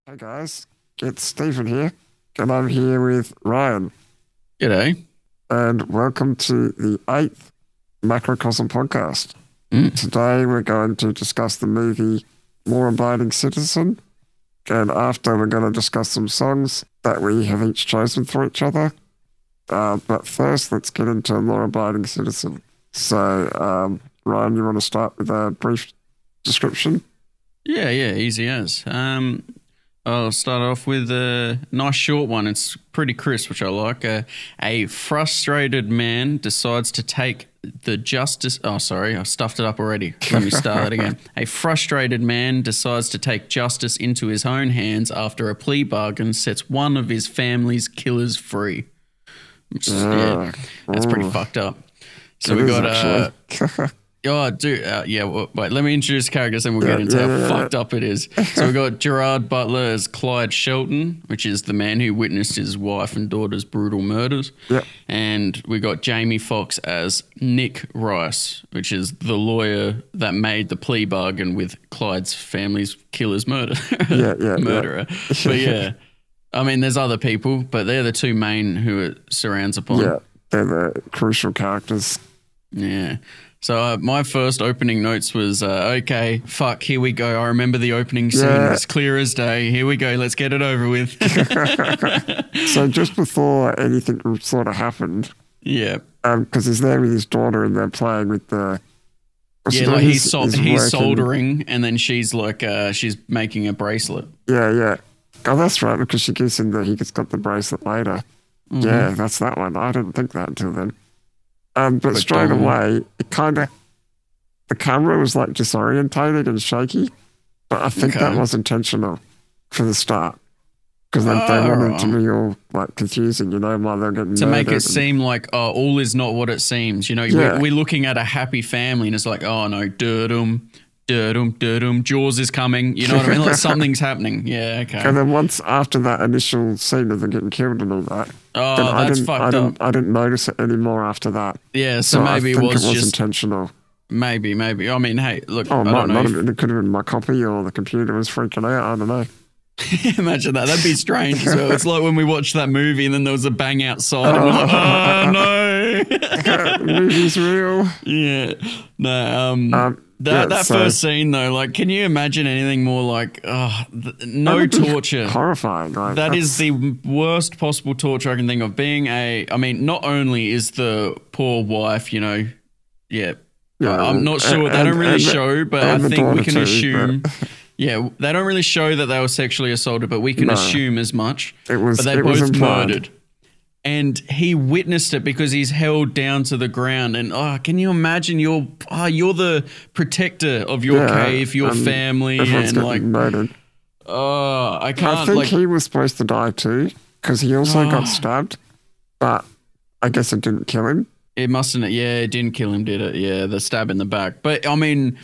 Hey guys, it's Stephen here, and I'm here with Ryan, G'day. and welcome to the 8th Macrocosm podcast. Mm. Today we're going to discuss the movie Law-Abiding Citizen, and after we're going to discuss some songs that we have each chosen for each other. But first, let's get into Law-Abiding Citizen. So, Ryan, you want to start with a brief description? Yeah, easy as. I'll start off with a nice short one. It's pretty crisp, which I like. A frustrated man decides to take the justice... Oh, sorry, I stuffed it up already. Let me start that again. A frustrated man decides to take justice into his own hands after a plea bargain sets one of his family's killers free. Yeah, that's pretty fucked up. So we got... Oh, dude, wait, let me introduce characters and we'll get into how fucked up it is. So we got Gerard Butler as Clyde Shelton, which is the man who witnessed his wife and daughter's brutal murders. Yep. And we got Jamie Foxx as Nick Rice, which is the lawyer that made the plea bargain with Clyde's family's killer's murderer. But yeah, I mean, there's other people, but they're the two main who it surrounds upon. Yeah, they're the crucial characters. Yeah. So my first opening notes was, okay, fuck, here we go. I remember the opening scene. It's clear as day. Here we go. Let's get it over with. So just before anything sort of happened. Yeah. Because he's there with his daughter and they're playing with the... Yeah, like he's soldering and then she's like, she's making a bracelet. Yeah. Oh, that's right, because she gives him he gets got the bracelet later. Mm-hmm. Yeah, that's that one. I didn't think that until then. But straight away, the camera was like disorientated and shaky, but I think that was intentional for the start. Because they wanted to be all like confusing, while they're getting to make it seem like, all is not what it seems. We're looking at a happy family and it's like, oh no, dum, Jaws is coming. You know what I mean? Like something's happening. Yeah, okay. And then once after that initial scene of them getting killed and all that, that's fucked up. I didn't notice it anymore after that. Yeah, so maybe it was just intentional. Maybe. I mean, hey, look. Oh, it could have been my copy or the computer was freaking out. I don't know. Imagine that. That'd be strange as well. It's like when we watched that movie and then there was a bang outside and we're like, oh no. The movie's real. Yeah. No, that first scene though, like, can you imagine anything more like, no torture? Horrifying. Like, that is the worst possible torture I can think of. Not only is the poor wife, I'm not sure. They don't really show, but I think we can assume. Yeah, they don't really show that they were sexually assaulted, but we can assume as much. But they both murdered. And he witnessed it because he's held down to the ground. And can you imagine you're the protector of your cave, your family, and like murdered. I can't. I think he was supposed to die too because he also got stabbed, but I guess it didn't kill him. It mustn't. Yeah, it didn't kill him, did it? Yeah, the stab in the back. But I mean.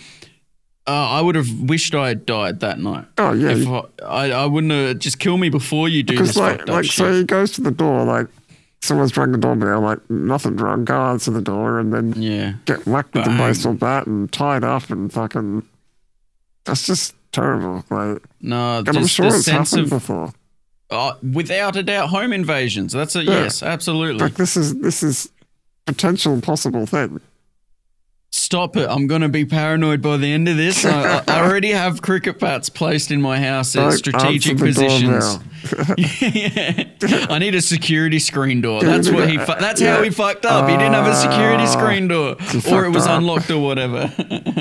I would have wished I had died that night. Oh, yeah. If I wouldn't have... Just kill me before you do this fucked up shit. So he goes to the door, like, someone's rang the doorbell, like, nothing's wrong, go answer the door, and then get whacked with the baseball bat and tied up and fucking... That's just terrible. Like, no, and I'm sure it's happened before. Without a doubt, home invasions. That's a yes, absolutely. Like, this is potential possible thing. Stop it. I'm going to be paranoid by the end of this. I already have cricket bats placed in my house at strategic positions. I need a security screen door. That's what that's how he fucked up. He didn't have a security screen door or it was unlocked or whatever.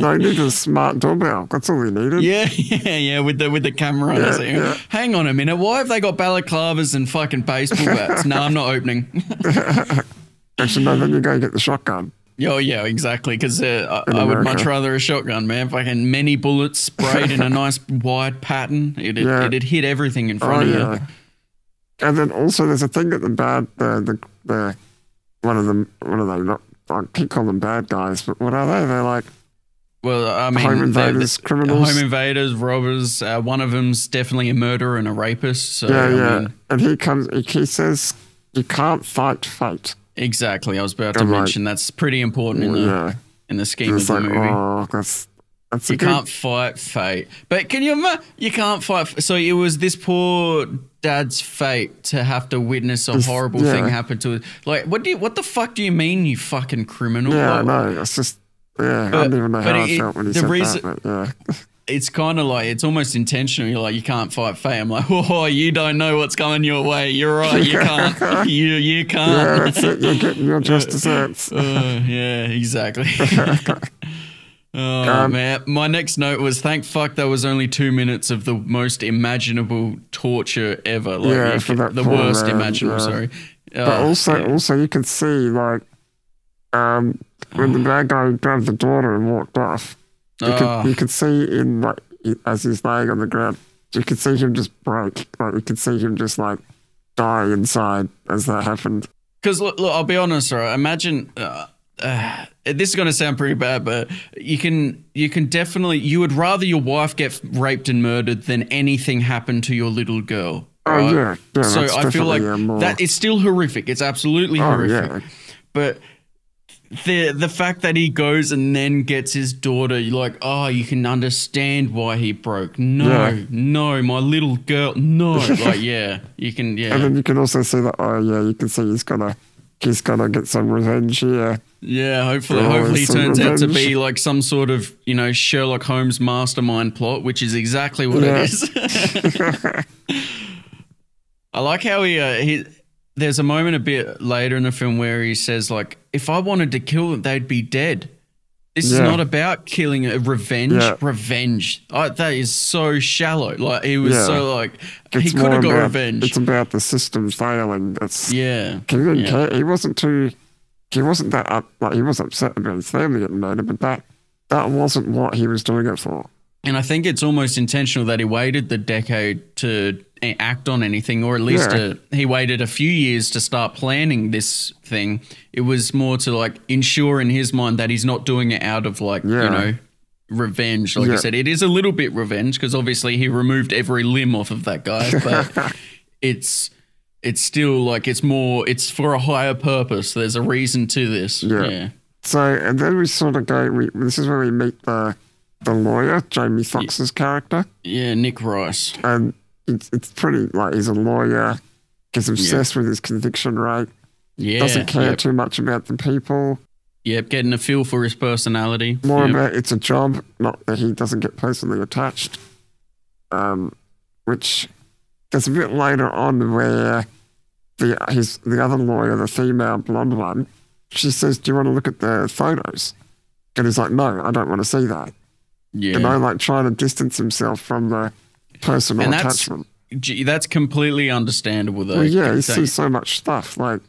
No, he needed a smart doorbell. That's all he needed. Yeah, with the camera on it. Hang on a minute. Why have they got balaclavas and fucking baseball bats? No, I'm not opening. Actually, no, then you go get the shotgun. Oh, yeah, exactly, because I would much rather a shotgun, man. Fucking many bullets sprayed in a nice wide pattern. It'd hit everything in front of you. And then also there's a thing that one of them, what are they? Not, I can't call them bad guys, but what are they? They're like... Well, I mean... Home invaders, criminals. Home invaders, robbers. One of them's definitely a murderer and a rapist. So, I mean, and he says, you can't fight fate. Exactly. I was about to mention that's pretty important in the scheme of the movie. Oh, That's you can't fight fate. But can you imagine? You can't fight. So it was this poor dad's fate to have to witness a horrible thing happen to it. Like, what the fuck do you mean, you fucking criminal? Yeah, like, no, it's just, I don't even know how I felt when he said that, but yeah. It's kind of like, it's almost intentional. You're like, you can't fight fate. I'm like, oh, you don't know what's coming your way. You're right, you can't. you can't. Yeah, that's it. You're getting your just desserts. Yeah, exactly. Oh, man. My next note was, thank fuck that was only 2 minutes of the most imaginable torture ever. Like, for that the worst imaginable, sorry. But also you can see, like, when the bad guy grabbed the daughter and walked off, you could see in, like, as he's laying on the ground, you could see him just break. Like, you could see him just, like, die inside as that happened. Because, look, I'll be honest, right? Imagine... this is going to sound pretty bad, but you can definitely, you would rather your wife get raped and murdered than anything happen to your little girl. Right? Oh, yeah. So I feel like that it's still horrific. It's absolutely horrific. Yeah. But the fact that he goes and then gets his daughter, you're like, oh, you can understand why he broke. No, my little girl. No. Like, you can, And then you can also see that, you can see he's gonna get some revenge here. Yeah, hopefully he turns out to be like some sort of, Sherlock Holmes mastermind plot, which is exactly what it is. I like how he there's a moment a bit later in the film where he says, like, if I wanted to kill them, they'd be dead. This is not about killing a revenge. Yeah. Revenge. That is so shallow. Like, he was so like, he could have got revenge. It's about the system failing. He didn't care. He wasn't that he was upset about his family getting murdered, but that wasn't what he was doing it for. And I think it's almost intentional that he waited the decade to act on anything, or at least he waited a few years to start planning this thing. It was more to, like, ensure in his mind that he's not doing it out of, like, revenge. Like I said, it is a little bit revenge because obviously he removed every limb off of that guy, but it's still, like, it's for a higher purpose. There's a reason to this. Yeah. So, and then we sort of this is where we meet the lawyer, Jamie Foxx's character. Yeah, Nick Rice. And it's pretty, like, he's a lawyer, gets obsessed with his conviction rate, doesn't care too much about the people. Yep, getting a feel for his personality. More about it's a job, not that he doesn't get personally attached. Which there's a bit later on where the other lawyer, the female blonde one, she says, do you want to look at the photos? And he's like, no, I don't want to see that. Yeah. Like, trying to distance himself from the personal attachment. That's completely understandable, though. Well, yeah, he sees so much stuff, like...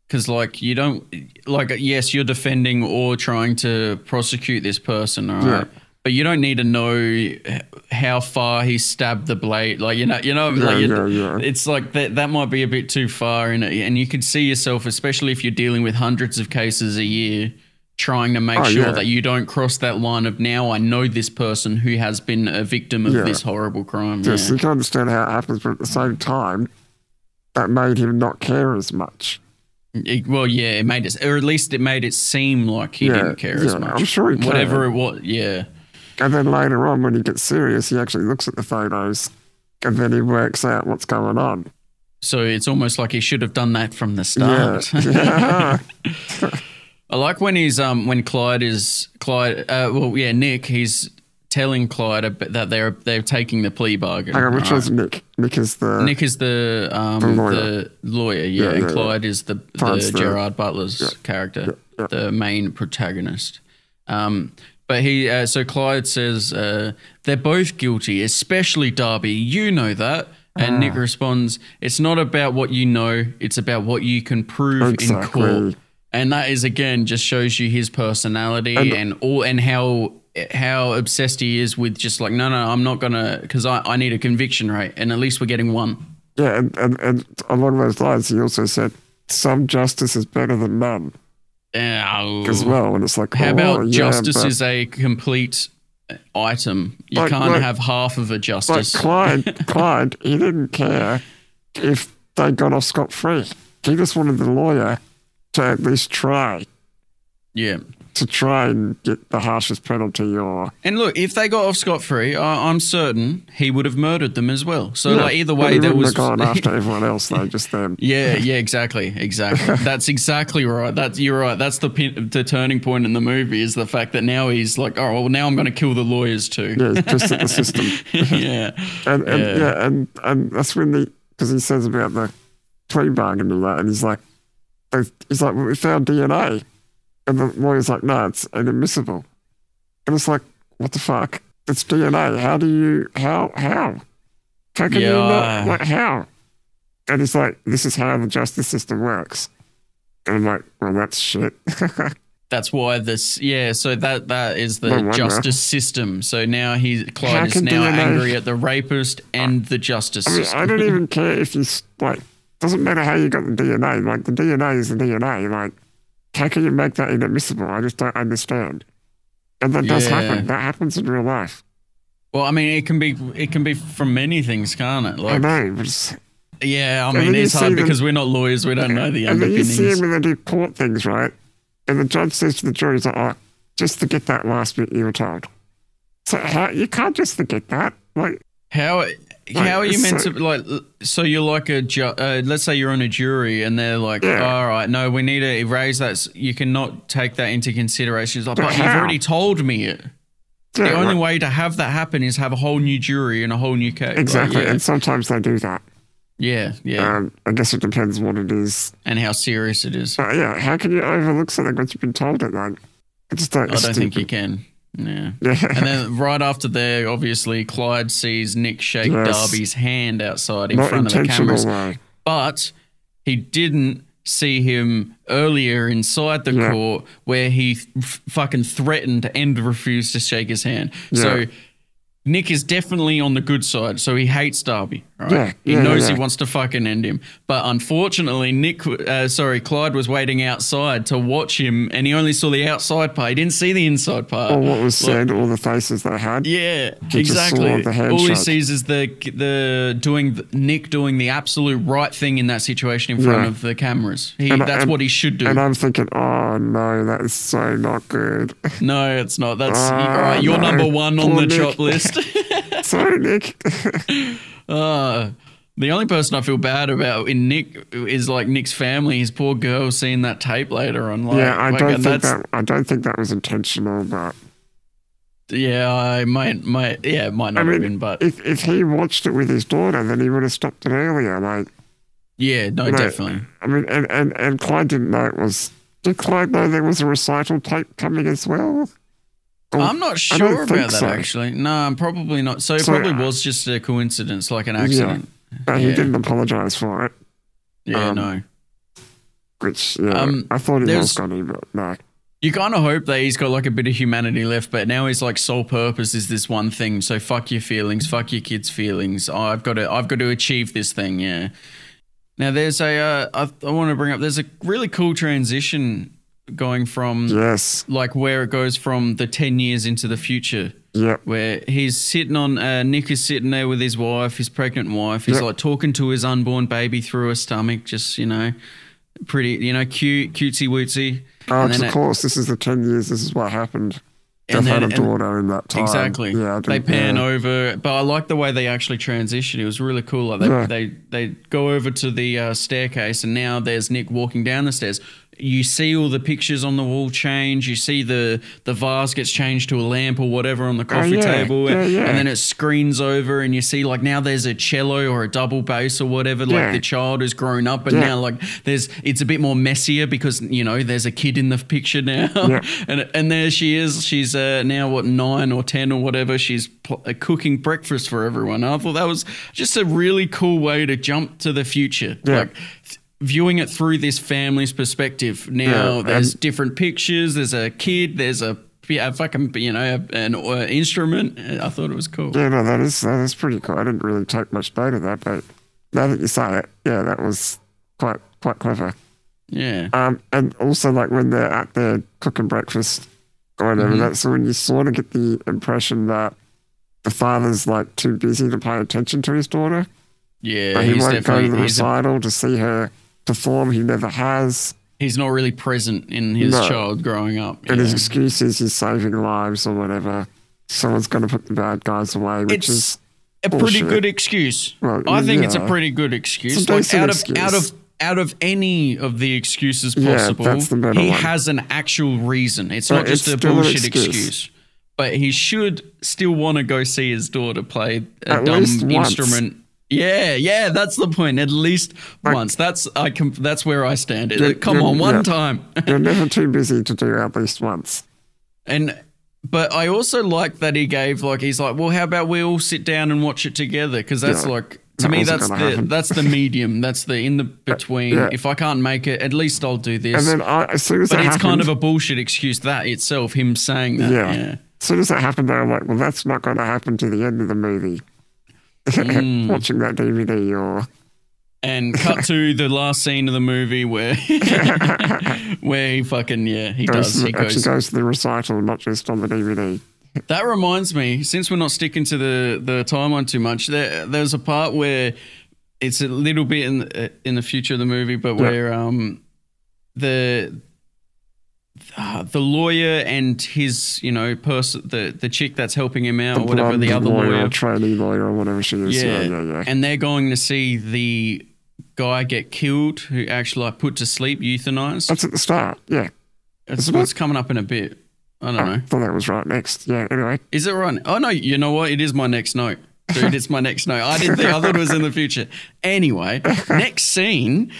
Because, like, you don't... Like, yes, you're defending or trying to prosecute this person, all right? Yeah. But you don't need to know how far he stabbed the blade. Like, it's like that might be a bit too far. And you could see yourself, especially if you're dealing with hundreds of cases a year, trying to make sure that you don't cross that line of, now I know this person who has been a victim of this horrible crime. Yes, you can understand how it happens, but at the same time, that made him not care as much. It made it, or at least it made it seem like he didn't care as much. I'm sure he cared. Whatever it was, And then later on, when he gets serious, he actually looks at the photos, and then he works out what's going on. So it's almost like he should have done that from the start. Yeah. I like when he's Nick, he's telling Clyde that they're taking the plea bargain. Hang on, which one's Nick? Nick is the lawyer. And Clyde is the Gerard Butler's character, the main protagonist. But so Clyde says they're both guilty, especially Darby. You know that. And Nick responds, "It's not about what you know; it's about what you can prove in court." And that is, again, just shows you his personality and how obsessed he is with just like, no, I'm not gonna, because I need a conviction rate, and at least we're getting one. Yeah, and along those lines, he also said some justice is better than none. As well, and it's like, how about justice is a complete item? You can't have half of a justice. But Clyde, he didn't care if they got off scot-free. He just wanted the lawyer to at least try. Yeah. to try and get the harshest penalty or... And look, if they got off scot-free, I'm certain he would have murdered them as well. So Yeah, like either but way, he there wouldn't was... have gone after everyone else, though, just them. Yeah, exactly. That's exactly right. You're right. That's the turning point in the movie is the fact that now he's like, oh, well, now I'm going to kill the lawyers too. Yeah, he's pissed at the system. Yeah. And that's when because he says about the plea bargain and that, and he's like, well, we found DNA. And the lawyer's like, no, it's inadmissible. And it's like, what the fuck? It's DNA. How do you, how? How can you not, like, how? And he's like, this is how the justice system works. And I'm like, well, that's shit. That's why so that is the justice system. So now Clyde is now DNA, angry at the rapist and the justice system. I don't even care if he's, like, doesn't matter how you got the DNA. Like, the DNA is the DNA. Like, how can you make that inadmissible? I just don't understand. And that does happen. That happens in real life. Well, I mean, it can be from many things, can't it? Like, I know. But yeah, I mean, it's hard because we're not lawyers. We don't know the underpinnings. And then you see them when they do court things, right? And the judge says to the jury, he's like, oh, just forget that last bit you were told. So you can't just forget that. Like, how are you meant to, like, so you're like let's say you're on a jury and they're like, all right, no, we need to erase that. You cannot take that into consideration. It's like, but you've already told me it. The only way to have that happen is have a whole new jury and a whole new case. Exactly, like, and sometimes they do that. Yeah. I guess it depends what it is. And how serious it is. But how can you overlook something once you've been told it, like? I don't think you can. Yeah. And then right after there, obviously, Clyde sees Nick shake Darby's hand outside in front of the cameras. Way. But he didn't see him earlier inside the court where he fucking threatened and refused to shake his hand. Yeah. So Nick is definitely on the good side, so he hates Darby, right? He knows he wants to fucking end him. But unfortunately, Clyde was waiting outside to watch him, and he only saw the outside part. He didn't see the inside part. Or what was said, all the faces they had. Yeah, he exactly. All he shake. sees is Nick doing the absolute right thing in that situation in front of the cameras. That's what he should do. And I'm thinking, oh no, that is so not good. No, it's not. That's all right. You're number one on the chop list. Sorry, Nick. The only person I feel bad about in Nick is like Nick's family. His poor girl seeing that tape later on. Like, I don't think that was intentional, but it might not have been. But if he watched it with his daughter, then he would have stopped it earlier. Like, definitely. I mean, and Clyde didn't know it was. Did Clyde know there was a recital tape coming as well? I'm not sure about that, actually. No, I'm probably not. So it probably was just a coincidence, like an accident. Yeah, but he didn't apologise for it. Yeah, no. Which, I thought he was going to, but no. You kind of hope that he's got like a bit of humanity left, but now his like sole purpose is this one thing. So fuck your feelings, fuck your kids' feelings. Oh, I've got to achieve this thing, yeah. Now there's I want to bring up, there's a really cool transition going from like where it goes from the 10 years into the future. Yeah. Where he's sitting on, Nick is sitting there with his wife, his pregnant wife. He's like talking to his unborn baby through her stomach, just, pretty, cute, cutesy wootsy. Oh, of course, this is the 10 years, this is what happened. They've had a daughter in that time. Exactly. Yeah, they pan over, but I like the way they actually transition. It was really cool. Like they go over to the staircase, and now there's Nick walking down the stairs. You see all the pictures on the wall change. You see the vase gets changed to a lamp or whatever on the coffee table. And then it screens over and you see like now there's a cello or a double bass or whatever. Like the child has grown up and now like it's a bit more messier because, there's a kid in the picture now. Yeah. and there she is. She's now 9 or 10 or whatever. She's cooking breakfast for everyone. And I thought that was just a really cool way to jump to the future. Yeah. Like, viewing it through this family's perspective. Now there's different pictures. There's a kid. There's an instrument. I thought it was cool. Yeah, no, that is pretty cool. I didn't really take much note of that, but now that you say it, that was quite clever. Yeah. And also like when they're out there cooking breakfast or whatever, that's when you sort of get the impression that the father's like too busy to pay attention to his daughter. Yeah, but he won't go to the recital to see her perform. He never has. he's not really present in his child growing up. And his excuse is he's saving lives or whatever. Someone's going to put the bad guys away, which is a pretty good excuse. Well, I think it's a pretty good excuse. Like out of any of the excuses possible, that's the better one. Has an actual reason. It's not just a bullshit excuse. But he should still want to go see his daughter play a dumb instrument. Yeah, that's the point. At least once. That's where I stand. Come on, one time. You're never too busy to do at least once. But I also like that he gave he's like, well, how about we all sit down and watch it together? Because that's to me that's the medium. That's the in the between. Yeah. If I can't make it, at least I'll do this. And then as soon as it's kind of a bullshit excuse that itself. Him saying that. Yeah. As soon as that happened, I'm like, well, that's not going to happen to the end of the movie. Watching that DVD and cut to the last scene of the movie where he fucking he goes to the recital, not just on the DVD. That reminds me, since we're not sticking to the timeline too much, there's a part where it's a little bit in the future of the movie, but where the lawyer and his, the chick that's helping him out, or whatever, the other lawyer, trainee lawyer, or whatever she is. Yeah. And they're going to see the guy get killed who actually put to sleep, euthanized. That's at the start. Yeah, it's coming up in a bit. I don't know. I thought that was right next. Yeah. Anyway, is it right? Oh no, you know what? It is my next note. Dude, it's my next note. I thought it was in the future. Anyway, next scene,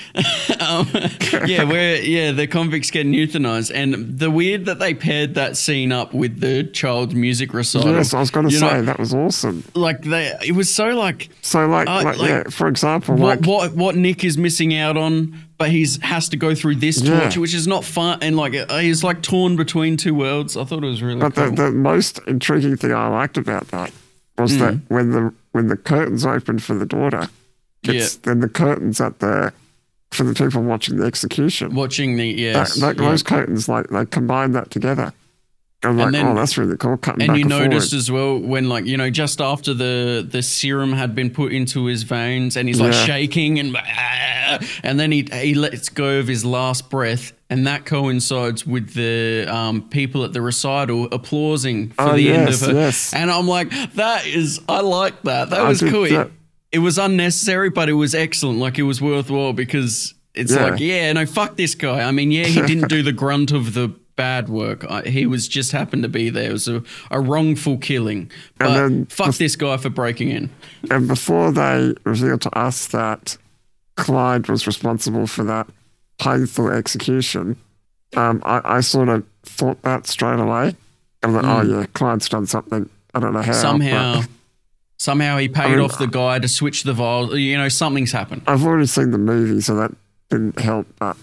where the convicts getting euthanized, and the weird that they paired that scene up with the child music recital. Yes, I was going to say that was awesome. It was so for example, what Nick is missing out on, but has to go through this torture, which is not fun, and he's torn between two worlds. I thought it was really cool. But the most intriguing thing I liked about that was that when the curtains opened for the daughter, then the curtains for the people watching the execution. Those curtains, they combined that together. I'm that's really cool. Cutting back and noticed as well when, just after the serum had been put into his veins, and he's shaking and then he lets go of his last breath, and that coincides with the people at the recital applauding for the end of her. Yes. And I'm like, I like that. That was cool. It was unnecessary, but it was excellent. It was worthwhile because it's fuck this guy. I mean, he didn't do the grunt of the bad work. He was just happened to be there. It was a wrongful killing. But fuck this guy for breaking in. And before they revealed to us that Clyde was responsible for that painful execution, I sort of thought that straight away. I'm like, Clyde's done something. I don't know how. Somehow he paid off the guy to switch the vial. Something's happened. I've already seen the movie, so that didn't help. But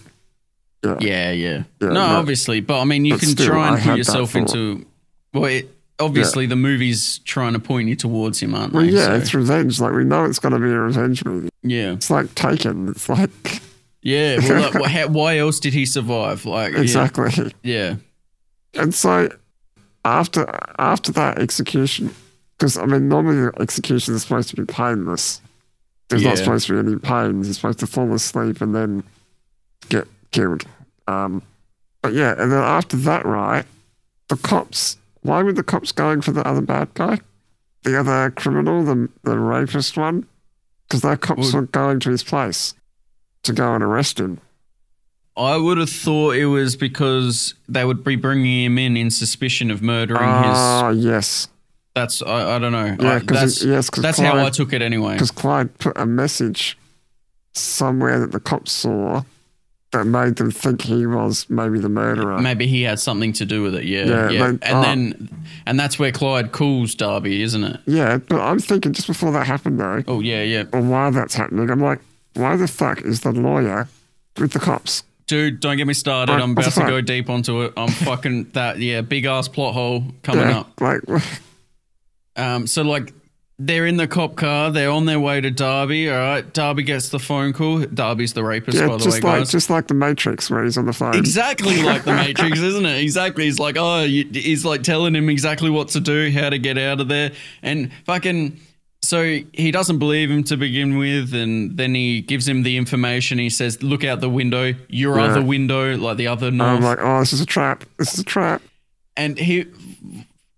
yeah. No, obviously, but I mean, you can try and put yourself into. Well, obviously, the movie's trying to point you towards him, aren't they? Well, yeah, it's revenge. We know it's going to be a revenge movie. Yeah, it's like Taken. It's like. Yeah, well, why else did he survive? Exactly. Yeah. And so after that execution, because normally the execution is supposed to be painless. There's not supposed to be any pain. He's supposed to fall asleep and then get killed. And then after that, right, the cops. Why were the cops going for the other bad guy, the other criminal, the rapist one? Because their cops were going to his place to go and arrest him. I would have thought it was because they would be bringing him in suspicion of murdering his. Oh, yes. That's I don't know. Yeah, that's Clyde, how I took it anyway. Because Clyde put a message somewhere that the cops saw that made them think he was maybe the murderer. Maybe he had something to do with it. Yeah. And that's where Clyde calls Darby, isn't it? Yeah, but I'm thinking just before that happened though. Oh yeah. Or while that's happening, I'm like, why the fuck is the lawyer with the cops? Dude, don't get me started. I'm about to go deep onto it. I'm fucking that. Yeah, big ass plot hole coming up. They're in the cop car. They're on their way to Darby. All right, Darby gets the phone call. Darby's the rapist, by the way, guys. Just like the Matrix, where he's on the phone. Exactly like the Matrix, isn't it? Exactly. He's like, he's like telling him exactly what to do, how to get out of there, and fucking So he doesn't believe him to begin with, and then he gives him the information. He says, "Look out the window, your other window, like the other north." I'm like, oh, this is a trap. This is a trap. And he,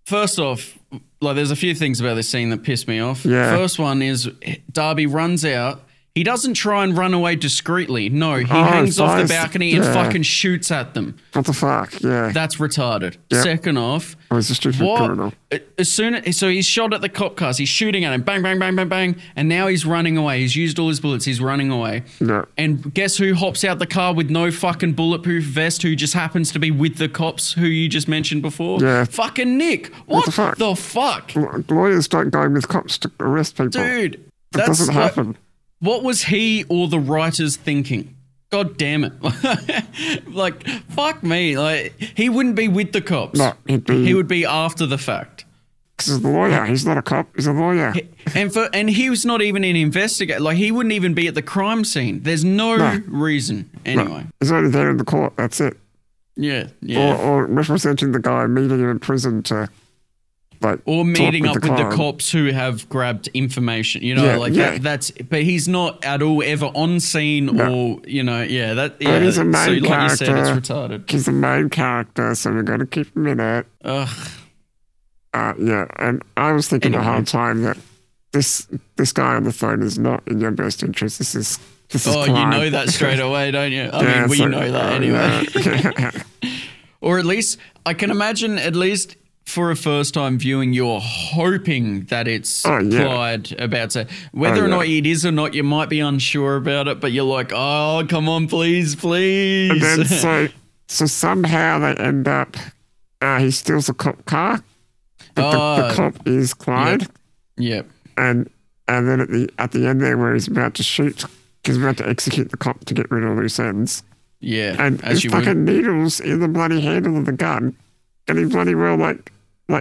first off, like there's a few things about this scene that piss me off. Yeah. First one is Darby runs out. He doesn't try and run away discreetly. No, he hangs off the balcony and fucking shoots at them. What the fuck? Yeah. That's retarded. Yep. Second off, he's a stupid criminal. So he's shot at the cop cars. He's shooting at him. Bang, bang, bang, bang, bang. And now he's running away. He's used all his bullets. He's running away. No. And guess who hops out the car with no fucking bulletproof vest who just happens to be with the cops who you just mentioned before? Yeah. Fucking Nick. What the fuck? Lawyers don't go with cops to arrest people. Dude. That doesn't happen. What was he or the writers thinking? God damn it. Like, fuck me. Like, he wouldn't be with the cops. No, he would be after the fact. Because he's a lawyer. He's not a cop. He's a lawyer. And he was not even an investigator. Like, he wouldn't even be at the crime scene. There's no reason. Anyway. No. He's only there in the court. That's it. Yeah, yeah. Or representing the guy, meeting him in prison to... Like, or meeting up with the cops who have grabbed information, you know, that's, but he's not at all ever on scene or, you know, But he's a main character. Like you said, it's retarded. He's a main character, so we're going to keep him in it. Ugh. And I was thinking the whole time that this guy on the phone is not in your best interest. This is Clyde. You know that straight away, don't you? I mean, we know that anyway. Yeah. Or at least, I can imagine at least... For a first-time viewing, you're hoping that it's Clyde about to... Whether or not it is or not, you might be unsure about it, but you're like, oh, come on, please, please. And then so somehow they end up... he steals a cop car. The cop is Clyde. Yep. And then at the end there where he's about to shoot, he's about to execute the cop to get rid of loose ends. Yeah, and there's fucking needles in the bloody handle of the gun. And he bloody well, like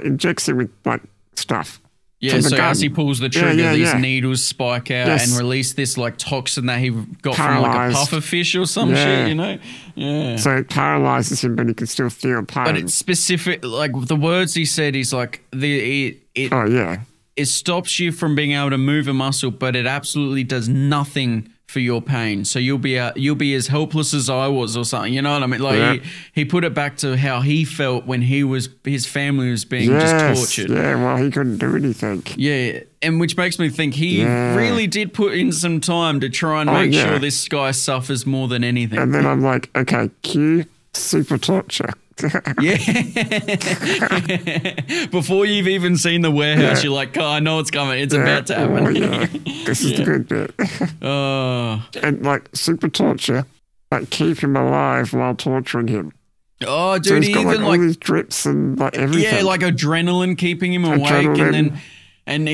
injects him with like stuff. Yeah, so as he pulls the trigger, these needles spike out and release this like toxin that he got from like a puffer fish or some shit, you know? Yeah. So it paralyzes him, but he can still feel pain. But it's specific, like the words he said, he's like, it stops you from being able to move a muscle, but it absolutely does nothing for your pain. So you'll be as helpless as I was or something. You know what I mean? Like he put it back to how he felt when his family was being just tortured. Yeah, well, he couldn't do anything. Yeah, and which makes me think he really did put in some time to try and make sure this guy suffers more than anything. And then I'm like, okay, cue super torture. Yeah. Before you've even seen the warehouse, you're like, oh, I know it's coming. It's about to happen. This is the good bit. And like super torture, like keep him alive while torturing him. Oh, dude, so he's got, even all these drips and like everything. Yeah, like adrenaline keeping him awake, and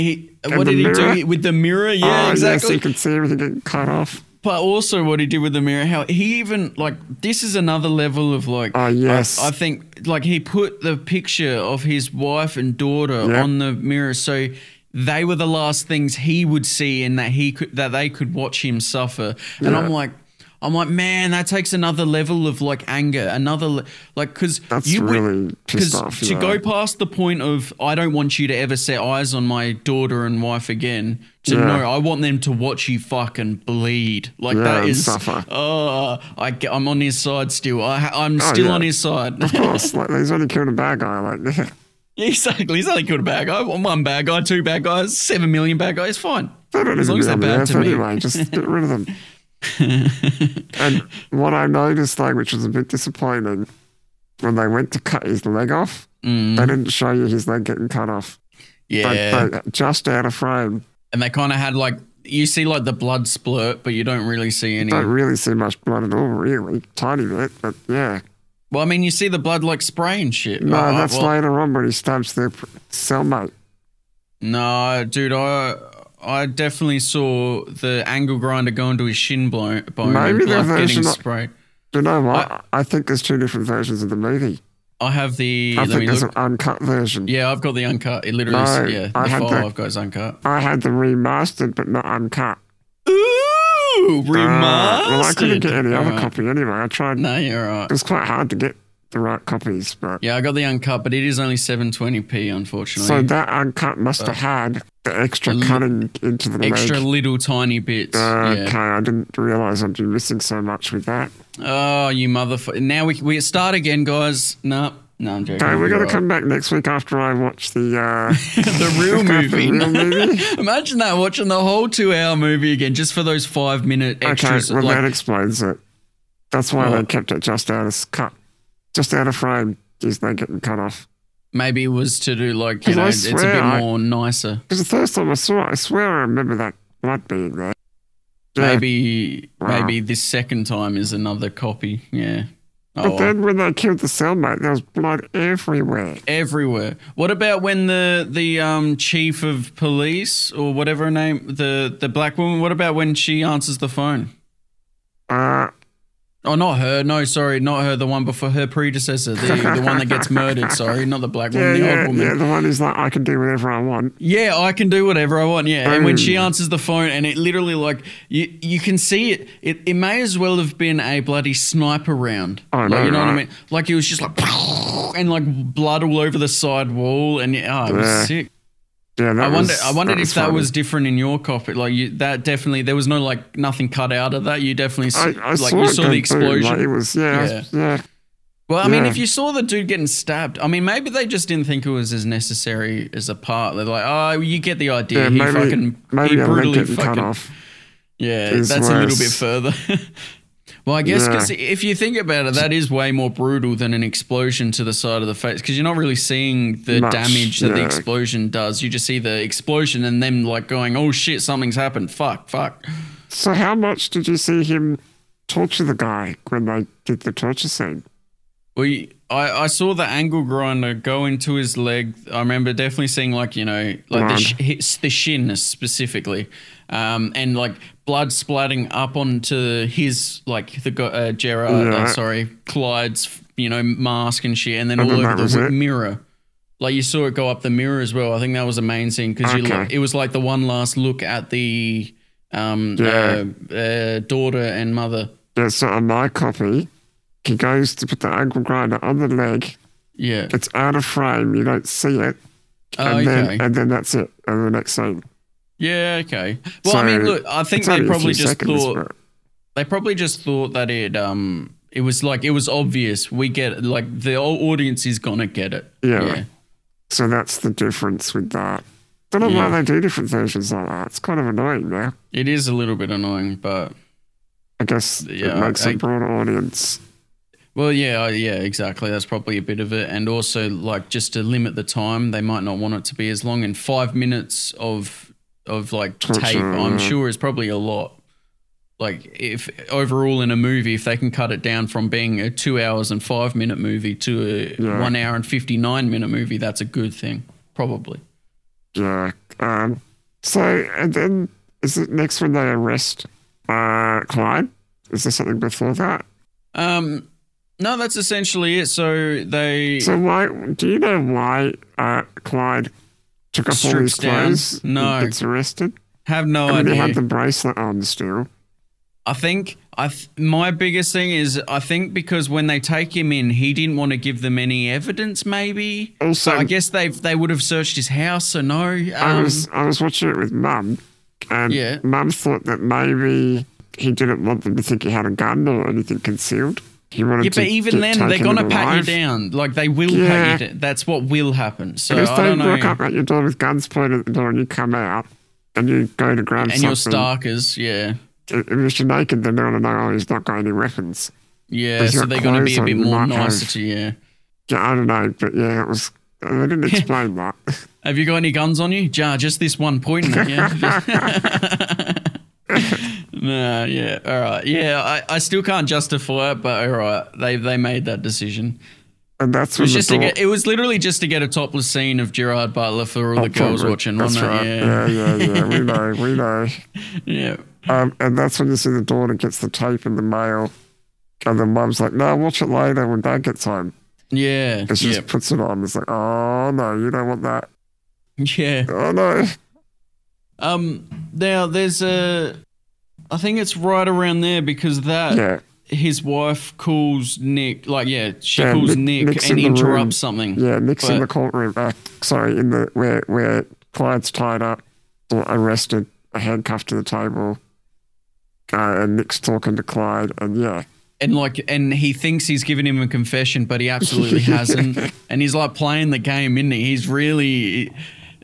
what did he do with the mirror? Yeah, exactly. So you can see everything getting cut off. But also what he did with the mirror, how he even, like, this is another level of, like, I think, like, he put the picture of his wife and daughter on the mirror, so they were the last things he would see and that they could watch him suffer. And I'm like, man, that takes another level of like anger, because really pissed off. To go past the point of I don't want you to ever set eyes on my daughter and wife again. No, I want them to watch you fucking bleed. Like that is suffer. I'm on his side still. I'm still on his side. Of course, like he's only killed a bad guy. Like exactly, he's only killed a bad guy. One bad guy, two bad guys, 7 million bad guys. Fine. They don't as long as they're bad to me. Anyway, just get rid of them. And what I noticed, like, which was a bit disappointing, when they went to cut his leg off, they didn't show you his leg getting cut off. Yeah, they just out of frame. And they kind of had like you see like the blood splurt, but you don't really see any. You don't really see much blood at all, really. Tiny bit, but yeah. Well, I mean, you see the blood like spray and shit. No, that's later on when he stabs their cellmate. No, dude, I definitely saw the angle grinder go into his shin bone Maybe and blood version getting sprayed. You know what? I think there's two different versions of the movie. I have the... I think there's an uncut version. Yeah, I've got the uncut. It literally is, the file I've got is uncut. I had the remastered, but not uncut. Ooh, remastered. Well, I couldn't get any other copy anyway. I tried. No, you're right. It was quite hard to get the right copies, but... Yeah, I got the uncut, but it is only 720p, unfortunately. So that uncut must have had The extra cutting into the extra leg. little tiny bits. Okay, I didn't realise I'd be missing so much with that. Oh, you motherfucker. Now we start again, guys. No, I'm joking. Okay, we're going to come back next week after I watch the... the real movie. The real movie. Imagine that, watching the whole 2-hour movie again just for those 5-minute extras. Okay, well, that explains it. That's why they kept it just out of frame. Is they getting cut off. Maybe it was to do like, you know, it's a bit more nicer. Because the first time I saw it, I swear I remember that blood being there. Yeah. Maybe this second time is another copy. Yeah. But then when they killed the cellmate, there was blood everywhere. Everywhere. What about when the chief of police or whatever her name, the black woman? What about when she answers the phone? Oh, not her. No, sorry, not her. The one before her predecessor, the one that gets murdered. Sorry, not the black woman, the old woman. Yeah, the one who's like, I can do whatever I want. Yeah, I can do whatever I want. Yeah, and when she answers the phone, and it literally like you can see it. It may as well have been a bloody sniper round. Oh, like, you know what I mean? Like it was just like and like blood all over the side wall, and it was sick. Yeah, I wondered if that was different in your copy. Like that definitely, there was no like nothing cut out of that. You definitely I saw the explosion. Like, it was yeah. Well, I mean, if you saw the dude getting stabbed, I mean, maybe they just didn't think it was as necessary as a part. They're like, oh, you get the idea. Yeah, he brutally fucking cut off. Yeah, that's a little bit further. Well, I guess because if you think about it, that is way more brutal than an explosion to the side of the face, because you're not really seeing the damage that the explosion does. You just see the explosion and them like going, oh shit, something's happened. Fuck. So how much did you see him torture the guy when they did the torture scene? Well, I saw the angle grinder go into his leg. I remember definitely seeing like, you know, like the shin specifically. And like blood splatting up onto his like the Clyde's, you know, mask and shit, and then all over the mirror. Like you saw it go up the mirror as well. I think that was a main scene because it was like the one last look at the daughter and mother. Yeah, so on my copy, he goes to put the ankle grinder on the leg. Yeah, it's out of frame. You don't see it. And then that's it. And the next scene. Yeah, okay. Well, I mean, look, I think they probably just thought that it was like, it was obvious. We get it, like the audience is gonna get it. Yeah. So that's the difference with that. Don't know why they do different versions like that. It's kind of annoying now. It is a little bit annoying, but I guess it makes a broader audience. Well, yeah, exactly. That's probably a bit of it. And also, like, just to limit the time, they might not want it to be as long. And 5 minutes of like tape, I'm sure is probably a lot. Like if overall in a movie, if they can cut it down from being a 2 hours and 5 minute movie to a 1 hour and 59-minute movie, that's a good thing, probably. Yeah. So, and then is it next when they arrest Clyde? Is there something before that? No, that's essentially it. So why do you know why Clyde took off all his clothes? No. And gets arrested? Have no idea. He had the bracelet on still. I think my biggest thing is I think because when they take him in, he didn't want to give them any evidence. Maybe. Also, so I guess they would have searched his house. So no. I was watching it with Mum, and Mum thought that maybe he didn't want them to think he had a gun or anything concealed. He wanted but even then, they're gonna pat you down. Like they will pat you down. That's what will happen. So if I don't know. They walk up at your door with guns pointed at the door, and you come out, and you go to grab something, and you're starkers, If you're naked, then they're going to know, oh, he's not got any weapons. Yeah, so they're going to be a bit more nicer to you. Yeah, I don't know, but yeah, it was. They didn't explain that. Have you got any guns on you? Just this one pointing at you. Nah, yeah, all right. Yeah, I still can't justify it, but all right, they made that decision. And that's it was literally just to get a topless scene of Gerard Butler for all the girls watching, wasn't it? Yeah. We know. Yeah. And that's when you see the daughter gets the tape in the mail, and the mum's like, "No, watch it later when Dad gets home." Yeah. And she just puts it on. It's like, "Oh no, you don't want that." Yeah. Oh no. Now there's I think it's right around there because his wife calls Nick, she calls Nick and interrupts something. Yeah, Nick's in the courtroom. Sorry, in the where Clyde's tied up. arrested, handcuffed to the table, and Nick's talking to Clyde, and yeah. And he thinks he's given him a confession, but he absolutely hasn't. And he's like playing the game, isn't he? He's really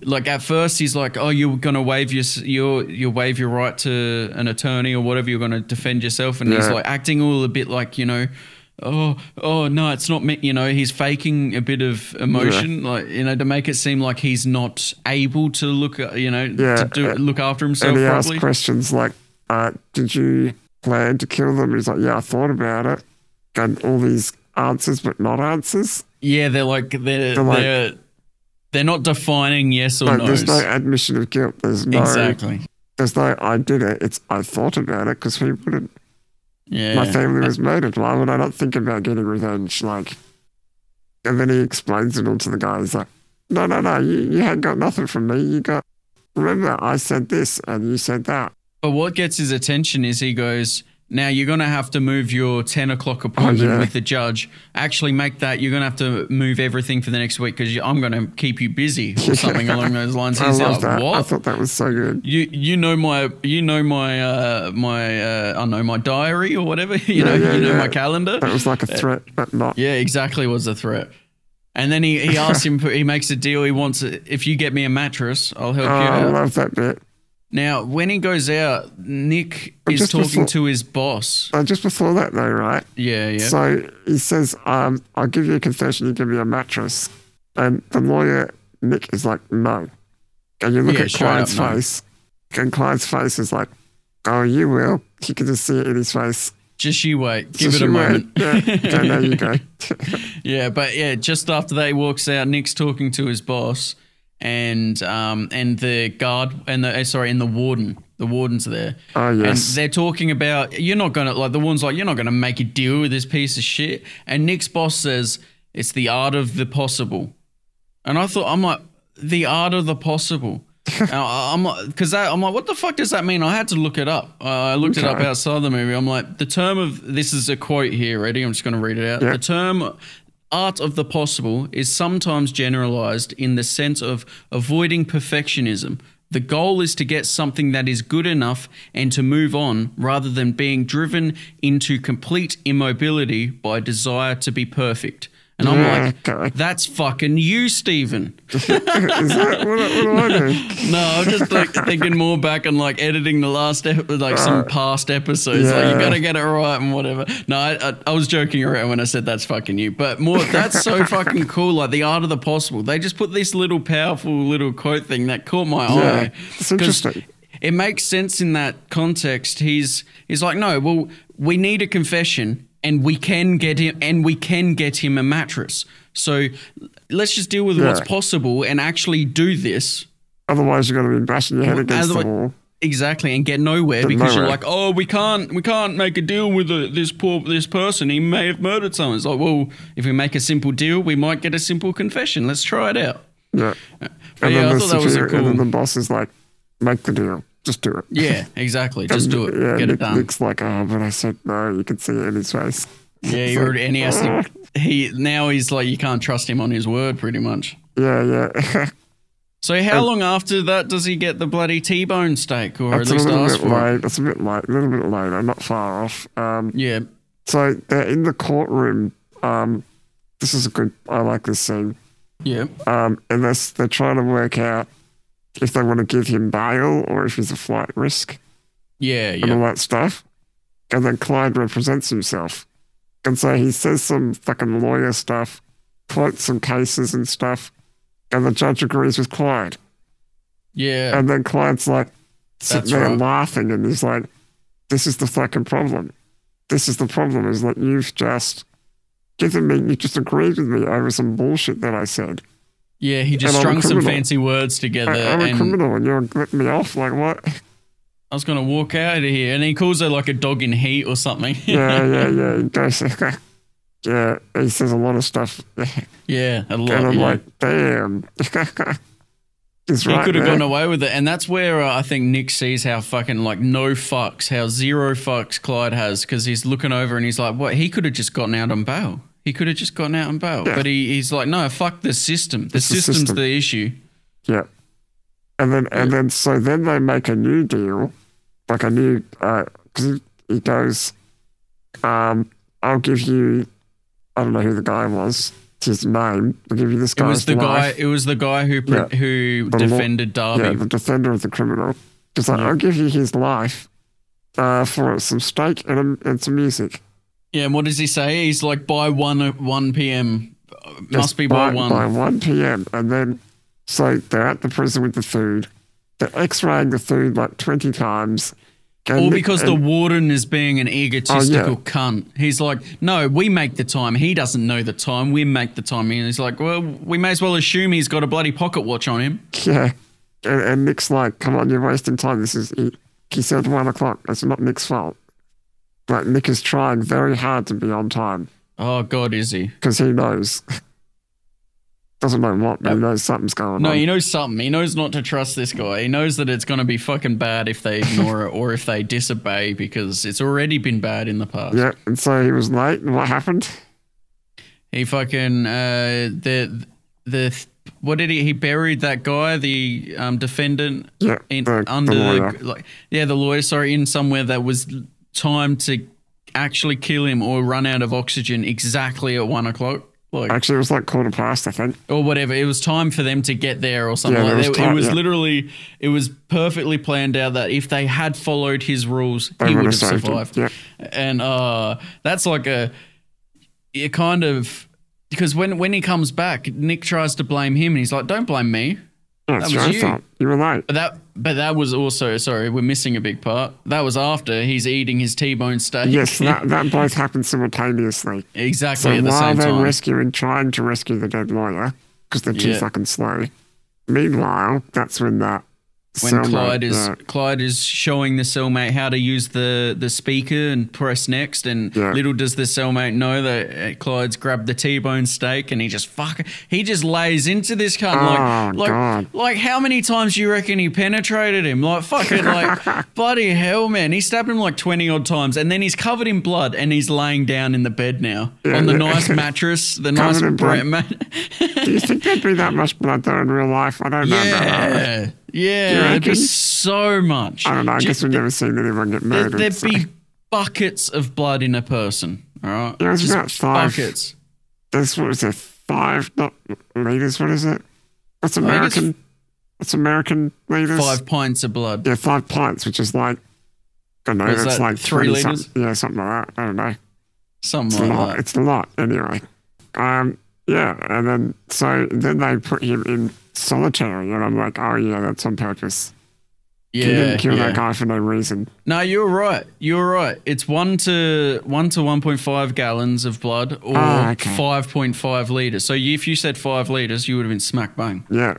like, at first he's like, "Oh, you're gonna waive you'll waive your right to an attorney or whatever. You're gonna defend yourself." And he's like acting all a bit like, oh no, it's not me. He's faking a bit of emotion, like to make it seem like he's not able to look, look after himself. And he properly. asks questions like, "Did you plan to kill them?" He's like, "Yeah, I thought about it." And all these answers, but not answers. Yeah, they're not defining yes or no. There's no admission of guilt. There's no "I did it." It's "I thought about it," because who wouldn't? Yeah, my family was murdered. Why would I not think about getting revenge? And then he explains it all to the guy. He's like, No, you had got nothing from me. Remember, I said this and you said that. But what gets his attention is he goes, "Now you're going to have to move your 10 o'clock appointment with the judge. Actually make that, you're going to have to move everything for the next week because I'm going to keep you busy," or something along those lines. I love that. What? I thought that was so good. My diary or whatever. You know my calendar. That was like a threat, but not. Yeah, exactly, was a threat. And then he asks him, he makes a deal. He wants, "If you get me a mattress, I'll help you out." I love that bit. Now, when he goes out, Nick is talking to his boss. Just before that, though, right? Yeah. So he says, "I'll give you a confession, you give me a mattress." And the lawyer, Nick, is like, "No." And you look at Clyde's face, and Clyde's face is like, "Oh, you will." You can just see it in his face. Just you wait. Give it a moment. Yeah. Okay, there you go. Just after that, he walks out. Nick's talking to his boss. And the guard and the warden. The warden's there. Oh, yes. And they're talking about, the warden's like, "You're not gonna make a deal with this piece of shit." And Nick's boss says, "It's the art of the possible." And I'm like, the art of the possible. I'm like, what the fuck does that mean? I had to look it up. I looked it up outside the movie. I'm like, the term of, this is a quote here. Ready? I'm just gonna read it out. Yep. The term "art of the possible" is sometimes generalized in the sense of avoiding perfectionism. The goal is to get something that is good enough and to move on rather than being driven into complete immobility by desire to be perfect. And I'm like, that's fucking you, Stephen. Is that what do I do? No, I'm just thinking more back and editing the last some past episodes. Yeah. You got to get it right and whatever. No, I was joking around when I said that's fucking you. But more, that's so fucking cool. The art of the possible. They just put this little powerful little quote thing that caught my eye. It's interesting. It makes sense in that context. He's like, "No, well, we need a confession. And we can get him a mattress. So let's just deal with what's possible and actually do this. Otherwise, you're going to be bashing your head against the wall." Exactly, and get nowhere because you're like, "Oh, we can't make a deal with this person. He may have murdered someone." It's like, well, if we make a simple deal, we might get a simple confession. Let's try it out. Yeah. But I thought that was a cool. And then the boss is like, "Make the deal. Just do it." Yeah, exactly. Just do it. Get it done. Nick's like, "Oh, but I said no." You can see it in his face. Yeah, and he has to. He's like, you can't trust him on his word, pretty much. Yeah. So how long after that does he get the bloody T-bone steak, or at least ask for it? That's a bit late. A little bit later. Not far off. Yeah. So they're in the courtroom. This is I like this scene. Yeah. And they're trying to work out if they want to give him bail or if he's a flight risk. Yeah. And all that stuff. And then Clyde represents himself. And so he says some fucking lawyer stuff, quotes some cases and stuff, and the judge agrees with Clyde. Yeah. And then Clyde's like sitting there laughing, and he's like, "This is the fucking problem. This is the problem, is that you just agreed with me over some bullshit that I said." Yeah, he just strung some fancy words together. I'm a criminal and you're letting me off? Like, what? I was going to walk out of here. And he calls her like a dog in heat or something. Yeah. He goes, yeah, he says a lot of stuff. Yeah, a lot. And I'm like, damn. He's right. He could have gone away with it. And that's where I think Nick sees how fucking no fucks, how zero fucks Clyde has, because he's looking over and he's like, what? He could have just gotten out on bail. Yeah. But he's like, no, fuck the system. The system's the issue. Yeah. So then they make a new deal, like a new, because he goes, I'll give you, I don't know who the guy was, it's his name, I'll give you this guy's life. It was the guy who defended Darby. Yeah, the defender of the criminal. Just like, I'll give you his life for some steak and some music. Yeah, and what does he say? He's like, by 1 p.m. Must be by 1. By 1 p.m. And then, so they're at the prison with the food. They're x-raying the food like 20 times. All because the warden is being an egotistical cunt. He's like, no, we make the time. He doesn't know the time. We make the time. And he's like, well, we may as well assume he's got a bloody pocket watch on him. Yeah. And Nick's like, come on, you're wasting time. He said 1 o'clock. It's not Nick's fault. Like, Nick is trying very hard to be on time. Oh, God, is he? Because he knows. Doesn't know what, but he knows something's going on. No, he knows something. He knows not to trust this guy. He knows that it's going to be fucking bad if they ignore it or if they disobey, because it's already been bad in the past. Yeah, and so he was late, and what happened? He fucking, what did he buried that guy, the defendant? Yeah, the lawyer. The lawyer, sorry, in somewhere that was timed to actually kill him or run out of oxygen exactly at 1 o'clock. Like, actually, it was like 1:15, I think. Or whatever. It was time for them to get there or something like that. It was literally, it was perfectly planned out that if they had followed his rules, he would have survived. Yep. And that's like a kind of, because when he comes back, Nick tries to blame him and he's like, don't blame me. That's your fault. You were late. But that was also, sorry, we're missing a big part. That was after he's eating his T-bone steak. Yes, that both happened simultaneously. Exactly, at the same time. So while they're trying to rescue the dead lawyer, because they're too fucking slow. Meanwhile, that's when Clyde is showing the cellmate how to use the speaker and press next, and little does the cellmate know that Clyde's grabbed the T-bone steak and he just lays into this cunt. Like how many times do you reckon he penetrated him? Like fucking like bloody hell, man. He stabbed him like 20 odd times, and then he's covered in blood and he's laying down in the bed now on the nice mattress, the nice Do you think there'd be that much blood though in real life? I don't know about that. Yeah, there'd be so much. I don't know. I guess we've never seen anyone get murdered. There'd be buckets of blood in a person. All right. Yeah, it's about 5 buckets. What is it? 5 not liters. What is it? What's American? What's American liters? 5 pints of blood. Yeah, 5 pints, which is like, I don't know. That's like 3 liters. Yeah, something like that. I don't know. Something like that. It's a lot anyway. Yeah, and then then they put him in solitary, and I'm like, oh yeah, that's on purpose. Yeah, he didn't kill that guy for no reason. No, you're right. You're right. It's 1 to 1.5 gallons of blood, or 5.5 liters. So if you said 5 liters, you would have been smack bang. Yeah,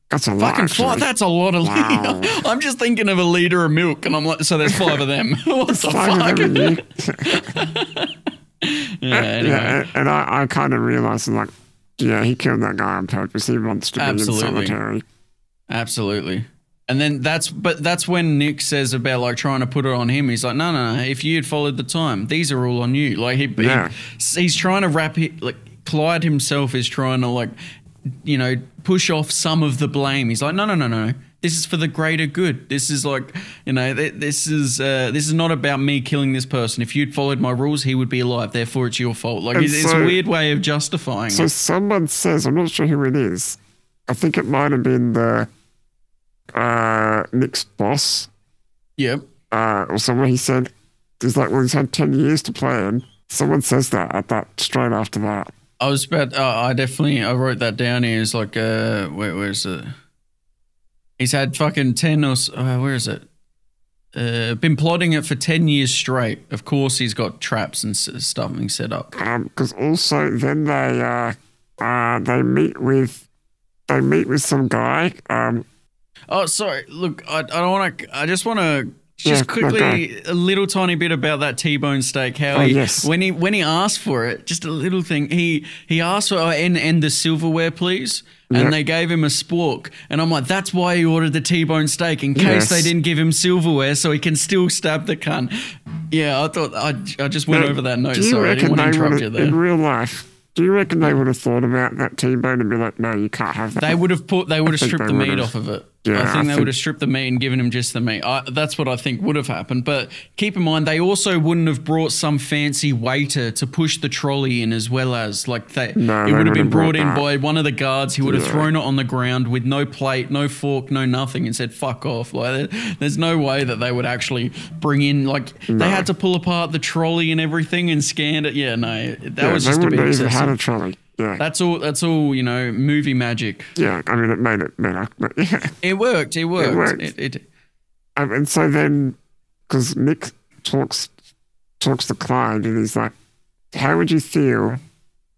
that's a lot. That's a lot of liters. I'm just thinking of a liter of milk, and I'm like, so there's 5 of them. What the fuck? Yeah, and I kind of realised, like, yeah, he killed that guy on purpose. He wants to be in solitary. Absolutely. And then that's when Nick says about like trying to put it on him. He's like, no. If you had followed the time, these are all on you. Like he's trying to wrap it. Like Clyde himself is trying to like, push off some of the blame. He's like, no. This is for the greater good. This is like, this is not about me killing this person. If you'd followed my rules, he would be alive. Therefore, it's your fault. Like, it's a weird way of justifying it. So someone says, I'm not sure who it is. I think it might have been the Nick's boss. Yep. Or someone, he said, he's like, well, he's had 10 years to plan. Someone says that straight after that. I was about, I wrote that down here. It's like, where's it? He's had fucking 10 or where is it? Been plotting it for 10 years straight. Of course, he's got traps and stuff set up. Because also then they meet with some guy. Oh, sorry. Look, I don't want to. I just want to quickly a little tiny bit about that T-bone steak. How when he asked for it, just a little thing. He asked for and the silverware, please. And they gave him a spork. And I'm like, that's why he ordered the T-bone steak, in case they didn't give him silverware so he can still stab the cunt. Yeah, I thought I just went over that note. Sorry, I didn't want to interrupt you there. In real life, do you reckon they would have thought about that T-bone and be like, no, you can't have that? They would have stripped the meat off of it. Yeah, I think they would have stripped the meat and given him just the meat. That's what I think would have happened. But keep in mind, they also wouldn't have brought some fancy waiter to push the trolley in as well as it would have been brought in by one of the guards. He would have thrown it on the ground with no plate, no fork, no nothing and said, fuck off. Like, there's no way that they would actually bring in, they had to pull apart the trolley and everything and scan it. Yeah, no, that was just a bit excessive. They wouldn't have had a trolley. Yeah. That's all, movie magic. Yeah, I mean, it made it better, but yeah. It worked. And so then, because Nick talks to Clyde and he's like, how would you feel,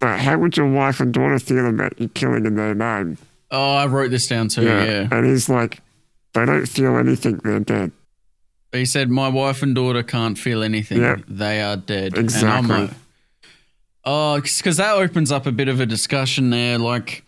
how would your wife and daughter feel about you killing in their name? Oh, I wrote this down too, yeah. And he's like, they don't feel anything, they're dead. He said, my wife and daughter can't feel anything. Yep. They are dead. Exactly. And I'm like, oh, because that opens up a bit of a discussion there. Like,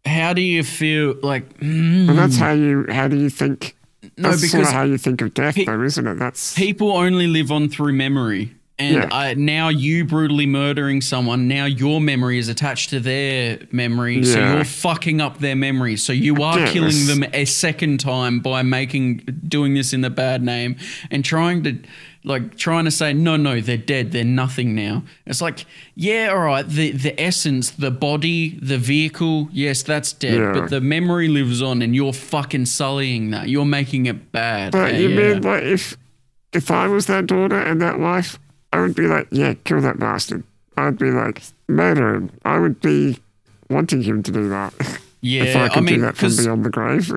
how do you feel? Like, well, that's how do you think? No, that's because sort of how you think of death, though, isn't it? That's people only live on through memory. And now you brutally murdering someone, now your memory is attached to their memory, so you're fucking up their memory. So you are killing them a second time by doing this in the bad name and trying to say, no, they're dead, they're nothing now. It's like, yeah, all right, the essence, the body, the vehicle, yes, that's dead, but the memory lives on and you're fucking sullying that. You're making it bad. But you mean, like, if I was that daughter and that wife, I would be like, yeah, kill that bastard. I'd be like, murder him. I would be wanting him to do that. Yeah, if I could do that from beyond the grave.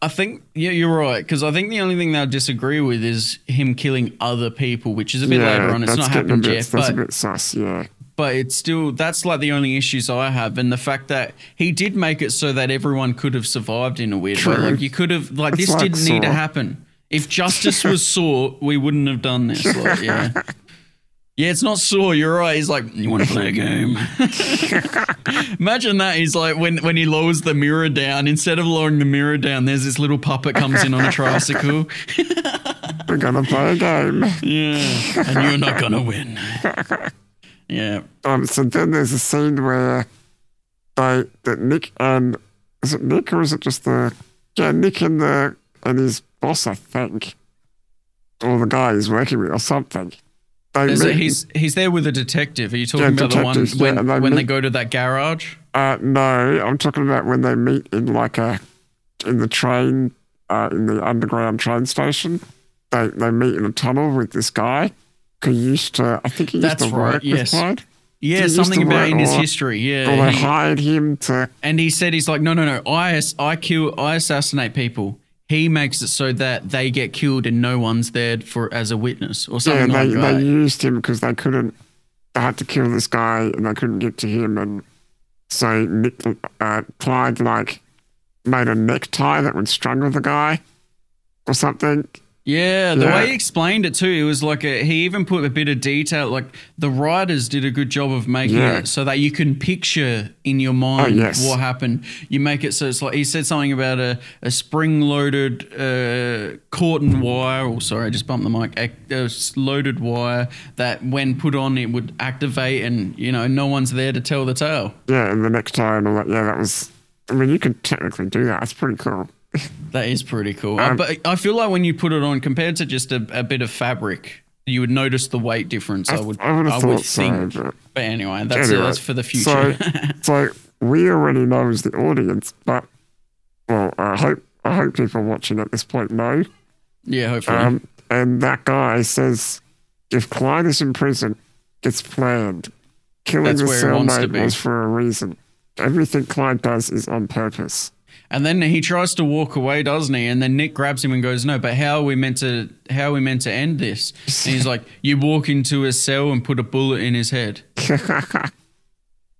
I think, you're right, because I think the only thing they'll disagree with is him killing other people, which is a bit later on. It's not happened yet. That's a bit sus, yeah. But it's still, that's like the only issues I have. And the fact that he did make it so that everyone could have survived in a weird way. Like, you could have, like, this didn't need to happen. If justice was sought, we wouldn't have done this. Like, yeah, it's not Saw, you're right. He's like, you want to play a game? Imagine that. He's like, when he lowers the mirror down, instead of lowering the mirror down, there's this little puppet comes in on a tricycle. We're going to play a game. Yeah, and you're not going to win. Yeah. So then there's a scene where that Nick and, is it Nick or is it just Nick and his boss, I think, or the guy he's working with or something. He's there with a detective. Are you talking about the one when they go to that garage? No, I'm talking about when they meet in in the train, in the underground train station. They meet in a tunnel with this guy who used to, I think he used to work with Clyde. Yeah, something about in his history. Yeah, or they hired him to. And he said, he's like, no, I assassinate people. He makes it so that they get killed and no one's there as a witness or something like that. They used him because they had to kill this guy and they couldn't get to him. And so Clyde made a necktie that would strangle the guy or something. Yeah, the way he explained it too, it was like he even put a bit of detail. Like the writers did a good job of making it so that you can picture in your mind what happened. You make it so it's like he said something about a spring-loaded cotton wire. Oh, sorry, I just bumped the mic. A loaded wire that when put on it would activate, and no one's there to tell the tale. Yeah, and the necktie and all that. Yeah, that was. I mean, you could technically do that. That's pretty cool. That is pretty cool. But I feel like when you put it on, compared to just a bit of fabric, you would notice the weight difference. I would think. So, but anyway, that's for the future. So we already know as the audience, but I hope people watching at this point know. Yeah, hopefully. And that guy says, if Clyde is in prison, it's planned. Killing the cellmate was for a reason. Everything Clyde does is on purpose. And then he tries to walk away, doesn't he? And then Nick grabs him and goes, "No, but how are we meant to end this?" And he's like, "You walk into a cell and put a bullet in his head."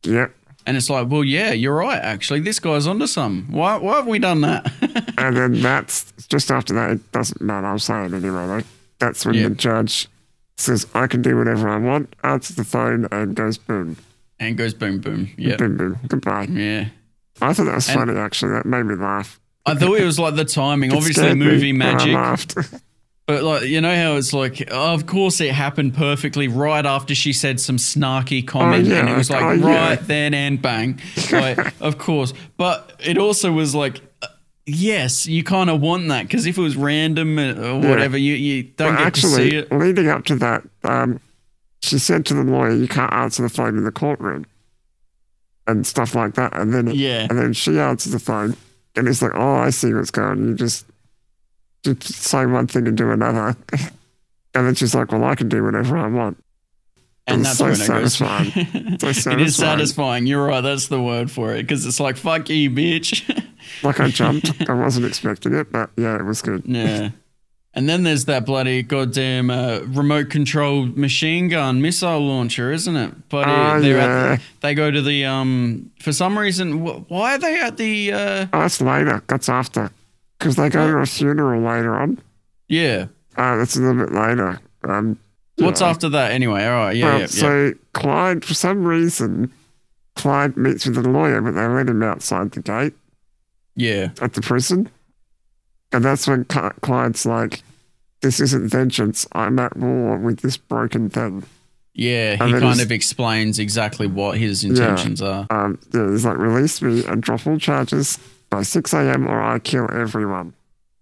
Yep. And it's like, well, yeah, you're right. Actually, this guy's onto something. Why have we done that? And then that's just after that. It doesn't matter. I'll say it anyway. Though. That's when the judge says, "I can do whatever I want." Answers the phone and goes boom. And goes boom, boom. Yeah. Boom, boom. Goodbye. Yeah. I thought that was funny, actually. That made me laugh. I thought it was like the timing. Obviously, movie magic. I laughed. But like, you know how it's like, of course it happened perfectly right after she said some snarky comment. And it was like, then and bang. Like, of course. But it also was like, Yes, you kind of want that because if it was random or whatever, you don't get to see it. Leading up to that, she said to the lawyer, "You can't answer the phone in the courtroom," and stuff like that. And then and then she answers the phone, and it's like, "Oh, I see what's going on. You just say one thing and do another," and then she's like, "Well, I can do whatever I want." And that's so satisfying. It is satisfying. You're right. That's the word for it because it's like, "Fuck you, bitch." Like I jumped. I wasn't expecting it, but yeah, it was good. Yeah. And then there's that bloody goddamn remote control machine gun missile launcher, isn't it? But they go to the for some reason. Why are they at the? That's later. That's after, because they go to a funeral later on. Yeah. That's a little bit later. What's after that anyway? All right. Yeah. So Clyde, for some reason, Clyde meets with the lawyer, but they let him outside the gate. Yeah. At the prison. And that's when Clyde's like, "This isn't vengeance. I'm at war with this broken thing." Yeah, he kind of explains exactly what his intentions are. He's like, "Release me and drop all charges by 6 a.m. or I kill everyone."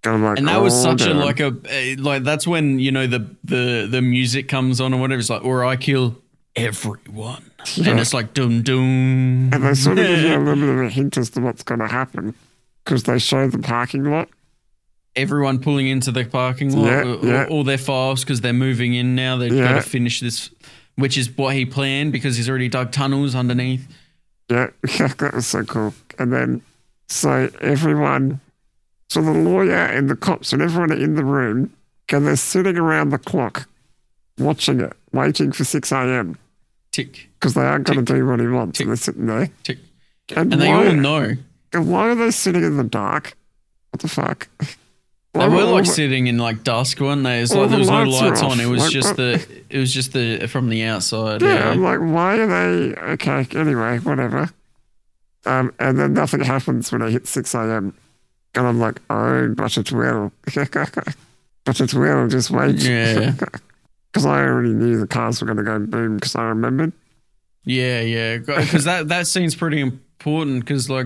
And I'm like, and that was such a that's when, you know, the music comes on or whatever. It's like, "Or I kill everyone." Yeah. And it's like, dum dum. And they sort of give you a little bit of a hint as to what's going to happen because they show the parking lot. Everyone pulling into the parking lot, all their files because they're moving in now. They've got to finish this, which is what he planned because he's already dug tunnels underneath. Yeah, that was so cool. And then, so the lawyer and the cops and everyone are in the room and they're sitting around the clock watching it, waiting for 6 a.m. Tick. Because they aren't going to do what he wants. And they're sitting there. Tick. And they all know. And why are they sitting in the dark? What the fuck? They were like sitting in like dusk, weren't they? It's like there was no lights on. It was just the from the outside. Yeah, I'm like, why are they okay? Anyway, whatever. And then nothing happens when I hit 6 a.m. And I'm like, oh, 𝗏𝗏𝗏𝗏𝗏𝗏𝗏 just wait. Yeah. Because I already knew the cars were going to go boom because I remembered. Yeah. Because that scene's pretty important because like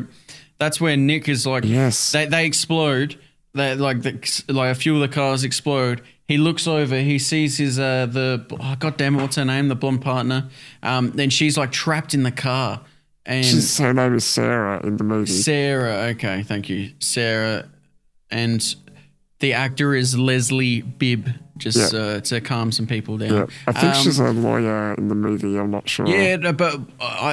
that's where Nick is like, yes, they explode. They like a few of the cars explode. He looks over. He sees his goddamn it, what's her name? The blonde partner. Then she's like trapped in the car. And her name is Sarah in the movie. Sarah. Okay, thank you, Sarah. And the actor is Leslie Bibb. Just to calm some people down. Yeah, I think she's a lawyer in the movie. I'm not sure. Yeah, but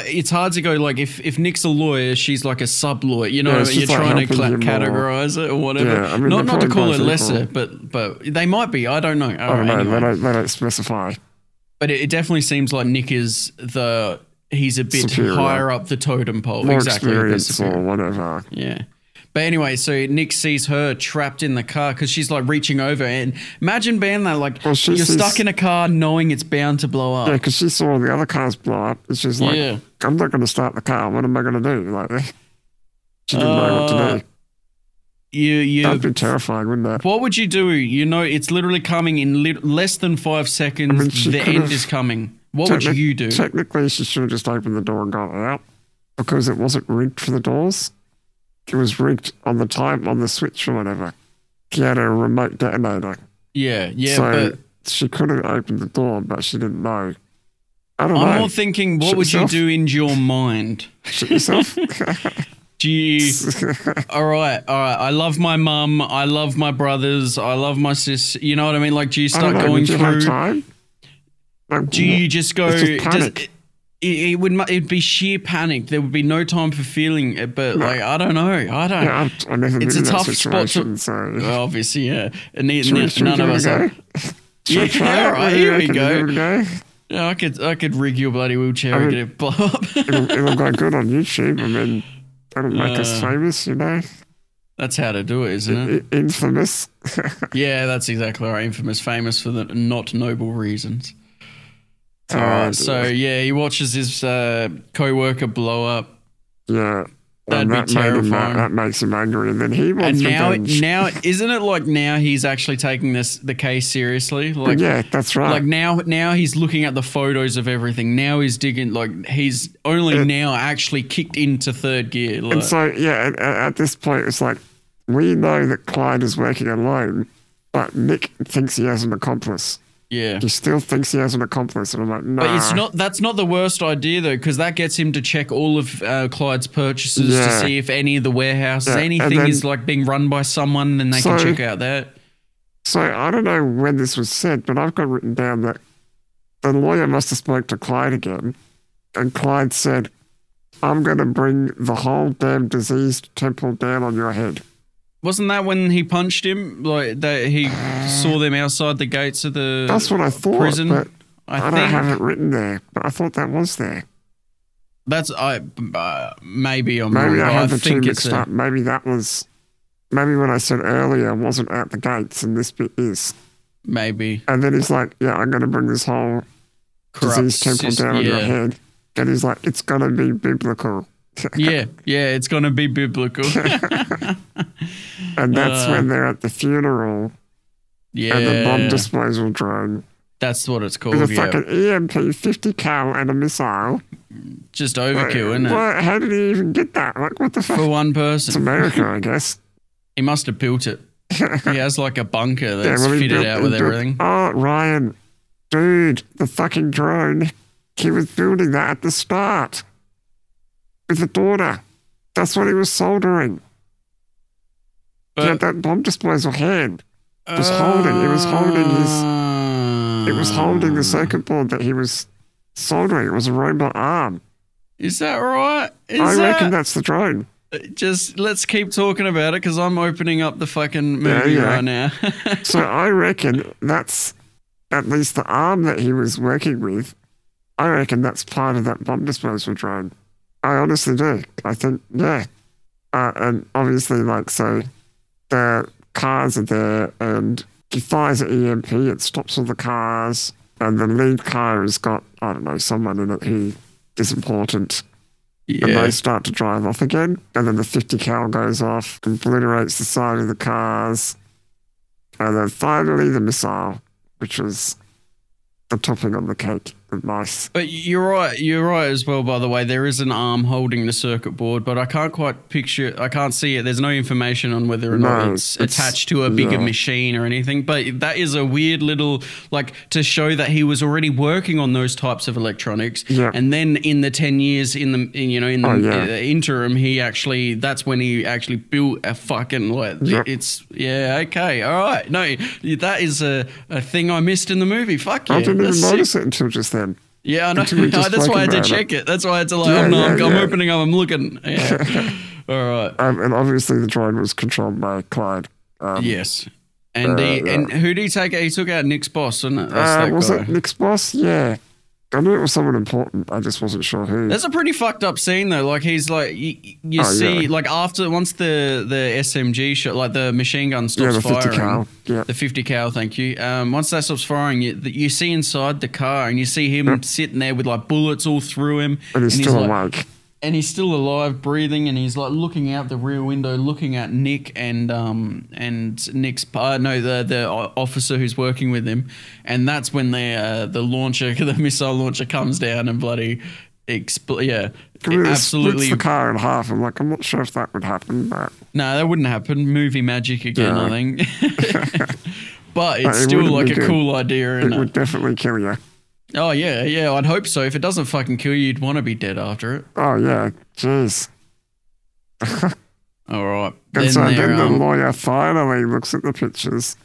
it's hard to go like if Nick's a lawyer, she's like a sub lawyer. You know, what I mean? You're trying to categorize it or whatever. Yeah, I mean, not to call it lesser, but they might be. I don't know. I don't know. Anyway. They don't specify. But it definitely seems like Nick is he's a bit superior, higher up the totem pole. More exactly, experience or whatever. Yeah. But anyway, so Nick sees her trapped in the car because she's like reaching over and imagine being there like you're stuck in a car knowing it's bound to blow up. Yeah, because she saw the other cars blow up. And she's like, I'm not going to start the car. What am I going to do? Like, she didn't know what to do. That'd be terrifying, wouldn't it? What would you do? You know, it's literally coming in less than 5 seconds. I mean, the end is coming. What would you do? Technically, she should have just opened the door and got out because it wasn't rigged for the doors. It was rigged on the switch or whatever. He had a remote detonator. Yeah. So but she could have opened the door, but she didn't know. I don't know. I'm more thinking, what would you do in your mind? Shoot yourself? Do you... All right. I love my mum. I love my brothers. I love my sis. You know what I mean? Like, do you start going through... Have time? Like, do you just go... It'd be sheer panic. There would be no time for feeling it, but like I don't know. Yeah, I've never been in that situation, spot to, well, obviously, yeah. And none of us are. Yeah, right, here we go. Yeah, I could rig your bloody wheelchair and get it blow up. it'll go good on YouTube. I mean, that'll make us famous, you know. That's how to do it, isn't it? Infamous. Yeah, that's exactly right. Infamous, famous for the not noble reasons. So he watches his co-worker blow up. Yeah, that'd be terrifying. That makes him angry, and then he wants revenge. Now, isn't it like now he's actually taking the case seriously? Like, yeah, that's right. Like now he's looking at the photos of everything. Now he's digging. Like he's only now actually kicked into third gear. Like. And so at this point it's like we know that Clyde is working alone, but Nick thinks he has an accomplice. Yeah. He still thinks he has an accomplice. And I'm like, nah. But that's not the worst idea, though, because that gets him to check all of Clyde's purchases to see if any of the warehouses, anything is like being run by someone, then they can check out that. So I don't know when this was said, but I've got written down that the lawyer must have spoke to Clyde again, and Clyde said, I'm going to bring the whole damn diseased temple down on your head. Wasn't that when he punched him? Like that he saw them outside the gates of the That's what I thought, prison? but I don't have it written there, but I thought that was there. That's maybe I'm Maybe wrong. I have the two think mixed up. Maybe that was, maybe when I said earlier wasn't at the gates and this bit is. Maybe. And then he's like, yeah, I'm going to bring this whole diseased temple down on your head. And he's like, it's going to be biblical. yeah, it's going to be biblical. And that's when they're at the funeral. Yeah. And the bomb disposal drone. That's what it's called, with a fucking EMP 50 cal and a missile. Just overkill, isn't it? Well, how did he even get that? Like, what the fuck? For one person. It's America, I guess. He must have built it. He has like a bunker that's fitted out with everything. Oh, Ryan. Dude, the fucking drone. He was building that at the start. With the daughter. That's what he was soldering. But he had that bomb disposal hand. It was holding the circuit board that he was soldering. It was a robot arm. Is that right? I reckon that's the drone. Just let's keep talking about it because I'm opening up the fucking movie right now. So I reckon that's at least the arm that he was working with. I reckon that's part of that bomb disposal drone. I honestly do. I think, and obviously, like, so the cars are there and he fires an EMP, it stops all the cars, and the lead car has got, I don't know, someone in it who is important. Yeah. And they start to drive off again, and then the 50 cal goes off, obliterates the side of the cars, and then finally the missile, which was the topping on the cake. Nice. But you're right as well, by the way. There is an arm holding the circuit board, but I can't quite picture, I can't see it. There's no information on whether or not it's attached to a bigger machine or anything, but that is a weird little, like, to show that he was already working on those types of electronics. Yeah. And then in the 10 years in the interim, that's when he actually built a fucking, okay, all right. No, that is a thing I missed in the movie. Fuck yeah. I didn't even notice it until just then. Yeah, I know. That's why I had to check it. That's why I had to I'm opening up, I'm looking. Yeah. All right. And obviously the drone was controlled by Clyde. Yes. And and who did he take? He took out Nick's boss, wasn't it? Was it Nick's boss? Yeah. I knew it was someone important. I just wasn't sure who. That's a pretty fucked up scene though. Like he's like you see like once the SMG shot, like the machine gun stops firing. 50 cal. Yeah. The 50 cal, thank you. Once that stops firing, you see inside the car and you see him sitting there with like bullets all through him. And he's still awake. And he's still alive, breathing, and he's like looking out the rear window, looking at Nick and Nick's the officer who's working with him, and that's when the missile launcher comes down and bloody absolutely splits the car in half. I'm not sure if that would happen, but no, that wouldn't happen. Movie magic again, I think. But it's still like a cool idea. It would definitely kill you. Oh, yeah, I'd hope so. If it doesn't fucking kill you, you'd want to be dead after it. Oh, yeah, jeez. All right. And then the lawyer finally looks at the pictures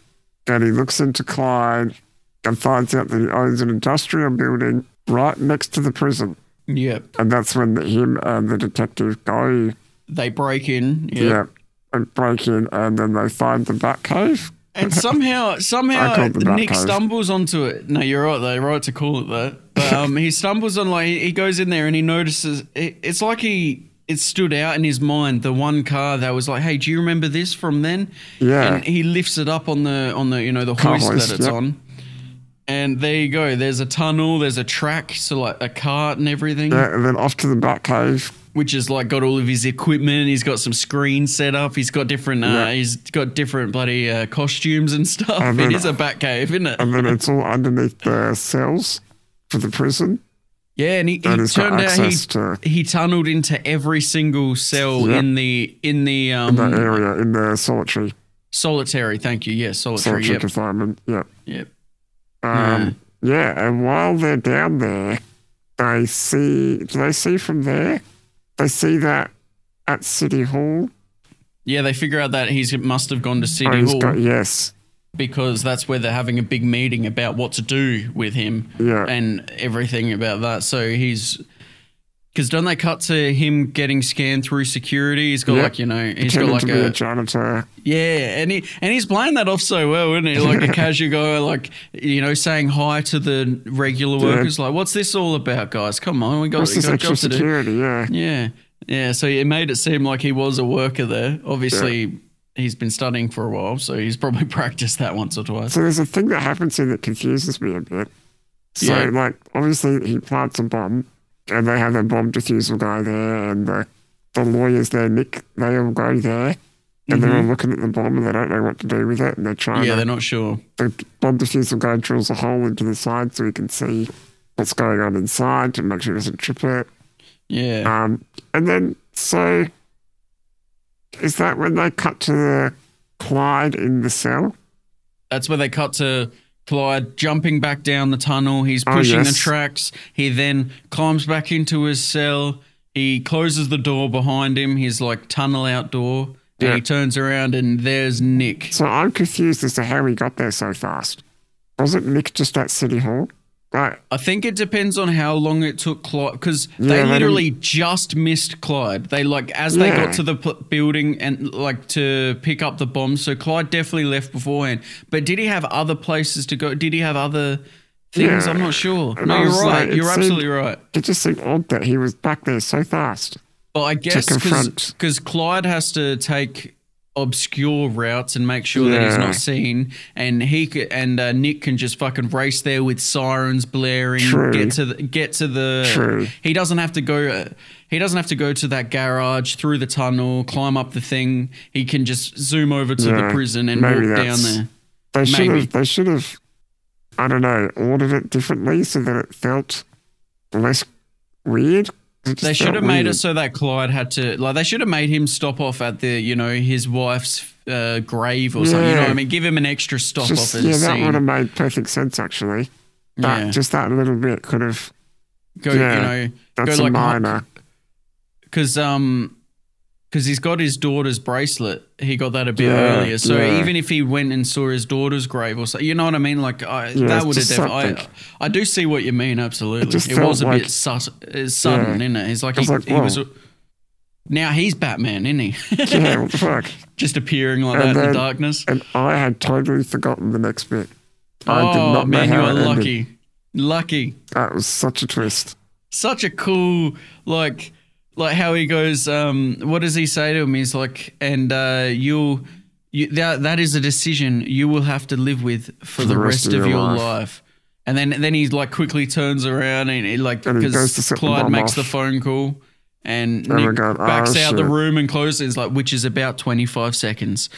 and he looks into Clyde and finds out that he owns an industrial building right next to the prison. Yep. And that's when him and the detective go. They break in. Yeah, and break in and then they find the Batcave. And somehow Nick stumbles onto it. No, you're right. They're right to call it that. But he stumbles on, like, he goes in there and he notices it's like it stood out in his mind, the one car that was like, hey, do you remember this from then? Yeah. And he lifts it up on the the hoist that it's on. And there you go. There's a tunnel. There's a track, so like a cart and everything. Yeah, and then off to the Batcave. Which is like got all of his equipment. He's got some screens set up. He's got different. Bloody costumes and stuff. It is a Batcave, isn't it? And then it's all underneath the cells for the prison. Yeah, and he turned out he tunneled into every single cell in the in that area, in the solitary. Solitary, thank you. Yeah, solitary confinement. Yep. Yep. Yeah, and while they're down there, they see. Do they see from there? They see that at City Hall. Yeah, they figure out that he must have gone to City Hall. Yes. Because that's where they're having a big meeting about what to do with him and everything about that. So because don't they cut to him getting scanned through security? He's got like, he's got like a janitor. Yeah, and he's playing that off so well, isn't he? Like a casual guy, like, saying hi to the regular workers. Like, what's this all about, guys? Come on, we got jobs to do. Yeah. So it made it seem like he was a worker there. Obviously, he's been studying for a while, so he's probably practiced that once or twice. So there's a thing that happens here that confuses me a bit. So, like, obviously he plants a bomb, and they have a bomb diffusal guy there, and the lawyers there, Nick, they all go there, and they're all looking at the bomb, and they don't know what to do with it, and they're trying they're not sure. The bomb diffusal guy drills a hole into the side so he can see what's going on inside to make sure he doesn't trip it. Yeah. And then, so... Is that when they cut to the Clyde in the cell? That's where they cut to Clyde jumping back down the tunnel. He's pushing the tracks. He then climbs back into his cell. He closes the door behind him, his like tunnel out door. And he turns around and there's Nick. So I'm confused as to how he got there so fast. Wasn't Nick just at City Hall? Right. I think it depends on how long it took Clyde, because they literally just missed Clyde. They as they got to the building and like to pick up the bomb. So Clyde definitely left beforehand. But did he have other places to go? Did he have other things? I'm not sure. And no, you're right. You're absolutely right. It just seemed odd that he was back there so fast. Well, I guess because Clyde has to take obscure routes and make sure that he's not seen, and Nick can just fucking race there with sirens blaring. Get to the. He doesn't have to go. He doesn't have to go to that garage through the tunnel, climb up the thing. He can just zoom over to the prison and walk down there. They should have. I don't know. Ordered it differently so that it felt less weird. They should have made it so that Clyde had to, they should have made him stop off at the, his wife's grave or something. You know what I mean? Give him an extra stop off at a scene. Yeah, that would have made perfect sense, actually. Just that little bit could have. That's a minor. Because he's got his daughter's bracelet. He got that a bit earlier. So even if he went and saw his daughter's grave or something, you know what I mean? That would have definitely... I do see what you mean, absolutely. It was a bit sudden, isn't it? It's like he was... Now he's Batman, isn't he? Yeah, what the fuck? Just appearing like that in the darkness. And I had totally forgotten the next bit. I did not know how you are lucky. Ended. Lucky. That was such a twist. Such a cool, like how he goes, what does he say to him? He's like, and that is a decision you will have to live with for the rest of your life. And then he quickly turns around and because Clyde makes the phone call and Nick backs out the room and closes, which is about 25 seconds.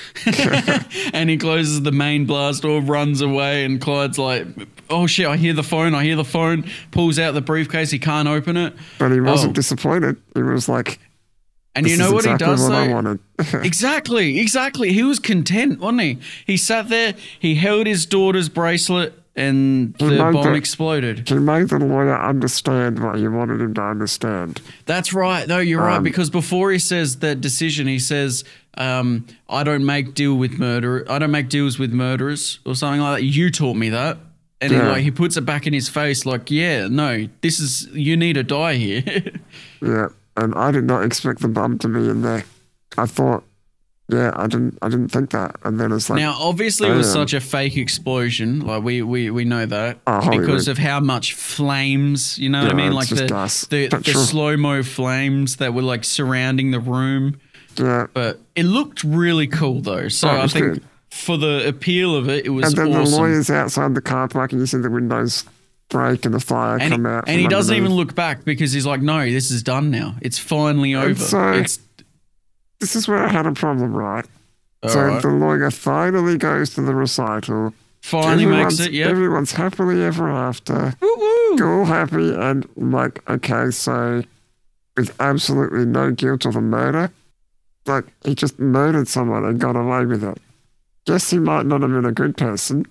And he closes the main blast door, runs away, and Clyde's like, oh shit, I hear the phone, pulls out the briefcase, he can't open it. But he wasn't disappointed. He was like, and you know what he does though? I wanted. Exactly. He was content, wasn't he? He sat there, he held his daughter's bracelet, and the bomb exploded. He made the lawyer understand what he wanted him to understand. That's right. No, you're right. Because before he says that decision, he says, I don't make deals with murderers or something like that. You taught me that. And he puts it back in his face no, you need to die here. Yeah. And I did not expect the bomb to be in there. I thought, I didn't think that. And then it's like, now obviously it was such a fake explosion. We know that because of how much flames, you know what I mean? The slow-mo flames that were surrounding the room. Yeah. But it looked really cool though. So I think good. For the appeal of it, it was awesome. And then the lawyer's outside the car park and you see the windows break and the fire come out. And he doesn't even look back because he's like, no, this is done now. It's finally over. So, this is where I had a problem, right? The lawyer finally goes to the recital, Finally makes it, yeah. Everyone's happily ever after. Woo-woo. They're all happy and like, okay, so with absolutely no guilt of a murder, like he just murdered someone and got away with it. Yes, he might not have been a good person,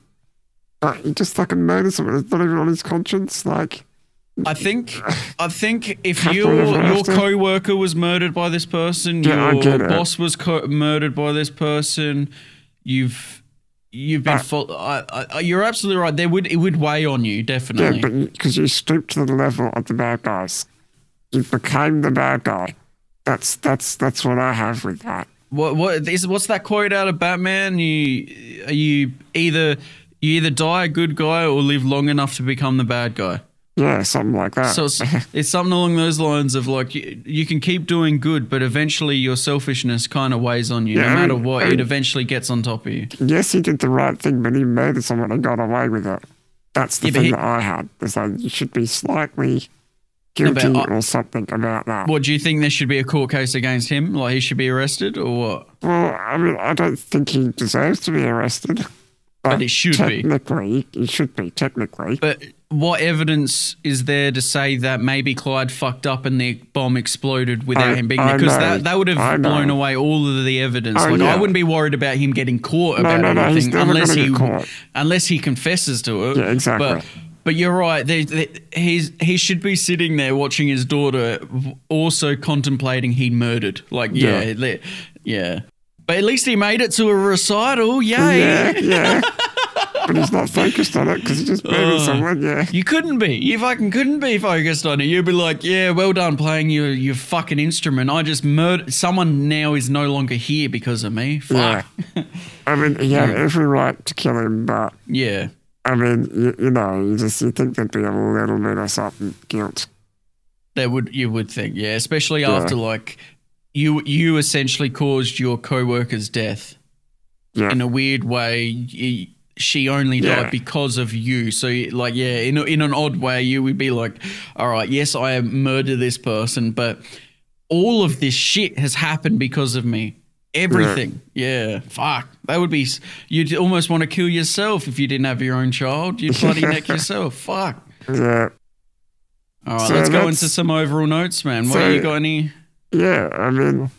but he just fucking murdered someone. It's not even on his conscience. Like, I think if your co-worker was murdered by this person, your boss was murdered by this person, you've been you're absolutely right. It would weigh on you, definitely. Yeah, but because you stooped to the level of the bad guys, you became the bad guy. That's what I have with that. What's that quote out of Batman? You either die a good guy or live long enough to become the bad guy. Yeah, something like that. So it's something along those lines of like you can keep doing good, but eventually your selfishness kind of weighs on you. No matter what, it eventually gets on top of you. Yes, he did the right thing, but he murdered someone and got away with it. That's the thing that I had. So you should be slightly guilty or something about that. What, do you think there should be a court case against him? Like he should be arrested or what? Well, I mean, I don't think he deserves to be arrested. But it should be. Technically, he should be, technically. But what evidence is there to say that maybe Clyde fucked up and the bomb exploded without him being there? Because that would have blown away all of the evidence. I wouldn't be worried about him getting caught about anything unless he confesses to it. Yeah, exactly. But you're right. He should be sitting there watching his daughter, also contemplating he'd murdered. Like, yeah. But at least he made it to a recital. Yay! Yeah. But he's not focused on it because he just murdered someone. Yeah. You couldn't be. You fucking couldn't be focused on it. You'd be like, yeah, well done playing your fucking instrument. I just murdered someone. Now is no longer here because of me. Fuck. Yeah. I mean, he had every right to kill him, but yeah. I mean, you think there'd be a little bit of something guilt. You would think, yeah, especially after like. You essentially caused your co-worker's death in a weird way. She only died because of you. So like, in an odd way, you would be like, all right, yes, I murdered this person, but all of this shit has happened because of me. Everything. Yeah. Fuck. That would be, you'd almost want to kill yourself if you didn't have your own child. You'd bloody neck yourself. Fuck. Yeah. All right, let's go into some overall notes, man. What you got any? Yeah, I mean,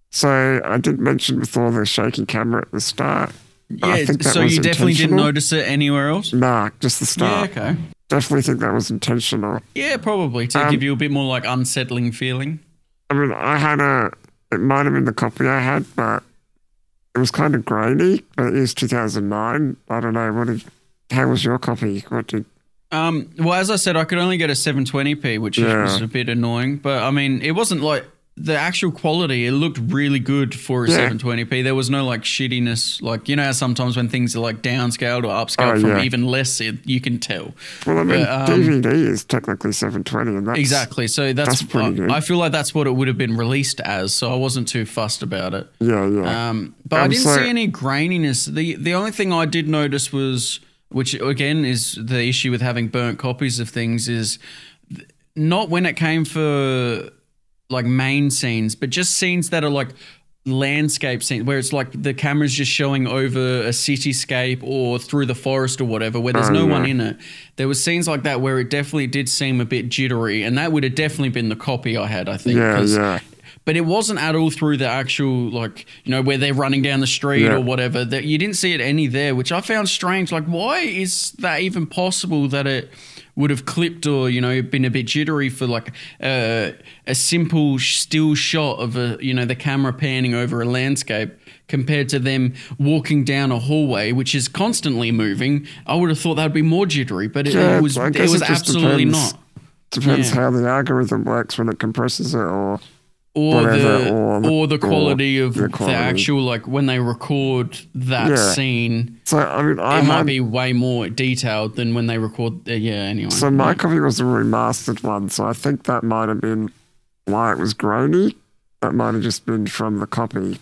so I did mention before the shaky camera at the start. Yeah, I think so you definitely didn't notice it anewhere else? Nah, just the start. Yeah, okay. Definitely think that was intentional. Yeah, probably, to give you a bit more like unsettling feeling. I mean, it might have been the copy I had, but it was kind of grainy, but it is 2009. I don't know, how was your copy? Well, as I said, I could only get a 720p, which was a bit annoying. But, I mean, it wasn't like the actual quality. It looked really good for a 720p. There was no, like, shittiness. Like, you know how sometimes when things are, like, downscaled or upscaled from even less, you can tell. Well, I mean, DVD is technically 720. And that's, exactly. So that's pretty good. I feel like that's what it would have been released as, so I wasn't too fussed about it. Yeah. But I didn't see any graininess. The only thing I did notice was... which, again, is the issue with having burnt copies of things is not when it came for, like, main scenes, but just scenes that are, like, landscape scenes where it's, like, the camera's just showing over a cityscape or through the forest or whatever where there's no one in it. There was scenes like that where it definitely did seem a bit jittery, and that would have definitely been the copy I had, I think. Yeah. But it wasn't at all through the actual, like, you know, where they're running down the street or whatever. That you didn't see it any there, which I found strange. Like, why is that even possible that it would have clipped or, you know, been a bit jittery for, like, a simple still shot of, the camera panning over a landscape compared to them walking down a hallway, which is constantly moving? I would have thought that would be more jittery, but it was absolutely not. Depends how the algorithm works when it compresses it or the quality of the actual, like, when they record that scene. So, I mean, it might be way more detailed than when they record. Anyway. So my copy was a remastered one, so I think that might have been why it was grainy. That might have just been from the copy.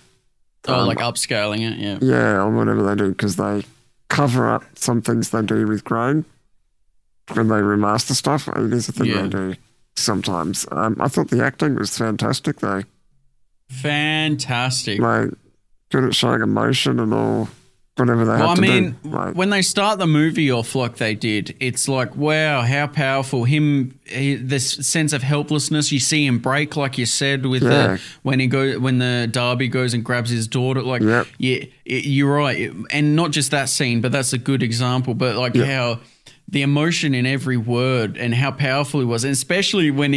Like upscaling it, yeah. Yeah, or whatever they do, because they cover up some things they do with grain when they remaster stuff. It is a thing they do. Sometimes. I thought the acting was fantastic, though. Fantastic. Like, good at showing emotion and all. whatever they have to do. Like, when they start the movie off like they did, it's like, wow, how powerful. This sense of helplessness. You see him break, like you said, with when the Darby goes and grabs his daughter. Like, you're right, and not just that scene, but that's a good example. But like how the emotion in every word and how powerful he was, and especially when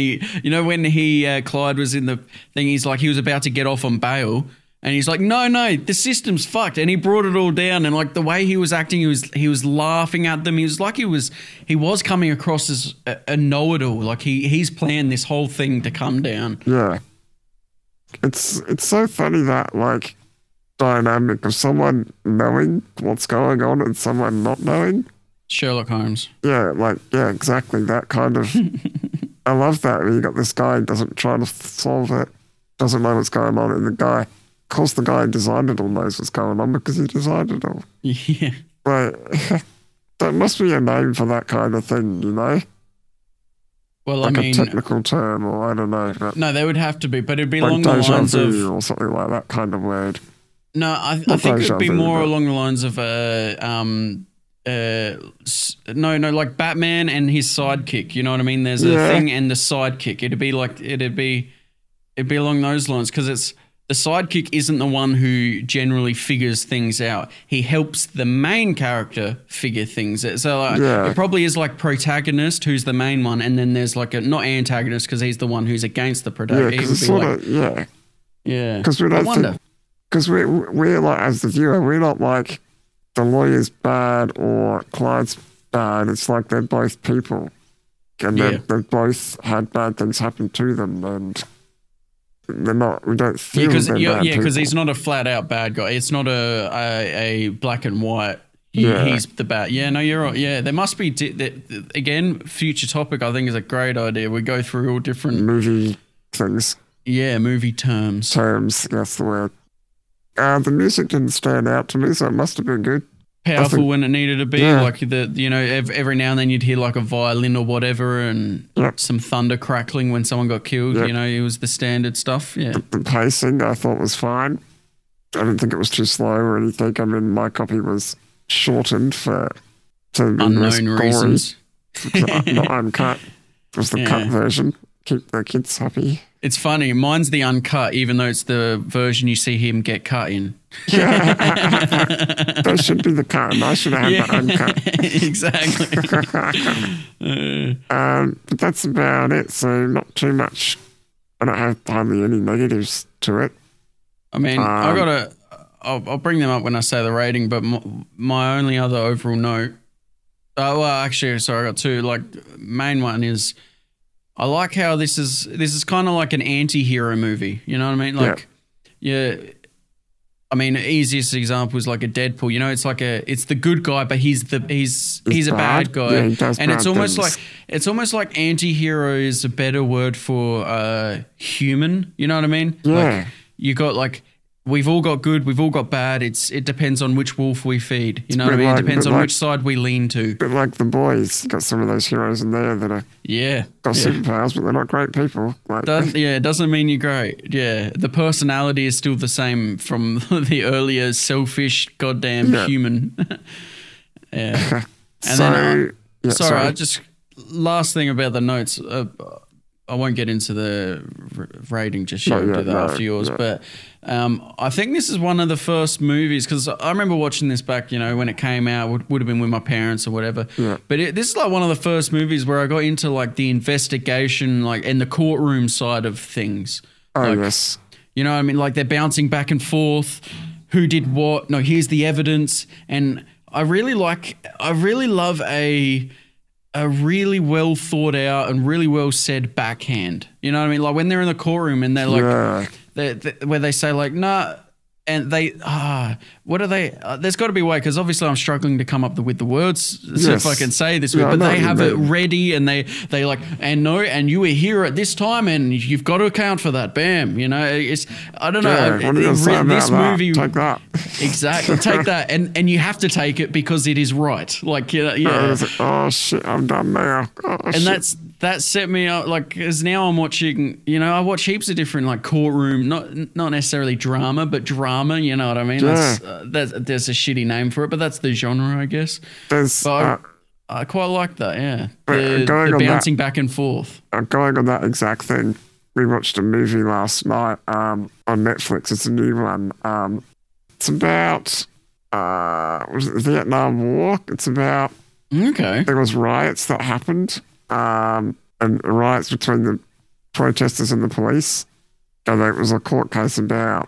Clyde was in the thing, he's like, he was about to get off on bail, and he's like, no, the system's fucked, and he brought it all down, and like the way he was acting, he was laughing at them. He was like he was coming across as a know-it-all, like he's planned this whole thing to come down. Yeah, it's so funny that like dynamic of someone knowing what's going on and someone not knowing. Sherlock Holmes. Yeah, exactly. That kind of... I love that. You got this guy who doesn't try to solve it, doesn't know what's going on, and of course the guy who designed it all knows what's going on because he designed it all. Yeah. Like, there must be a name for that kind of thing, you know? Well, like a technical term, or I don't know. No, there would have to be, but it'd be like along the lines of... or something like that kind of word. No, I think it'd be more along the lines of... like Batman and his sidekick. You know what I mean? There's a thing and the sidekick. It'd be along those lines, because it's the sidekick isn't the one who generally figures things out. He helps the main character figure things out. So like, it probably is like protagonist, who's the main one, and then there's like a not antagonist, because he's the one who's against the protagonist. Yeah, because we don't think, because we're like, as the viewer, we're not like the lawyer's bad or Clyde's bad. It's like they're both people, and they've both had bad things happen to them, and they're not. We don't feel because he's not a flat out bad guy. It's not a black and white. He's the bad. Yeah, no, you're right. Yeah, there must be again. Future topic, I think, is a great idea. We go through all different movie things. Yeah, movie terms. That's the word. The music didn't stand out to me, so it must have been good. Powerful when it needed to be. Like every now and then you'd hear like a violin or whatever, and some thunder crackling when someone got killed. You know, it was the standard stuff. Yeah. The pacing I thought was fine. I didn't think it was too slow or anything. I mean, my copy was shortened to unknown reasons. Not uncut. It was the cut version. Keep the kids happy. It's funny. Mine's the uncut, even though it's the version you see him get cut in. That should be the cut, and I should have had the uncut. Exactly. But that's about it. So not too much. I don't have hardly any negatives to it. I mean, I'll bring them up when I say the rating, but my only other overall note. Well, actually, sorry, I got two. Like, main one is, I like how this is kind of like an anti-hero movie. You know what I mean? Like, I mean, the easiest example is like a Deadpool. You know, it's the good guy, but he's a bad guy, and it's almost like anti-hero is a better word for human. You know what I mean? Yeah. Like, you got like, we've all got good, we've all got bad. It depends on which wolf we feed. You know what I mean? It depends on which side we lean to. But like The Boys, got some of those heroes in there that are got superpowers, but they're not great people. Like, it doesn't mean you're great. Yeah, the personality is still the same from the earlier selfish goddamn human. And sorry, last thing about the notes. I won't get into the rating just yet. I'll do that after yours. But I think this is one of the first movies, because I remember watching this back, you know, when it came out, would have been with my parents or whatever. Yeah. But this is like one of the first movies where I got into like the investigation, like, and the courtroom side of things. Oh, like, yes. You know what I mean? Like, they're bouncing back and forth. Who did what? No, here's the evidence. And I really love a really well thought out and really well said backhand. You know what I mean? Like when they're in the courtroom and they're like, where they say like, nah, and they, what are they? There's got to be a way, because obviously I'm struggling to come up with the words if I can say this, but they have it ready, and they like, and you were here at this time, and you've got to account for that. Bam, you know, I don't know. This movie, take that. Exactly, take that, and you have to take it because it is right. Like, like, oh shit, I'm done now. that set me up, like, because now I'm watching, you know, I watch heaps of different, like, courtroom, not necessarily drama, but drama, you know what I mean? Yeah. There's a shitty name for it, but that's the genre, I guess. I quite like that, yeah. The bouncing back and forth. Going on that exact thing, we watched a movie last night on Netflix. It's a new one. It's about was it the Vietnam War? It's about there was riots that happened, and riots between the protesters and the police. And it was a court case about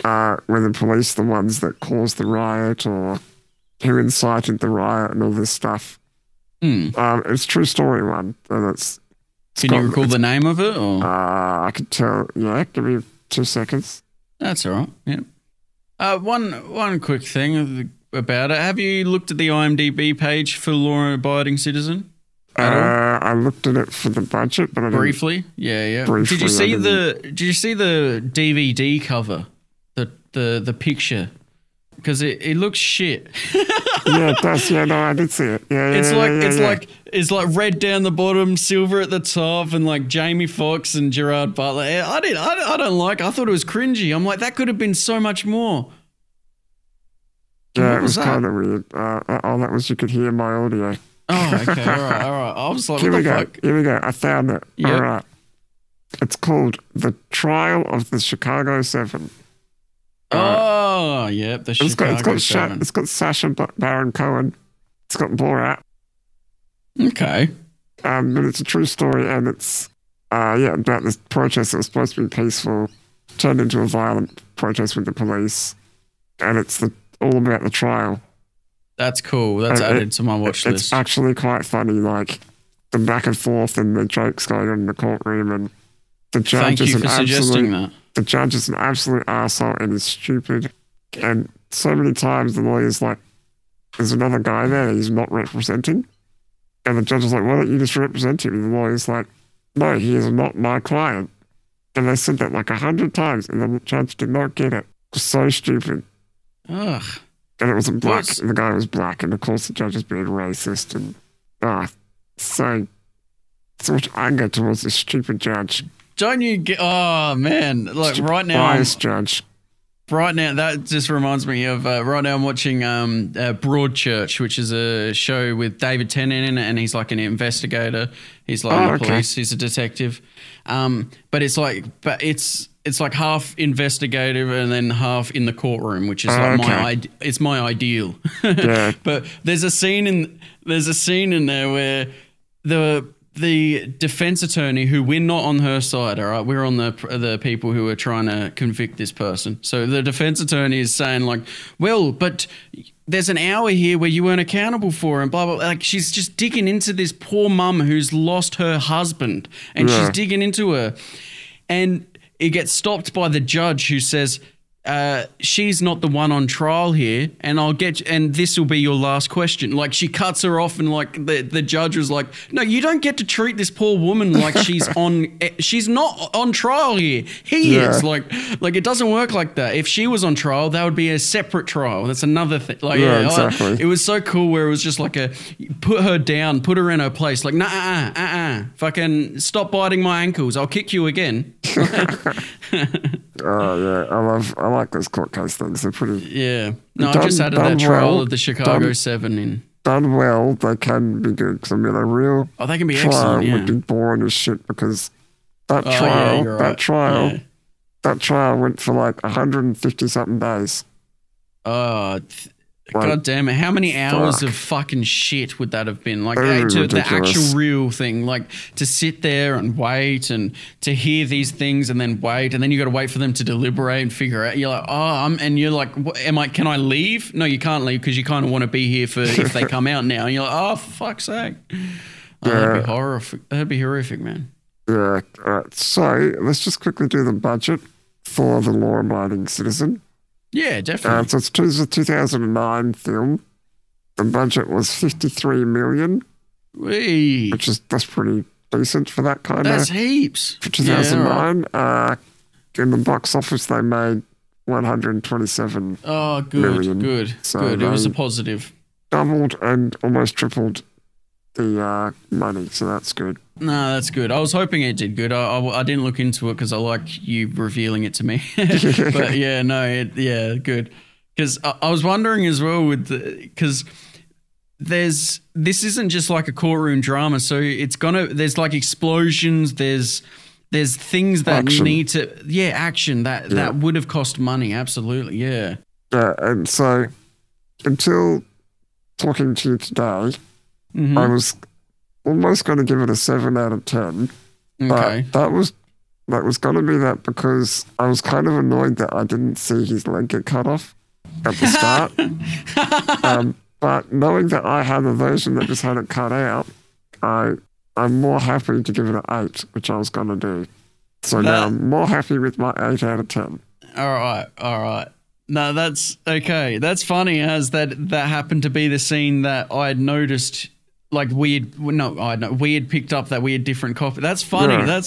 were the police the ones that caused the riot or who incited the riot and all this stuff. It's a true story one. And Can you recall the name of it? Or? I could tell. Yeah, give me 2 seconds. That's all right. Yeah. One quick thing about it. Have you looked at the IMDb page for Law-Abiding Citizen? I looked at it for the budget, but I didn't. Briefly. Yeah. Briefly, Did you see the DVD cover? The picture? Because it looks shit. Yeah, it does. Yeah, no, I did see it. Yeah, it's like red down the bottom, silver at the top, and like Jamie Foxx and Gerard Butler. I thought it was cringy. I'm like, that could have been so much more. Yeah, it was kind of weird. That was, you could hear my audio. Oh, okay, all right. I was like, Here we go. I found it. Yep. All right. It's called The Trial of the Chicago 7. Oh, yep, the Chicago 7. It's got Sacha Baron Cohen. It's got Borat. Okay. But it's a true story, and it's about this protest that was supposed to be peaceful, turned into a violent protest with the police, and it's all about the trial. That's cool. That's added to my watch list. It's actually quite funny, like the back and forth and the jokes going on in the courtroom, and the judge is an absolute arsehole and is stupid. And so many times the lawyer's like, there's another guy there he's not representing. And the judge is like, why don't you just represent him? And the lawyer's like, no, he is not my client. And they said that like 100 times, and the judge did not get it. It was so stupid. Ugh. And it wasn't black. The guy was black, and of course the judge is being racist, and so much anger towards this stupid judge. Don't you get? Oh man, like stupid right now, biased judge. Right now, that just reminds me of right now I'm watching Broadchurch, which is a show with David Tennant in it, and he's like an investigator. He's like in the police. He's a detective. But it's like half investigative and then half in the courtroom, which is like it's my ideal. Yeah. But there's a scene in there where the defense attorney, who we're not on her side, all right, we're on the people who are trying to convict this person. So the defense attorney is saying like, well, but there's an hour here where you weren't accountable for, and blah, blah, blah. Like she's just digging into this poor mum who's lost her husband, and she's digging into her, and it gets stopped by the judge, who says, she's not the one on trial here, and this will be your last question. Like she cuts her off, and like the judge was like, no, you don't get to treat this poor woman like she's not on trial here. He is like it doesn't work like that. If she was on trial, that would be a separate trial. That's another thing. Like exactly. It was so cool where it was just like put her down, put her in her place. Like fucking stop biting my ankles. I'll kick you again. Oh yeah, I like those court case things. They're pretty. Yeah, no, I just added that trial of the Chicago 7 in. Done well, they can be good. Because I mean, a real they can be trial excellent. Yeah. would be boring as shit, because that trial went for like 150 something days. God damn it. How many hours of fucking shit would that have been? Like the actual real thing, like to sit there and wait and to hear these things and then wait, and then you got to wait for them to deliberate and figure out. You're like, and you're like, can I leave? No, you can't leave, because you kind of want to be here for if they come out now. And you're like, for fuck's sake. That'd be horrific. That'd be horrific, man. Yeah. All right. So let's just quickly do the budget for The Law-Abiding Citizen. Yeah, definitely. So it's a 2009 film. The budget was $53 million, that's pretty decent for that kind of. That's heaps for 2009. Yeah, in the box office, they made 127. Good. So good. It was a positive. Doubled and almost tripled money, so that's good. No, that's good. I was hoping it did good. I didn't look into it because I like you revealing it to me. But yeah, no, good. Because I was wondering as well because this isn't just like a courtroom drama, so there's like explosions, there's things that need to action that would have cost money, absolutely, yeah. Yeah, and so until talking to you today, I was almost going to give it a 7 out of 10. Okay. But that was going to be that because I was kind of annoyed that I didn't see his leg get cut off at the start. But knowing that I had a version that just had it cut out, I'm more happy to give it an 8, which I was going to do. So now I'm more happy with my 8 out of 10. All right. No, that's okay. That's funny as that happened to be the scene that I had noticed. Like we had picked up that we had different copy. That's funny. Yeah.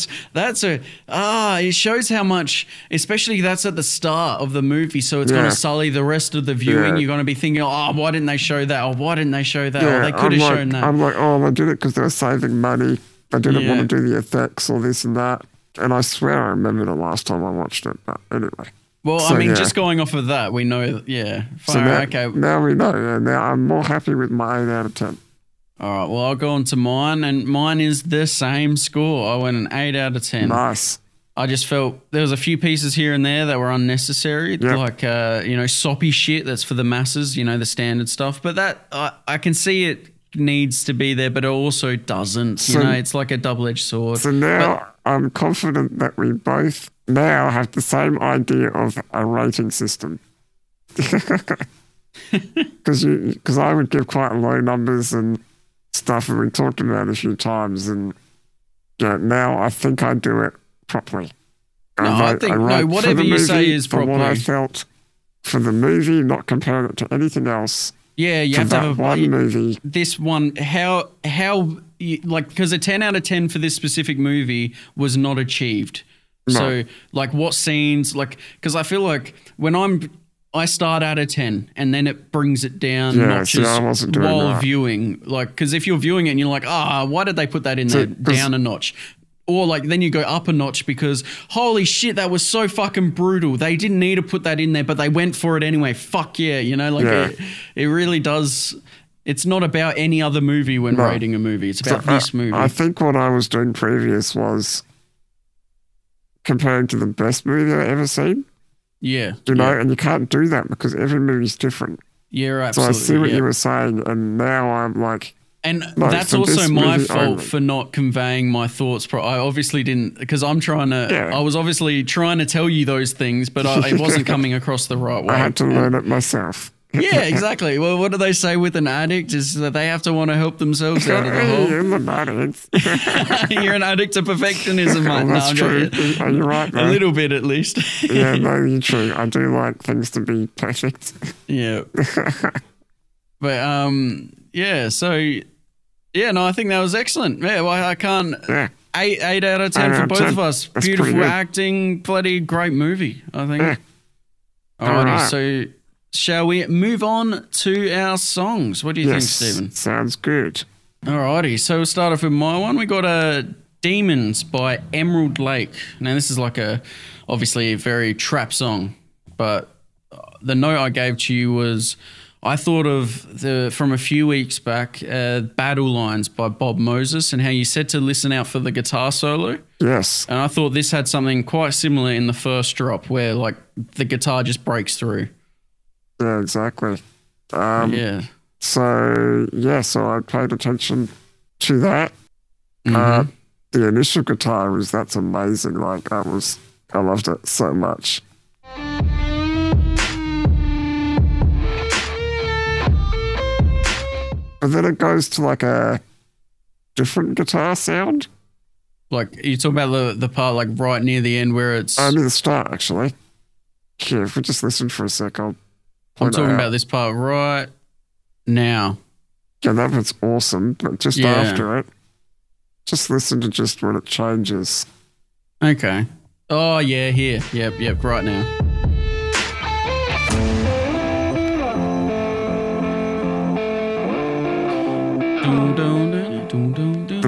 It shows how much, especially that's at the start of the movie. So it's going to sully the rest of the viewing. You're going to be thinking, oh, why didn't they show that? Or why didn't they show that? Or they could have shown that. I'm like, oh, they did it because they were saving money. They didn't want to do the effects or this and that. And I swear I remember the last time I watched it. But anyway. Well, so, just going off of that, we know, Now we know. And now I'm more happy with my 8 out of 10. All right, well, I'll go on to mine, and mine is the same score. I went an 8 out of 10. Nice. I just felt there was a few pieces here and there that were unnecessary, like, soppy shit that's for the masses, the standard stuff. But that, I can see it needs to be there, but it also doesn't. It's like a double-edged sword. So now I'm confident that we both now have the same idea of a rating system. Because I would give quite low numbers and stuff, and we talked about it a few times, and now I think I do it properly. Whatever you say is properly. For what I felt for the movie, not comparing it to anything else. Yeah, you have to have one movie. This one, because a 10 out of 10 for this specific movie was not achieved. No. So, what scenes, because I feel like when I start out at 10 and then it brings it down notches while viewing. Because if you're viewing it and you're like, why did they put that in there down a notch? Or then you go up a notch because, holy shit, that was so fucking brutal. They didn't need to put that in there, but they went for it anyway. Fuck yeah, it really does. It's not about any other movie when rating a movie. It's about this movie. I think what I was doing previous was comparing to the best movie I've ever seen. Yeah. And you can't do that because every movie's different. Yeah, absolutely. So I see what you were saying, and now I'm like... And that's also my fault for not conveying my thoughts. I obviously didn't, because I'm trying to... Yeah. I was obviously trying to tell you those things, but it wasn't coming across the right way. I had to learn it myself. Yeah, exactly. Well, what do they say with an addict is that they have to want to help themselves out of the hole. You're an addict. You're an addict to perfectionism, mate. Well, that's true. You're right, though. A little bit, at least. Yeah, no, you're true. I do like things to be perfect. Yeah. But, I think that was excellent. Yeah, well, I can't... Yeah. 8 out of 10 for both of us. That's beautiful acting, bloody great movie, I think. Yeah. Alrighty, so... Shall we move on to our songs? What do you think, Stephen? Sounds good. Alrighty, so we'll start off with my one. We got Demons by Emerald Lake. Now, this is obviously a very trap song, but the note I gave to you was I thought of from a few weeks back, Battle Lines by Bob Moses, and how you said to listen out for the guitar solo. Yes. And I thought this had something quite similar in the first drop where the guitar just breaks through. Yeah, exactly. So I paid attention to that. The initial guitar that's amazing. I loved it so much. But then it goes to a different guitar sound. You talking about the part right near the end where it's... near the start, actually. Yeah, if we just listen for a sec, I'm talking about this part right now. Yeah, that was awesome. But just after it, just listen to just when it changes. Okay. Oh, yeah, here. Yep, right now.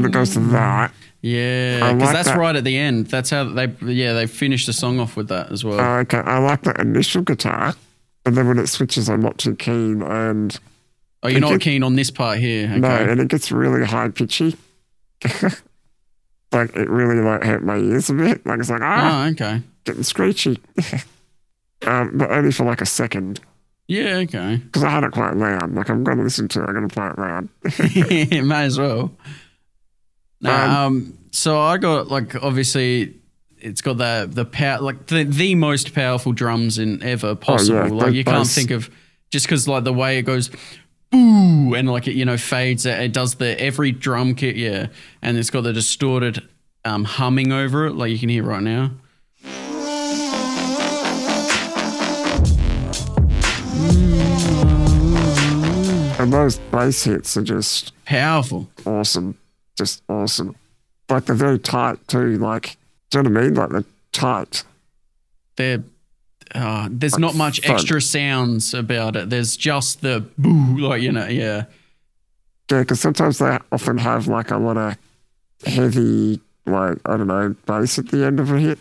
then it goes to that. Yeah, because that's right at the end. That's how they finish the song off with that as well. Okay, I like that initial guitar, and then when it switches, I'm not too keen. And you're not keen on this part here. Okay. No, and it gets really high pitchy. Like it really hurt my ears a bit. Like it's like okay, getting screechy. But only for like a second. Yeah, okay. Because I had it quite loud. Like I'm going to listen to it. I'm going to play it loud. Might as well. So I got obviously it's got the power, the most powerful drums in ever possible. Oh, yeah, you can't think of, just because the way it goes, boo, and it fades. It does every drum kit, yeah, and it's got the distorted humming over it, like you can hear right now. And those bass hits are just powerful, awesome. Just awesome. They're very tight too. Do you know what I mean? They're tight. There's not much extra sounds about it. There's just the boo, yeah. Yeah, because sometimes they often have a lot of heavy, I don't know, bass at the end of a hit.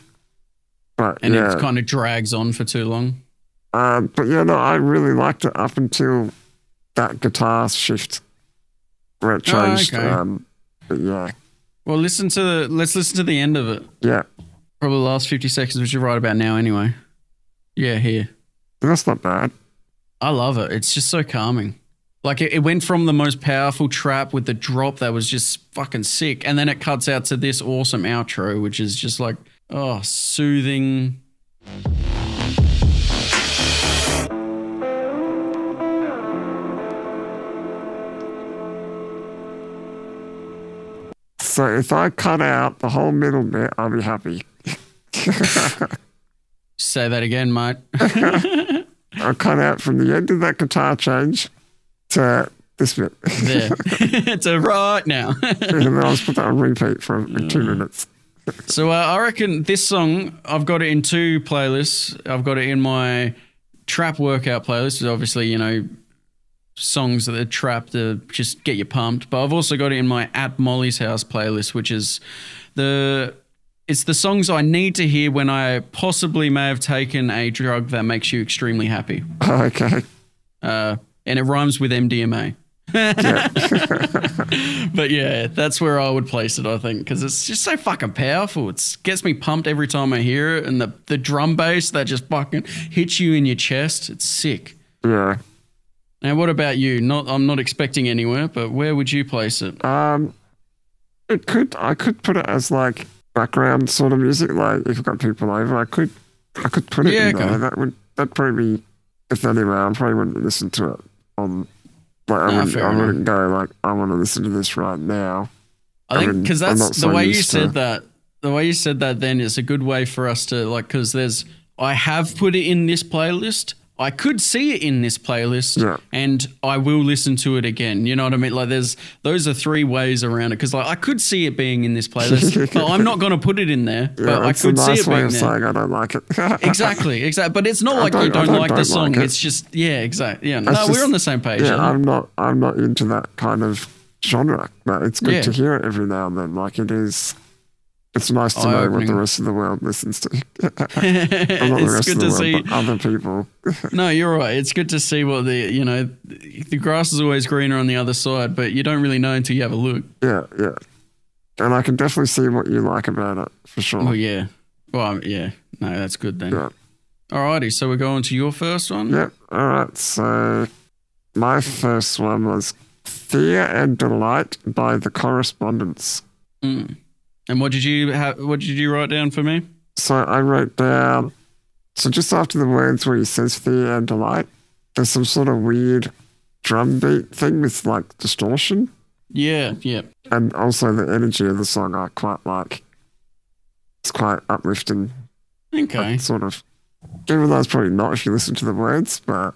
And it kind of drags on for too long. But yeah, no, I really liked it up until that guitar shift where it changed. Okay. But yeah. Well, let's listen to the end of it. Yeah. Probably the last 50 seconds, which you're right about now anyway. Yeah, here. That's not bad. I love it. It's just so calming. It went from the most powerful trap with the drop that was just fucking sick, and then it cuts out to this awesome outro, which is just soothing. So if I cut out the whole middle bit, I'll be happy. Say that again, mate. I'll cut out from the end of that guitar change to this bit. There. To right now. And then I'll just put that on repeat for 2 minutes. So I reckon this song, I've got it in 2 playlists. I've got it in my trap workout playlist, obviously, songs that are trap to just get you pumped. But I've also got it in my At Molly's House playlist, which is it's the songs I need to hear when I possibly may have taken a drug that makes you extremely happy. Oh, okay. And it rhymes with MDMA. But yeah, that's where I would place it, I think, because it's just so fucking powerful. It gets me pumped every time I hear it, and the drum bass that just fucking hits you in your chest. It's sick. Yeah. Now, what about you? I'm not expecting anywhere, but where would you place it? I could put it as background sort of music. If you've got people over, I could put it in there. That'd probably be, if anyway, I probably wouldn't listen to it on. I wouldn't go I want to listen to this right now. I think because that's the way you said that. The way you said that, then it's a good way for us to because I have put it in this playlist. I could see it in this playlist, and I will listen to it again. You know what I mean? Those are 3 ways around it, because I could see it being in this playlist, but I'm not going to put it in there. But I could see it being there. Saying I don't like it. Exactly. But it's not like you don't like the song. It's just exactly. Yeah, we're on the same page. Yeah, I'm not into that kind of genre, but it's good to hear it every now and then. It is. It's nice to know what the rest of the world listens to. It's good to see other people. No, you're right. It's good to see what the grass is always greener on the other side, but you don't really know until you have a look. Yeah, yeah. And I can definitely see what you like about it, for sure. Oh, yeah. Well, yeah. No, that's good then. Yeah. Alrighty, so we're going to your first one? Yep. All right. So my first one was Fear and Delight by the Correspondents. Mm. And what did you write down for me? So I wrote down, just after the words where he says fear and delight, there's some sort of weird drum beat thing with distortion. Yeah, yeah. And also the energy of the song I quite like. It's quite uplifting. Okay. Sort of, even though it's probably not if you listen to the words, but.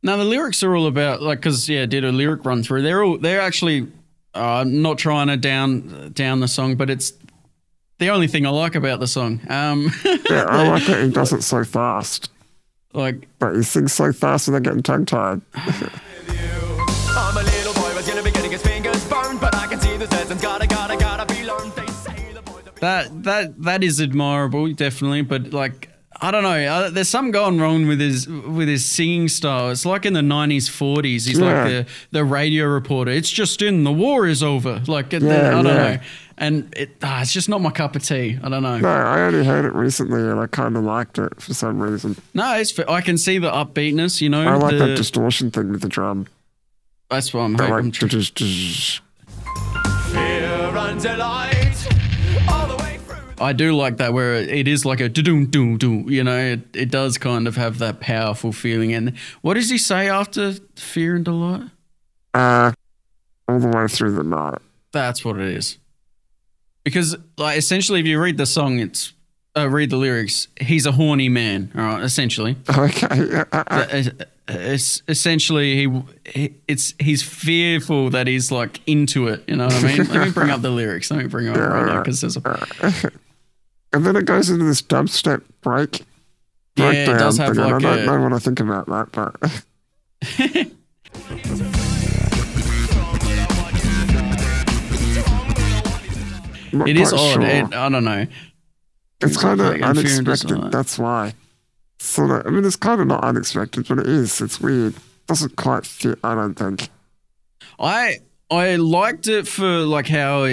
Now the lyrics are all about because I did a lyric run through. They're actually. Not trying to down the song, but it's the only thing I like about the song. Yeah, I like that he does it so fast. But he sings so fast without getting tongue-tied. I'm a little boy, was gonna be getting his fingers burned, but I can see That is admirable, definitely. But like, I don't know. There's something going wrong with his singing style. It's like in the 90s, 40s. He's like the radio reporter. It's just in. The war is over. Like, I don't know. And it's just not my cup of tea. I don't know. No, I only heard it recently and I kind of liked it for some reason. No, I can see the upbeatness, you know. I like that distortion thing with the drum. That's what I'm hoping. I do like that where it is like a do-do-do-do, you know, it does kind of have that powerful feeling. And what does he say after Fear and Delight? All the way through the night. That's what it is. Because like essentially if you read the song, read the lyrics, he's a horny man, all right, essentially. Okay. It's essentially he's fearful that he's like into it, you know what I mean? Let me bring up the lyrics. Let me bring it up right now because there's and then it goes into this dubstep breakdown it does have thing. Like I don't know what I think about that, but it is odd. Sure. I don't know. It's kind of unexpected. That's why. Sort of. I mean, it's kind of not unexpected, but it is. It's weird. Doesn't quite fit. I don't think. I liked it for like how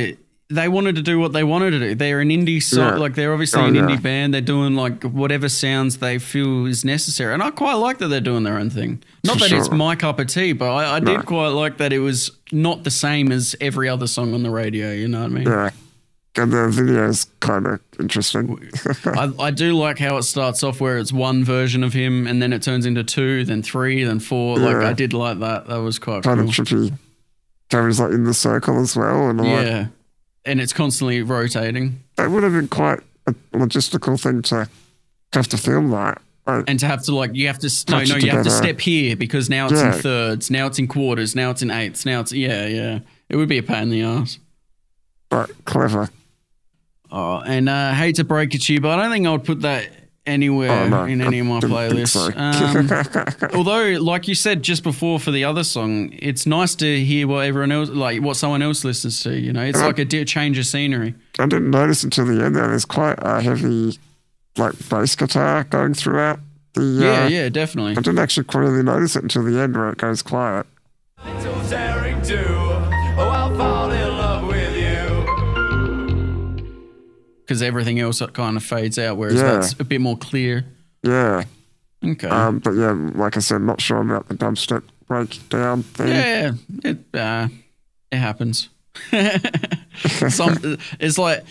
they wanted to do what they wanted to do. They're an indie song, like they're obviously an indie band. They're doing like whatever sounds they feel is necessary, and I quite like that they're doing their own thing. Not that it's my cup of tea, but I did quite like that it was not the same as every other song on the radio. You know what I mean? Yeah. And the video's kind of interesting. I do like how it starts off where it's one version of him and then it turns into 2, then 3, then 4. Like I did like that. That was quite kind cool. of trippy. Camera's like in the circle as well. And and it's constantly rotating. That would have been quite a logistical thing to have to film that. And to have to like, you have to step here because now it's in thirds, now it's in quarters, now it's in eighths, now it's, It would be a pain in the ass. But clever. Oh, and hate to break it to you, but I don't think I would put that anywhere in any of my playlists. So. Although, like you said just before for the other song, it's nice to hear what everyone else, like what someone else listens to. You know, it's like a change of scenery. I didn't notice until the end. There's quite a heavy, like bass guitar going throughout the. Yeah, definitely. I didn't actually really notice it until the end where it goes quiet. Because everything else kind of fades out, whereas that's a bit more clear. Yeah. Okay. But yeah, like I said, not sure about the dubstep breakdown thing. Yeah, it happens. It's like,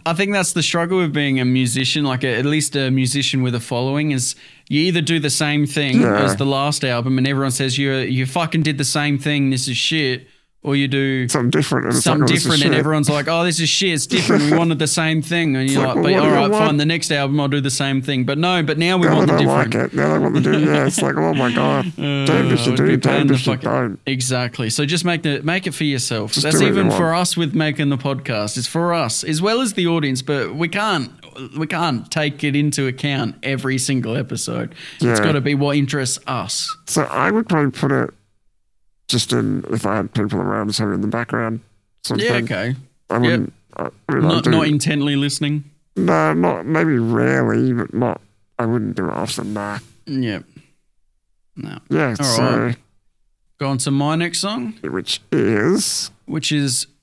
I think that's the struggle with being a musician, like at least a musician with a following, is you either do the same thing as the last album and everyone says you fucking did the same thing, this is shit. Or you do something different, and everyone's like, "Oh, this is shit. It's different. We wanted the same thing." And you're like, "But all right, fine. The next album, I'll do the same thing." But no, now we want the different. Like it. Now they want to do. Yeah, it's like, oh my god, damn if you do, damn if you don't. Exactly. So just make it for yourself. That's even for us with making the podcast. It's for us as well as the audience, but we can't take it into account every single episode. Yeah. It's got to be what interests us. So I would probably put it. Just if I had people around, so in the background. Sort of thing. Okay. I wouldn't. Not intently listening. No, not maybe rarely, but not. I wouldn't do it often. Nah. Yep. No. Yeah. All right. Go on to my next song, which is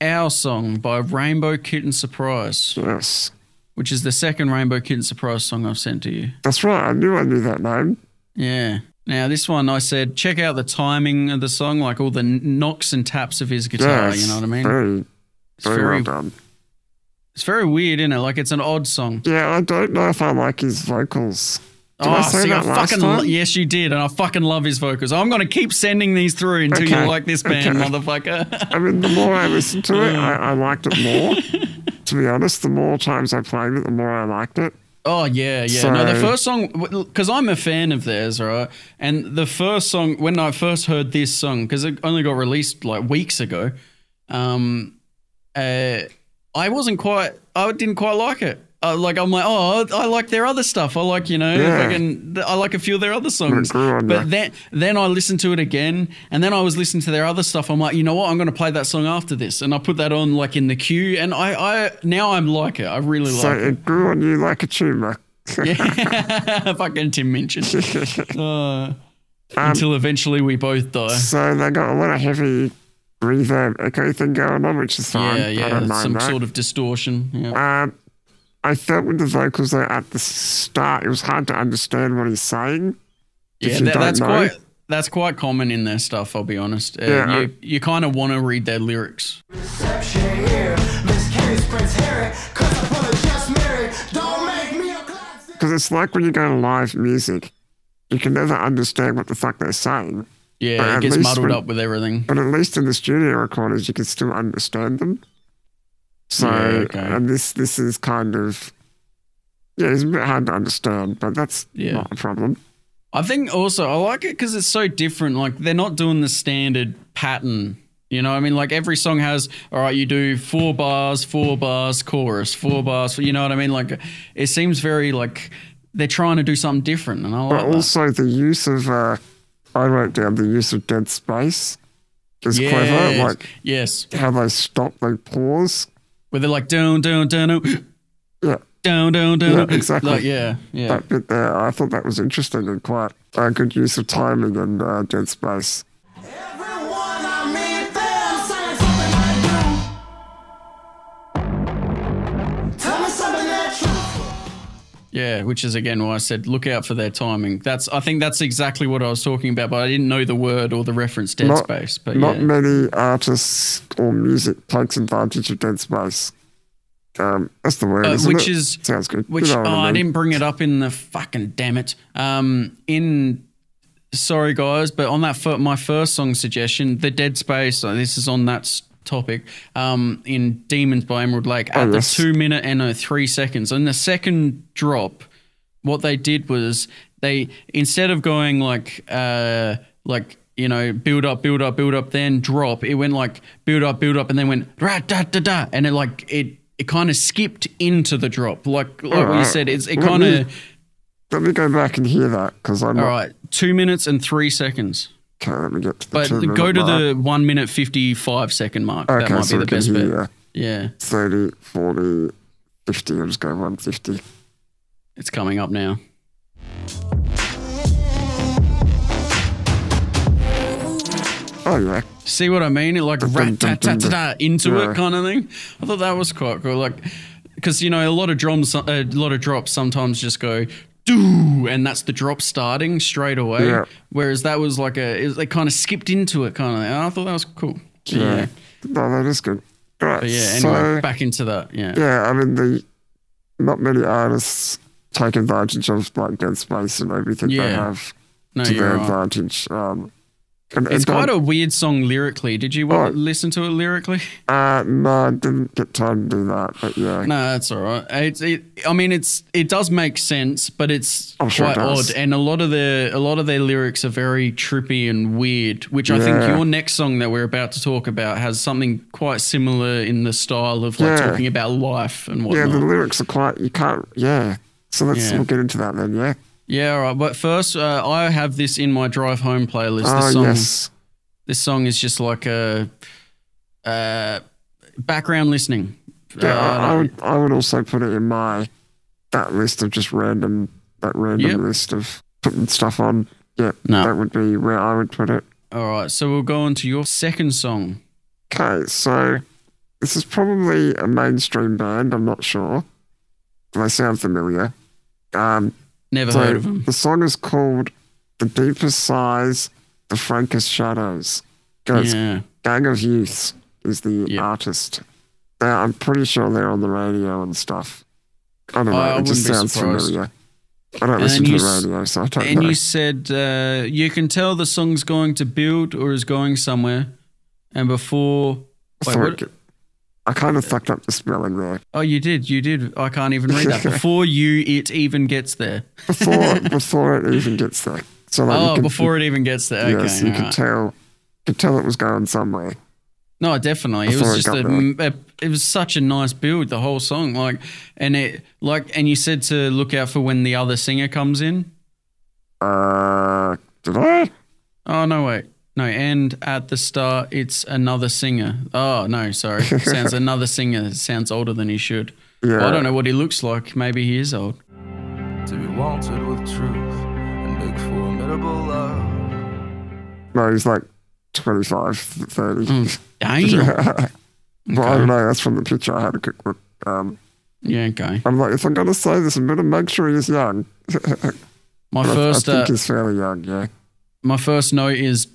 Our Song by Rainbow Kitten Surprise. Yes. Which is the second Rainbow Kitten Surprise song I've sent to you. That's right. I knew that name. Yeah. Now, this one, I said, check out the timing of the song, like all the knocks and taps of his guitar, you know what I mean? Very well done. It's very weird, isn't it? Like, it's an odd song. Yeah, I don't know if I like his vocals. Did I say that last time? Yes, you did, and I fucking love his vocals. I'm going to keep sending these through until you like this band, motherfucker. I mean, the more I listened to it, I liked it more. To be honest, the more times I played it, the more I liked it. Oh, yeah. So, no, the first song, because I'm a fan of theirs, right? And the first song, when I first heard this song, because it only got released like weeks ago, I didn't quite like it. like I'm like, oh, I like their other stuff. I like, you know, I like a few of their other songs. But then I listened to it again, and then I was listening to their other stuff. I'm like, you know what? I'm going to play that song after this, and I put that on like in the queue, and I now I'm like it. I really like it. So it grew on you like a tumor. Yeah, fucking Tim Minchin. Until eventually we both die. So they got a lot of heavy reverb echo thing going on, which is fine. Yeah, I don't mind some that. sort of distortion. Yeah. I felt with the vocals though at the start, it was hard to understand what he's saying. Yeah, that's quite common in their stuff. I'll be honest. You kind of want to read their lyrics. Because it's like when you go to live music, you can never understand what the fuck they're saying. Yeah, it gets muddled up with everything. But at least in the studio recordings, you can still understand them. So, and this is kind of, it's a bit hard to understand, but that's not a problem. I think also, I like it because it's so different. Like, they're not doing the standard pattern. You know what I mean? Like, every song has, all right, you do 4 bars, chorus, 4 bars. You know what I mean? Like, it seems very, like, they're trying to do something different. And I like But also the use of, I wrote down the use of dead space is clever. Like, how they stop, they pause. Where they're like, down. Yeah. Down. Yeah, exactly. Like, yeah. That bit there, I thought that was interesting and quite a good use of timing and dead space. Yeah, which is again why I said look out for their timing. I think that's exactly what I was talking about, but I didn't know the word or the reference dead space. But not many artists or music takes advantage of dead space. That's the word, isn't which it? is sounds good. Which I didn't bring it up in the fucking damn it. Sorry guys, but on that my first song suggestion, the dead space. This is on that topic. In Demons by Emerald Lake at the 2 minute and 3 seconds. In the second drop, what they did was they instead of going like you know, build up, then drop. It went like build up, and then went da da da, and it kind of skipped into the drop, like what you said. It kind of. Let me go back and hear that because I'm. All right, 2 minutes and 3 seconds. Okay, let me get to the But go to the 1 minute 55 second mark. Okay, that might so be the best bet. Yeah. 30, 40, 50. I'll just go 150. It's coming up now. Oh yeah. See what I mean? It like rat-tat-tat-tat into it kind of thing. I thought that was quite cool. Like, because you know a lot of drops sometimes just go do, and that's the drop starting straight away. Yeah. Whereas that was like they kind of skipped into it kind of thing. And I thought that was cool. Yeah. No, that is good. Right. But yeah. Anyway, back into that. Yeah. Yeah. I mean, not many artists take advantage of like dead space and everything they have to their advantage. It's quite a weird song lyrically. Did you listen to it lyrically? No, I didn't get time to do that, but yeah. No, that's all right. It does make sense, but it's quite odd. And a lot of their lyrics are very trippy and weird, which I think your next song that we're about to talk about has something quite similar in the style of like talking about life and whatnot. Yeah, the lyrics are quite, So we'll get into that then, yeah. Yeah, all right. But first, I have this in my drive home playlist. This song is just like a background listening. Yeah, I would also put it in that list of just random list of putting stuff on. Yeah, that would be where I would put it. All right, so we'll go on to your second song. Okay, so this is probably a mainstream band. I'm not sure. They sound familiar. Never heard of them. The song is called The Deepest Sighs, The Frankest Shadows. Gang of Youths is the artist. I'm pretty sure they're on the radio and stuff. I don't know. It just sounds familiar. I don't listen to the radio, so I don't know. And you said you can tell the song's going to build or is going somewhere. And before... I kind of fucked up the spelling there. Oh, you did. I can't even read that. Before it even gets there. Before it even gets there. So before it even gets there. Okay, so you could tell it was going somewhere. No, definitely. It was just it was such a nice build, the whole song. And you said to look out for when the other singer comes in. Did I? Oh no, wait. No, and at the start, it's another singer. Oh, no, sorry. Sounds another singer. Sounds older than he should. Yeah. Well, I don't know what he looks like. Maybe he is old. To be wanted with truth and make formidable love. No, he's like 25, 30. Damn. Yeah. Well, I don't know. That's from the picture. I had a quick look. Yeah, okay. I'm like, if I'm going to say this, I'm going to make sure he's young. My I first, think he's fairly young, yeah. my first note is ...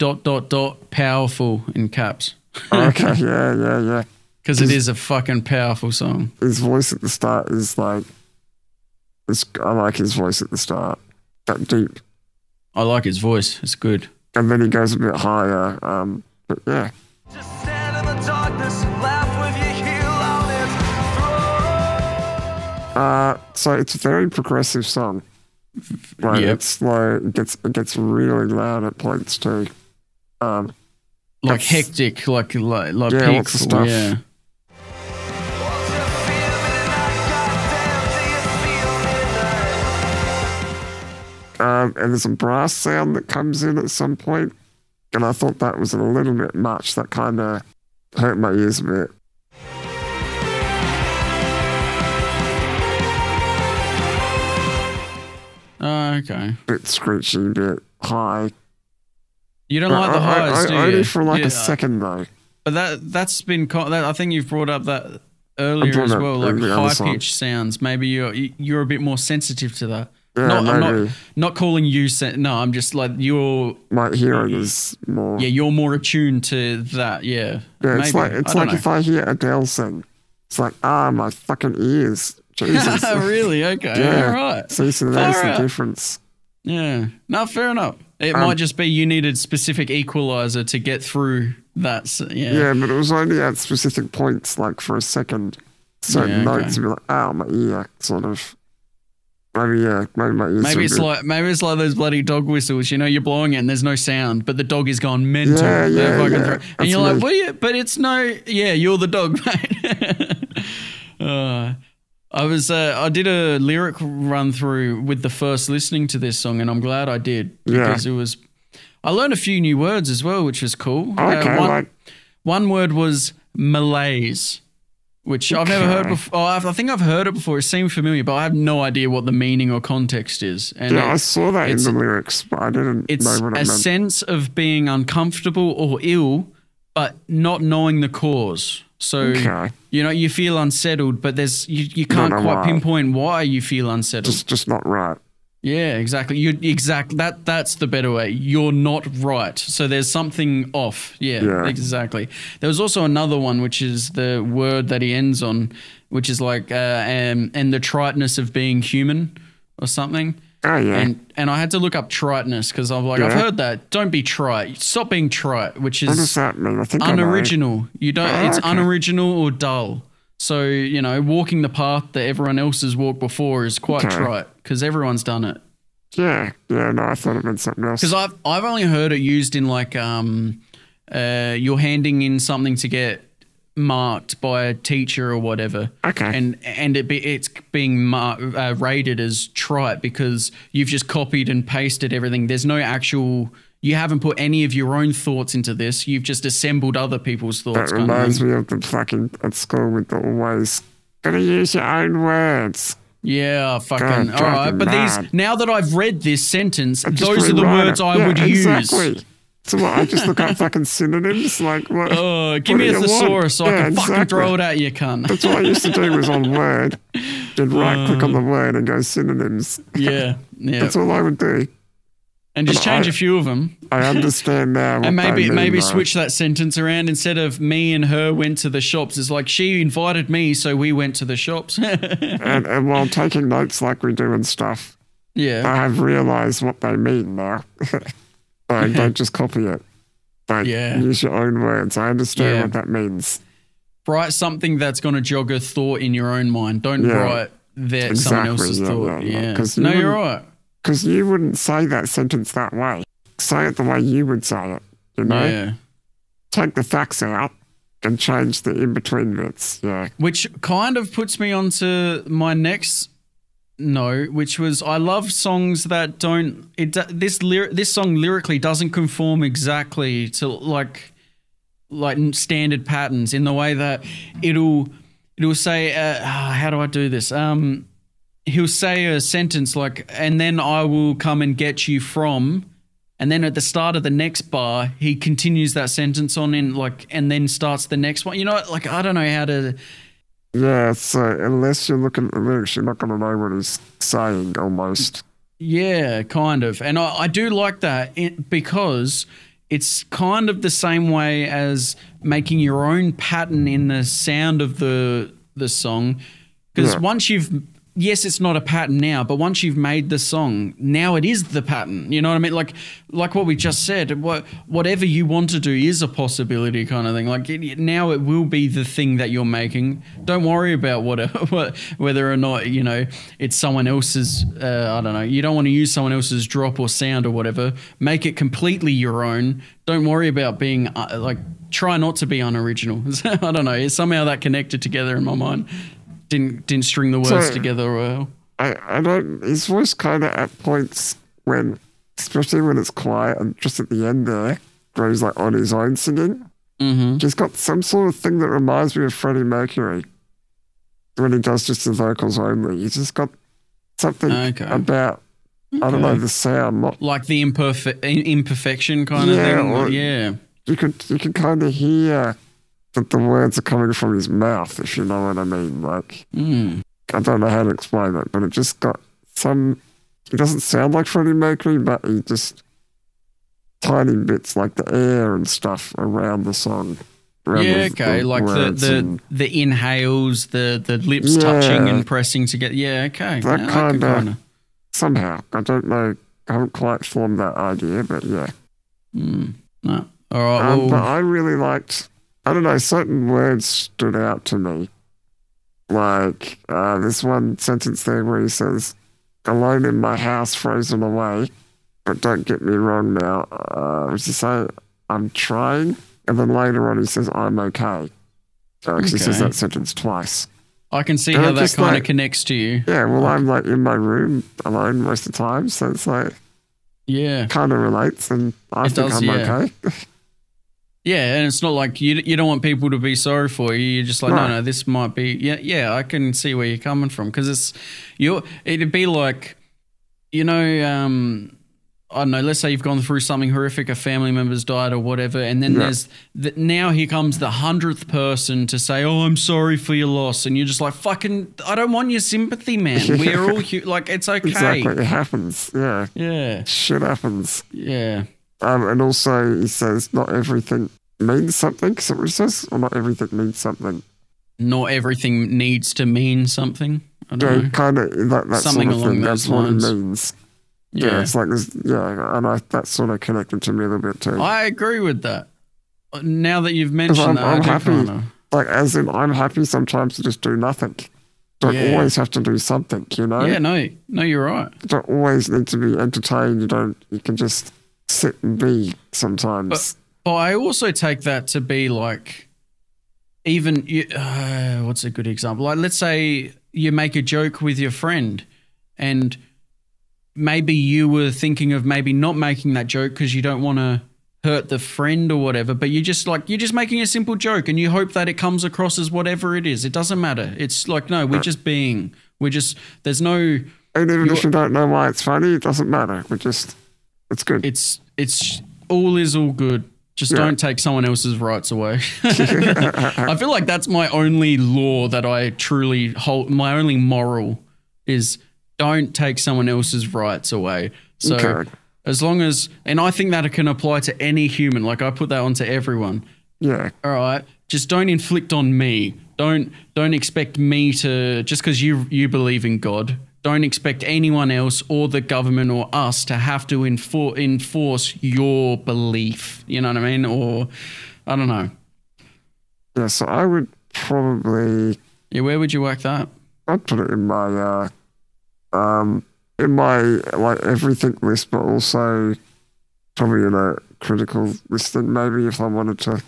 powerful in caps. Okay, yeah. Because it is a fucking powerful song. His voice at the start is like, I like his voice at the start. That deep. I like his voice. It's good. And then he goes a bit higher. But yeah. Just stand in the darkness and laugh with your heel on its throat. So it's a very progressive song. Like Yep. it's slow. It gets really loud at points too. Like That's- hectic, like Yeah, lots peaks. of stuff. Yeah. Won't you feel me tonight? Goddamn, do you feel me tonight? And there's a brass sound that comes in at some point, and I thought that was a little bit much. That kind of hurt my ears a bit. Oh, okay. Bit screechy, bit high. You don't like the highs, do you? Only for like Yeah, a second though. But that's been. I think you've brought up that earlier brought as up well, like the other high song. pitched sounds. Maybe you're a bit more sensitive to that. Yeah, I'm maybe. not calling you. No, I'm just like you're. My hearing is more. Yeah, you're more attuned to that. Yeah. Yeah, it's Maybe. like I don't know. if I hear Adele sing, it's like my fucking ears. Jesus. Really? Okay. Yeah. All right. See, so there's Far the out. difference. Yeah. No, fair enough. It might just be you needed specific equalizer to get through that. Yeah. Yeah, but it was only at specific points, like for a second, certain Yeah, okay. notes, and be like, my ear, sort of. Maybe my ears. Maybe are a it's bit- like those bloody dog whistles. You know, you're blowing it and there's no sound, but the dog is gone mental. Yeah, They're fucking yeah. and That's you're like, me. what are you? But it's no. Yeah, you're the dog, mate. I did a lyric run through with the first listening to this song, and I'm glad I did because it was. I learned a few new words as well, which was cool. Okay, One word was malaise, which I've never heard before. I think I've heard it before. It seemed familiar, but I have no idea what the meaning or context is. And yeah, I saw that in it's- the lyrics, but I didn't It's know what it a meant. sense of being uncomfortable or ill, but not knowing the cause. So, Okay. you know, you feel unsettled, but you can't know quite why. pinpoint why you feel unsettled. Just not right. Yeah, exactly. That's the better way. You're not right. So there's something off. Yeah, exactly. There was also another one, which is the word that he ends on, which is like and the triteness of being human or something. Oh yeah. And I had to look up triteness because I'm like, I've heard that. Don't be trite. Stop being trite, which What does is that mean? I think I know. unoriginal. You don't. It's okay. unoriginal or dull. So you know, walking the path that everyone else has walked before is quite Okay. trite because everyone's done it. Yeah. No, I thought it meant something else. Because I've only heard it used in like you're handing in something to get marked by a teacher or whatever. Okay. And it's being rated as trite because you've just copied and pasted everything. There's no actual. You haven't put any of your own thoughts into this. You've just assembled other people's thoughts. That reminds me of the fucking at school with the always gotta use your own words. Yeah, fucking. God, All right, fucking but mad. now that I've read this sentence, I just those are the rewrite words it. I would use. Exactly. So what? I just look up fucking synonyms. Like what? Oh, give what me a do you want? thesaurus so I Yeah, can fucking exactly. throw it at you, cunt. That's what I used to do was on Word. Then right click on the word and go synonyms. Yeah. That's all I would do. And just But change I- a few of them. I understand now. And what they mean, maybe though. switch that sentence around. Instead of me and her went to the shops, it's like she invited me, so we went to the shops. And while taking notes like we do and stuff, Yeah. I have realised what they mean now. Don't just copy it. Don't Yeah. use your own words. I understand Yeah. what that means. Write something that's going to jog a thought in your own mind. Don't Yeah. write someone else's yeah, thought. yeah, yeah. Yeah. 'Cause you No, you're wouldn't- right. Because you wouldn't say that sentence that way. Say it the way you would say it. You know? Yeah. Take the facts out and change the in-between bits. Yeah. Which kind of puts me onto my next note, which was I love songs that don't. This song lyrically doesn't conform exactly to like standard patterns in the way that it'll say how do I do this? He'll say a sentence like, and then I will come and get you from. And then at the start of the next bar, he continues that sentence on in like, and then starts the next one. You know, like I don't know how to. Yeah, so unless you're looking at the lyrics, you're not going to know what he's saying almost. Yeah, kind of. And I do like that because it's kind of the same way as making your own pattern in the sound of the song. Because once you've yes, it's not a pattern now, but once you've made the song, now it is the pattern. You know what I mean? Like what we just said, whatever you want to do is a possibility kind of thing. Like now it will be the thing that you're making. Don't worry about whether or not, you know, it's someone else's, I don't know. You don't want to use someone else's drop or sound or whatever. Make it completely your own. Don't worry about being try not to be unoriginal. I don't know. Somehow that connected together in my mind. Didn't string the words together well. I don't. His voice kind of at points when, especially when it's quiet and just at the end there, where he's like on his own singing. Mm-hmm. He's got some sort of thing that reminds me of Freddie Mercury when he does just the vocals only. He's just got something about I don't know the sound, like the imperfection kind of thing. Yeah, you can kind of hear that the words are coming from his mouth, if you know what I mean. Like, I don't know how to explain it, but it just got some. It doesn't sound like Freddie Mercury, but he just tiny bits like the air and stuff around the song. Like the inhales, the lips touching and pressing together. Yeah, okay. That kind of somehow. I don't know. I haven't quite formed that idea, but yeah. No. All right. But I really liked. I don't know, certain words stood out to me. Like this one sentence there where he says, alone in my house, frozen away, but don't get me wrong now. As you say, I'm trying. And then later on he says, I'm okay. Because he says that sentence twice. I can see how that kind of connects to you. Yeah, well, I'm like in my room alone most of the time. So it's like, kind of relates. And I think I'm okay. Yeah, and it's not like you don't want people to be sorry for you. You're just like, no, this might be, yeah, I can see where you're coming from. Because it'd be like, you know, I don't know, let's say you've gone through something horrific, a family member's died or whatever, and then there's, now here comes the 100th person to say, oh, I'm sorry for your loss. And you're just like, fucking, I don't want your sympathy, man. We're all, like, it's okay. Exactly, it happens, yeah. Yeah. Shit happens. Yeah. And also he says not everything means something. Is that what he says? Or not everything means something? Not everything needs to mean something. I don't know. Kind of that something sort of thing. That's what lines. it means. Yeah, it's like this. Yeah, and that sort of connected to me a little bit too. I agree with that. Now that you've mentioned that, I'm happy. Like as in, I'm happy sometimes to just do nothing. Don't always have to do something, you know? Yeah, no, you're right. You don't always need to be entertained. You can just sit and be sometimes. But I also take that to be like, even, what's a good example? Like, let's say you make a joke with your friend and maybe you were thinking of maybe not making that joke because you don't want to hurt the friend or whatever, but you're just making a simple joke and you hope that it comes across as whatever it is. It doesn't matter. It's like, no, we're just being, there's no. And even if you don't know why it's funny, it doesn't matter. It's good. It's all good. Just don't take someone else's rights away. I feel like that's my only law that I truly hold. My only moral is don't take someone else's rights away. So as long as, and I think that it can apply to any human. Like I put that onto everyone. Yeah. All right. Just don't inflict on me. Don't expect me to, just because you believe in God, don't expect anyone else or the government or us to have to enforce your belief. You know what I mean? Or I don't know. Yeah, so I would probably... Yeah, where would you whack that? I'd put it in my like everything list, but also probably in a critical listing maybe if I wanted to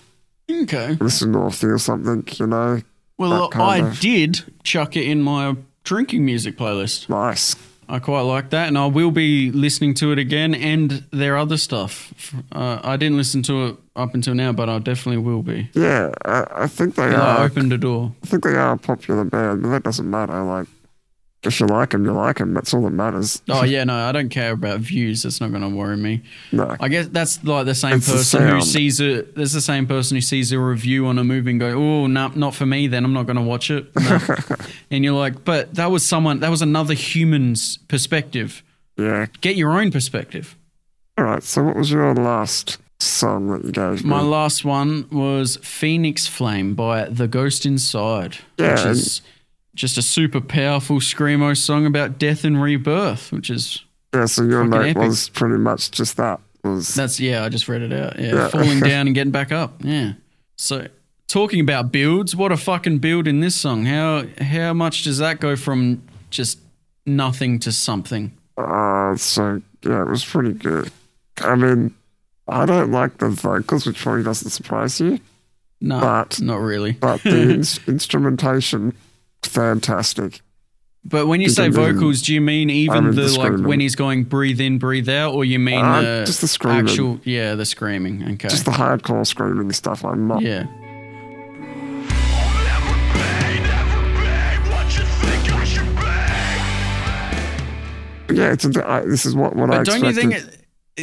Okay. listen or feel something, you know. Well, that kind I of- did chuck it in my drinking music playlist. Nice. I quite like that, and I will be listening to it again and their other stuff. I didn't listen to it up until now, but I definitely will be. Yeah, I think they I are. opened a door. I think they are a popular band, but that doesn't matter. Like, if you like them, you like them. That's all that matters. Oh yeah, no, I don't care about views. That's not going to worry me. No. I guess that's like the same It's the person who sound. sees it. There's the same person who sees a review on a movie and go, "Oh, no, not for me. Then I'm not going to watch it." No. And you're like, "But that was another human's perspective. Yeah. Get your own perspective." All right. So, what was your last song that you gave me? My last one was "Phoenix Flame" by The Ghost Inside, Yeah, which is just a super powerful screamo song about death and rebirth, which is Yeah. So your fucking note epic. was pretty much just that. I just read it out. Yeah, Yeah. falling down and getting back up. Yeah. So talking about builds, what a fucking build in this song. How much does that go from just nothing to something? So yeah, it was pretty good. I mean, I don't like the vocals, which probably doesn't surprise you, No, But- not really. but the instrumentation, fantastic. But when you say Because, vocals, do you mean even I mean the the like screaming. when he's going breathe in, breathe out, or you mean the Just the screaming. actual? Yeah, the screaming. Okay. Just the hardcore screaming stuff. I'm not. Yeah. Yeah, this is what I But don't expected. you think?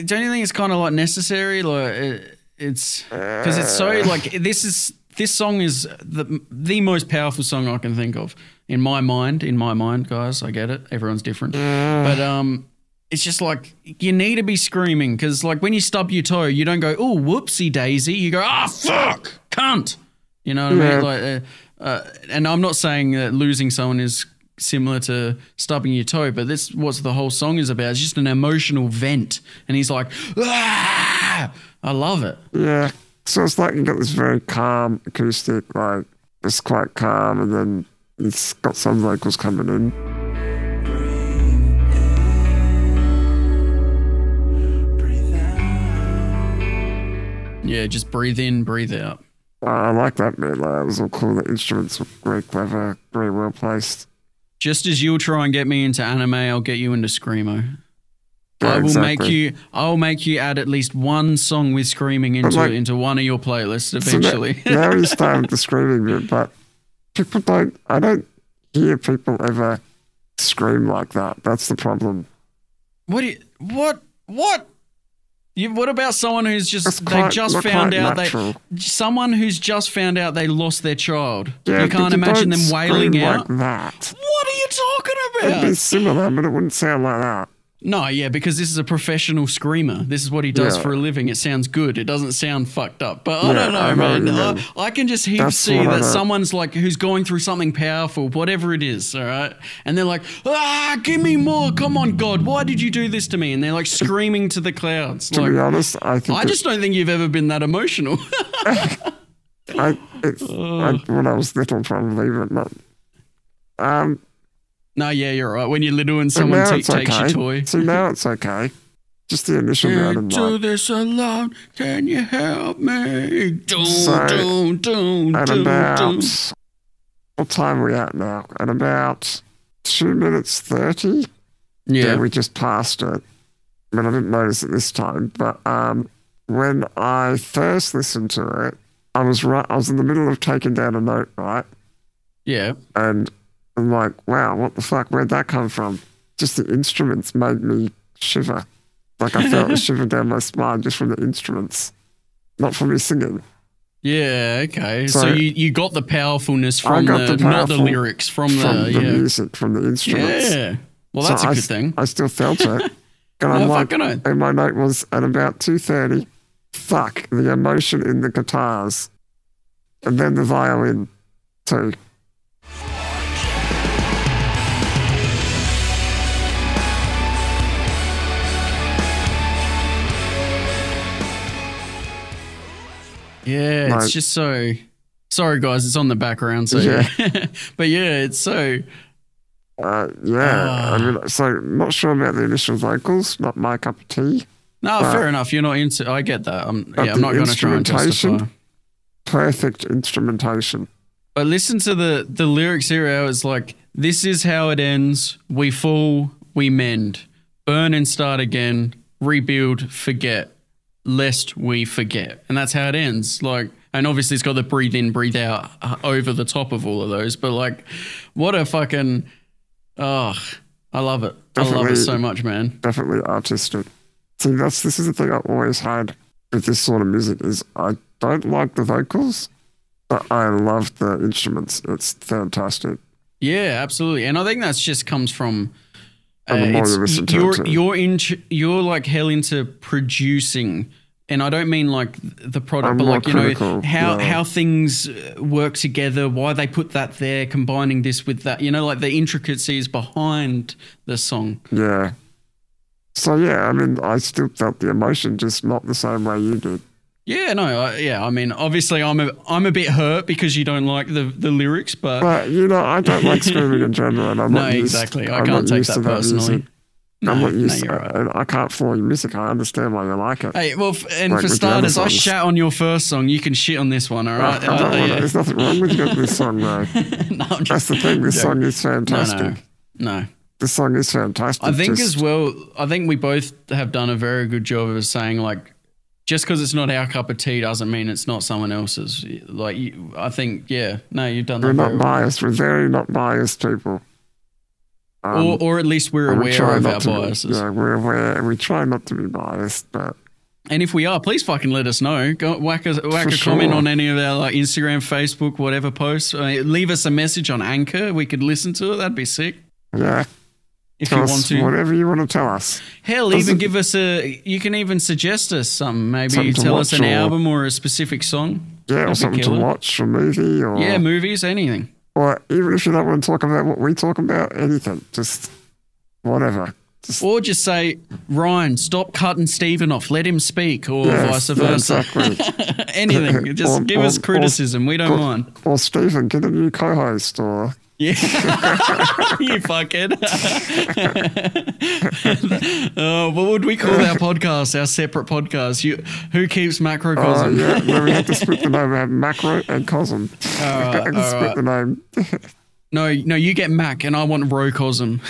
Don't you think it's kind of like necessary? Like it's because it's so like this song is the most powerful song I can think of in my mind. In my mind, guys, I get it. Everyone's different, but it's just like you need to be screaming because like when you stub your toe, you don't go oh whoopsie daisy. You go ah fuck cunt. You know what I mean? Like, and I'm not saying that losing someone is similar to stubbing your toe, but that's what the whole song is about. It's just an emotional vent, and he's like, ah! I love it. Yeah. So it's like you got this very calm acoustic, like it's quite calm, and then it's got some vocals coming in. Yeah, just breathe in, breathe out. I like that bit. Like, it was all cool. The instruments were very clever, very well placed. Just as you'll try and get me into anime, I'll get you into screamo. Yeah, I will exactly. I'll make you add at least one song with screaming into one of your playlists eventually. So now you start with the screaming bit, but I don't hear people ever scream like that. That's the problem. What? What about someone who's That's someone who's just found out they lost their child? Yeah, You can't but imagine don't them wailing scream out. like that. What are you talking It'd be about? similar, but it wouldn't sound like that. No, yeah, because this is a professional screamer. This is what he does Yeah. for a living. It sounds good. It doesn't sound fucked up. But I Yeah, don't know, I know what man. you mean. I can just heap That's see what I that know. someone's like who's going through something powerful, whatever it is, all right? And they're like, give me more. Come on, God. Why did you do this to me? And they're like screaming to the clouds. To Like, be honest, I think I just don't think you've ever been that emotional. when I was little, probably, but not. No, yeah, you're right. When you're little and So someone now it's takes okay. your toy. So now it's okay. Just the initial round and Do like, this alone. Can you help me? So, at about what time are we at now? At about 2 minutes 30. Yeah. We just passed it. I mean, I didn't notice it this time, but when I first listened to it, I was in the middle of taking down a note, right? Yeah. And I'm like, wow, what the fuck? Where'd that come from? Just the instruments made me shiver. Like I felt a shiver down my spine just from the instruments, not from me singing. Yeah, okay. So So you got the powerfulness from got not the powerful lyrics, from the music, from the instruments. Yeah. Well, that's So a good thing. I still felt it. And I'm No, like, fucking oath. and my note was at about 2:30. Fuck the emotion in the guitars, and then the violin too. Yeah, Like- it's just so. Sorry, guys, it's on the background. So, Yeah. but yeah, it's so. I mean, so not sure about the initial vocals. Not my cup of tea. No, fair enough. You're not into. I get that. I'm not the going to try and instrumentation, justify. perfect instrumentation. But listen to the lyrics here. How it's like, this is how it ends. We fall, we mend. Burn and start again. Rebuild, forget. Lest we forget. And that's how it ends. Like, and obviously it's got the breathe in, breathe out over the top of all of those. But like, what a fucking, I love it. Definitely, I love it so much, man. Definitely artistic. See, this is the thing I've always had with this sort of music is I don't like the vocals, but I love the instruments. It's fantastic. Yeah, absolutely. And I think that's just comes from And the more you listen to it too. you're like hell into producing, and I don't mean like the product, I'm but more like, you critical, know, how yeah. how things work together, why they put that there, combining this with that, you know, like the intricacies behind the song. Yeah. So yeah, I mean, I still felt the emotion, just not the same way you did. Yeah, no, I mean, obviously I'm a bit hurt because you don't like the lyrics, but you know, I don't like screaming in general, and I'm no, not used, exactly. I I'm can't not take used that to personally. music. I'm No, not used you're to right. and I can't follow your music. I understand why you like it. Hey, well, and Like for with the other starters, I songs. shat on your first song. You can shit on this one, all right? I don't wanna, there's nothing wrong with this song, though. No, I'm That's the thing. This song is fantastic. No. This song is fantastic. I think Just- as well, I think we both have done a very good job of saying, like, just because it's not our cup of tea doesn't mean it's not someone else's. Like, I think, yeah, no, you've done we're that not very well. biased. We're very not biased people. Or at least we're and we aware try of not our to be- biases. Yeah, we're aware, and we try not to be biased, but And if we are, please fucking let us know. Go whack a comment sure. on any of our like Instagram, Facebook, whatever posts. Leave us a message on Anchor. We could listen to it. That'd be sick. yeah. If Tell you us want to. whatever you want to tell us. Hell, Does even it- give us you can even suggest us something. Maybe Something to tell us watch an or- album or a specific song. Yeah, or That'd be something to killer. watch, a movie, or Yeah, movies, anything. or even if you don't want to talk about what we talk about, anything, just whatever. Just, Or just say, Ryan, stop cutting Stephen off. Let him speak, or yes, vice yeah, versa. exactly. Anything. Just give us criticism. We don't mind. Or Stephen, get a new co-host, or Yeah. You fuckhead. What would we call our podcast, our separate podcast? Who keeps Macrocosm? yeah, no, we have to split the name. We have Macro and Cosm. I can split the name. No, you get Mac and I want Rocosm.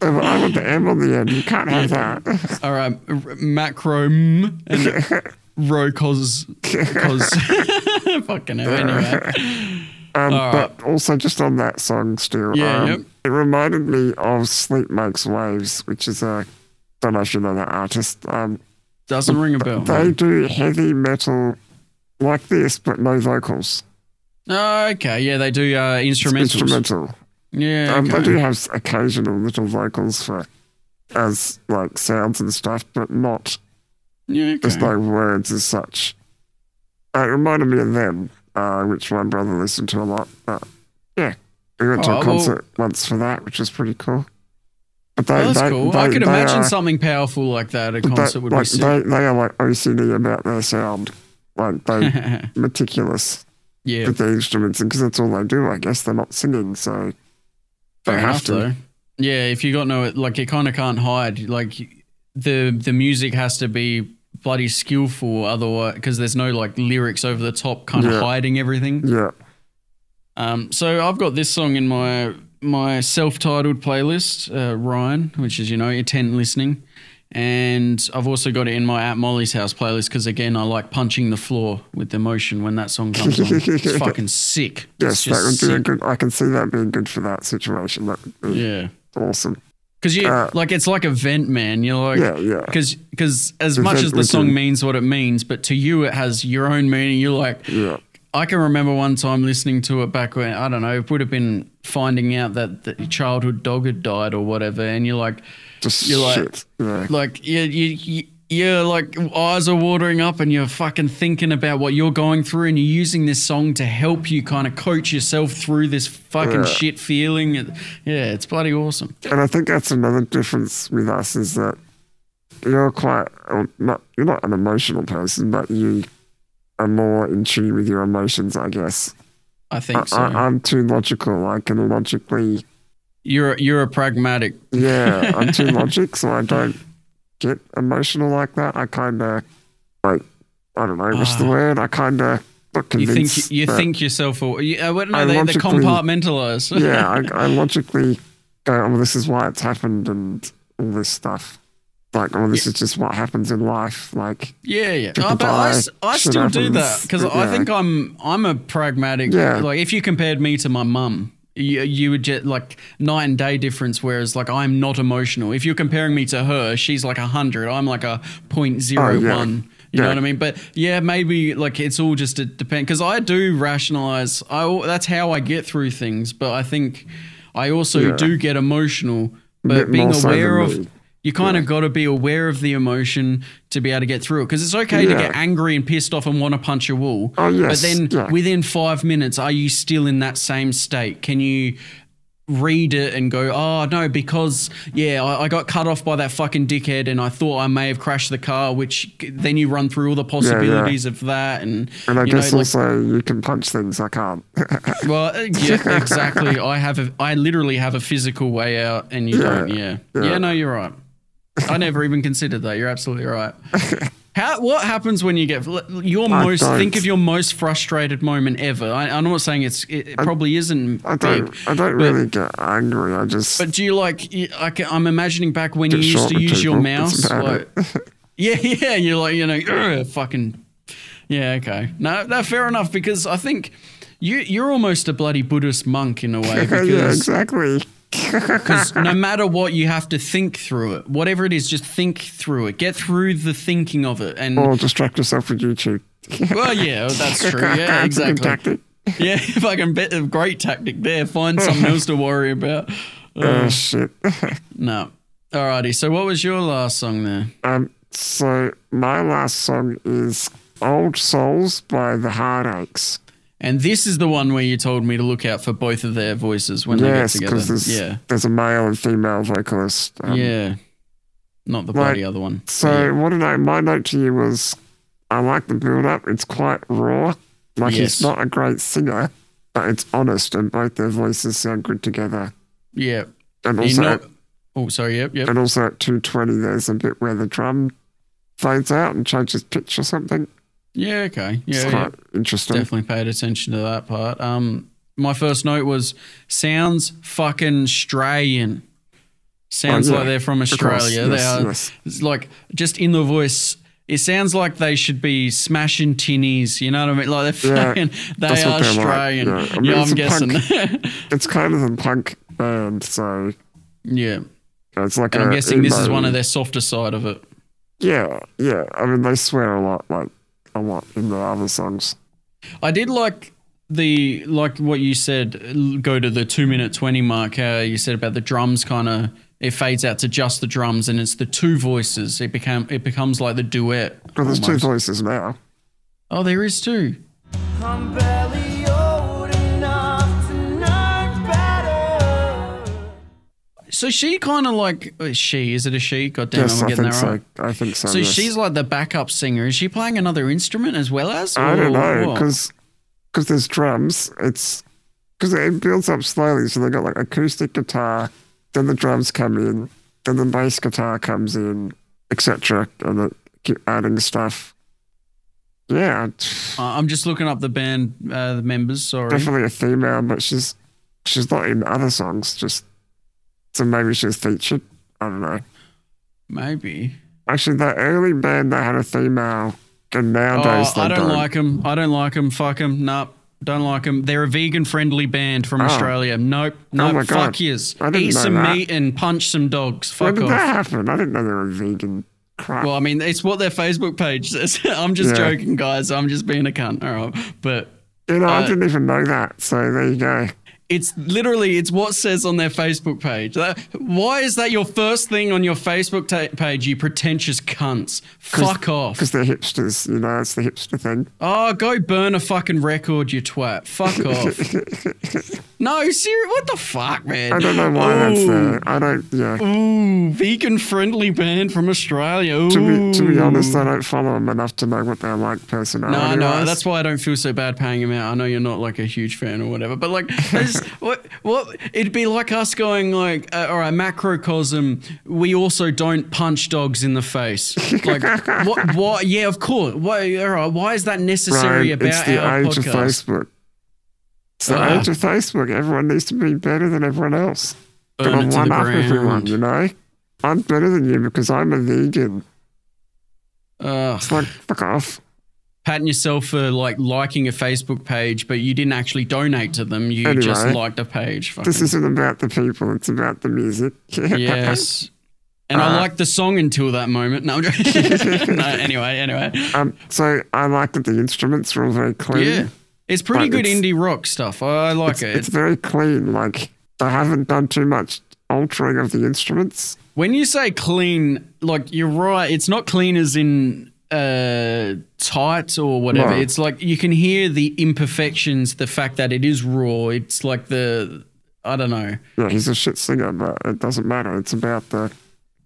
I want the M on the end. You can't have that. All right, Macro and Rocos. Fucking hell, anyway. But also just on that song still, Yeah, it reminded me of Sleep Makes Waves, which is don't know if you know that artist. Doesn't ring a bell. They do heavy metal like this, but no vocals. Oh, okay. Yeah, they do instrumentals. Instrumental. Yeah, okay. They do have occasional little vocals as like sounds and stuff, but not. Yeah, okay. There's no words as such. It reminded me of them, which my brother listened to a lot. But yeah, we went to a concert once for that, which was pretty cool. But That's cool. I could imagine something powerful like that at a concert would be sick. They are like OCD about their sound. Like they meticulous with the instruments, and because that's all they do, I guess they're not singing, so they Fair have enough, to. though. Yeah, if you got like you kind of can't hide. Like the music has to be bloody skillful, otherwise, because there's no like lyrics over the top, kind of hiding everything. Yeah. So I've got this song in my self-titled playlist, Ryan, which is intent listening, and I've also got it in my At Molly's House playlist because again I like punching the floor with emotion when that song comes on. It's fucking sick. Yes, that would be a good. I can see that being good for that situation. That would be awesome. Because like it's like a vent, man. You're like, because as much as the song means what it means, but to you it has your own meaning. You're like, I can remember one time listening to it back when, I don't know, it would have been finding out that your childhood dog had died or whatever, and you're like, you're like eyes are watering up and you're fucking thinking about what you're going through, and you're using this song to help you kind of coach yourself through this fucking shit feeling. Yeah, it's bloody awesome. And I think that's another difference with us is that you're you're not an emotional person, but you are more in tune with your emotions, I guess. I think so. I'm too logical. I can logically. You're a pragmatic. Yeah, I'm too logic, so I don't get emotional like that. I kind of like I don't know, what's the word? I kind of not You convinced. think you but think yourself, or they logically- compartmentalize. Yeah, I logically go, oh, well, this is why it's happened and all this stuff. Like, oh, this is just what happens in life. Like, Yeah. people But I die, shit still do that happens, because but I yeah. think I'm a pragmatic. Yeah. Like, if you compared me to my mum, you would get like night and day difference. Whereas like I'm not emotional. If you're comparing me to her, she's like 100. I'm like a 0.01. You know what I mean? But yeah, maybe like it's all just depend because I do rationalize. That's how I get through things. But I think I also do get emotional. But Bit being more so than aware me. of, you kind of got to be aware of the emotion to be able to get through it. Because it's okay to get angry and pissed off and want to punch a wall. Oh, yes. But then Yeah. within 5 minutes, are you still in that same state? Can you read it and go, oh, no, because, I got cut off by that fucking dickhead and I thought I may have crashed the car, which then you run through all the possibilities of that. And I you guess know, also you can punch things. I can't. well, yeah, exactly. I literally have a physical way out and you don't. Yeah, no, you're right. I never even considered that. You're absolutely right. What happens when you get think of your most frustrated moment ever? I'm not saying it probably isn't. I don't really get angry. I just. But do you I'm imagining back when you used to use your mouse. Like, yeah. You're like, "Ugh, fucking. Yeah, okay. No, fair enough. Because I think you're almost a bloody Buddhist monk in a way. Because, yeah, exactly. Because no matter what, you have to think through it. Whatever it is, just think through it. Get through the thinking of it. And or distract yourself with YouTube. well, yeah, that's true. Yeah, That's a good exactly. tactic. Yeah, fucking great tactic there. Find something else to worry about. Oh, shit. No. Alrighty. So what was your last song there? So my last song is Old Souls by the Heartaches. And this is the one where you told me to look out for both of their voices when they get together. Yes, there's a male and female vocalist. Not the bloody other one. So my note to you was, I like the build-up. It's quite raw. Like, he's not a great singer, but it's honest, and both their voices sound good together. Yeah. And also, yep. And also at 2:20, there's a bit where the drum fades out and changes pitch or something. Yeah, okay. It's quite interesting. Definitely paid attention to that part. My first note was sounds fucking Australian. Sounds like they're from Australia. Yes. It's like just in the voice. It sounds like they should be smashing tinnies. You know what I mean? Like they're fucking, they are Australian. Like. Yeah, I mean, I'm guessing. It's kind of a punk band, so yeah. It's like and I'm guessing this is one of their softer side of it. Yeah. I mean, they swear a lot in the other songs. I did like what you said, go to the 2-minute 20 mark, how you said about the drums it fades out to just the drums and it's the two voices. It becomes like the duet. Well, there's two voices now. Oh, there is two. I'm barely old enough to know better. So she kind of like, is it a she? God damn, Yes, I'm getting that right. I think so. So yes. she's like the backup singer. Is she playing another instrument as well as? I don't know, because there's drums. Because it builds up slowly. So they got like acoustic guitar, then the drums come in, then the bass guitar comes in, etc. And they keep adding stuff. Yeah. I'm just looking up the band the members. Sorry. Definitely a female, but she's not in other songs. So maybe she's featured. I don't know. Maybe. Actually, that early band that had a female, and nowadays they I don't like them. I don't like them. Fuck them. Nope. Don't like them. They're a vegan-friendly band from Australia. Nope. Oh my God. Fuck yous. Eat some meat and punch some dogs. Fuck off. When did off. that happen? I didn't know they were vegan. Crap. Well, I mean, it's what their Facebook page says. I'm just joking, guys. I'm just being a cunt. All right. But I didn't even know that. So there you go. It's what says on their Facebook page. Why is that your first thing on your Facebook page, you pretentious cunts? Fuck off. Because they're hipsters, it's the hipster thing. Oh, go burn a fucking record, you twat. Fuck off. No, serious. What the fuck, man? I don't know why that's there. I don't. Yeah. Ooh, vegan-friendly band from Australia. Ooh. To be honest, I don't follow them enough to know what they're like personality. No, that's why I don't feel so bad paying him out. I know you're not like a huge fan or whatever, but like, what? It'd be like us going like, all right, Macrocosm. We also don't punch dogs in the face. Like, what? Yeah, of course. Why? All right. Why is that necessary Right, about it's the our age podcast? of Facebook. It's the age of Facebook. Everyone needs to be better than everyone else. Burn it to one the up everyone, ground. you know? I'm better than you because I'm a vegan. It's like, fuck off. Patting yourself for like liking a Facebook page, but you didn't actually donate to them. You just Anyway, liked a page. This isn't about the people. It's about the music. Yes. And I liked the song until that moment. No, I'm joking. No, anyway. So I like that the instruments are all very clean. Yeah. It's pretty Like, good it's- indie rock stuff. I like it. It's very clean. Like, they haven't done too much altering of the instruments. When you say clean, like you're right. It's not clean as in tight or whatever. No. It's like you can hear the imperfections, the fact that it is raw. It's like I don't know. Yeah, he's a shit singer, but it doesn't matter. It's about the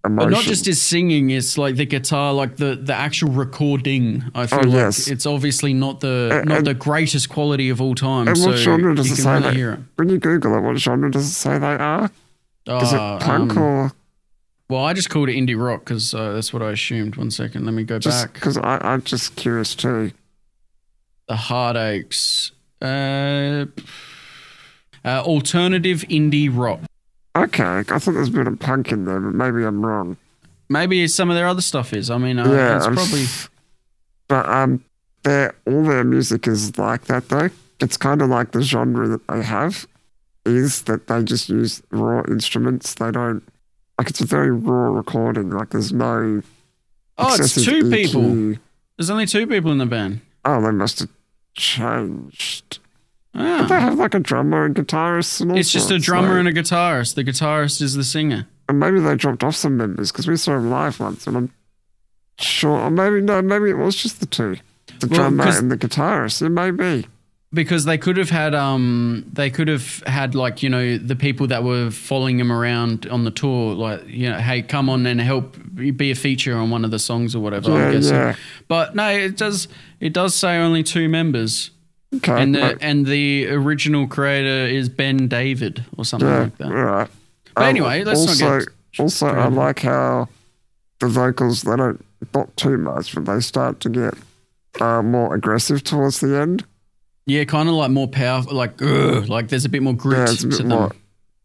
emotion. But not just his singing, it's like the guitar, like the actual recording. I feel like yes. it's obviously not the greatest quality of all time. And so what genre does you it can say really that? hear it. When you Google it, what genre does it say they are? Is it punk or Well, I just called it indie rock because that's what I assumed. 1 second, let me go just back. because I'm just curious too. The Heartaches. Alternative indie rock. Okay, I thought there was a bit of punk in there, but maybe I'm wrong. Maybe some of their other stuff is. I mean, Yeah, it's probably. But all their music is like that though. It's kind of like the genre that they have is that they just use raw instruments. They don't like it's a very raw recording. Like there's no. Oh, it's excessive two EQ. people. There's only 2 people in the band. Oh, they must have changed. Ah. But they have like a drummer and guitarist and all It's just a sorts, drummer like- and a guitarist. The guitarist is the singer. And maybe they dropped off some members because we saw them live once, and I'm sure. Or maybe it was just the two, the Well, drummer 'cause- and the guitarist. It may be. Because they could have had like, you know, the people that were following him around on the tour, like, you know, hey, come on and help be a feature on one of the songs or whatever. Yeah, I'm guessing. yeah. But no, it does say only 2 members. Okay. And the original creator is Ben David or something like that. Right. But anyway, let's not get Also, I like how the vocals, they don't, not too much, but they start to get more aggressive towards the end. Yeah, kind of like more powerful, like there's a bit more grit Yeah, it's a to bit them. more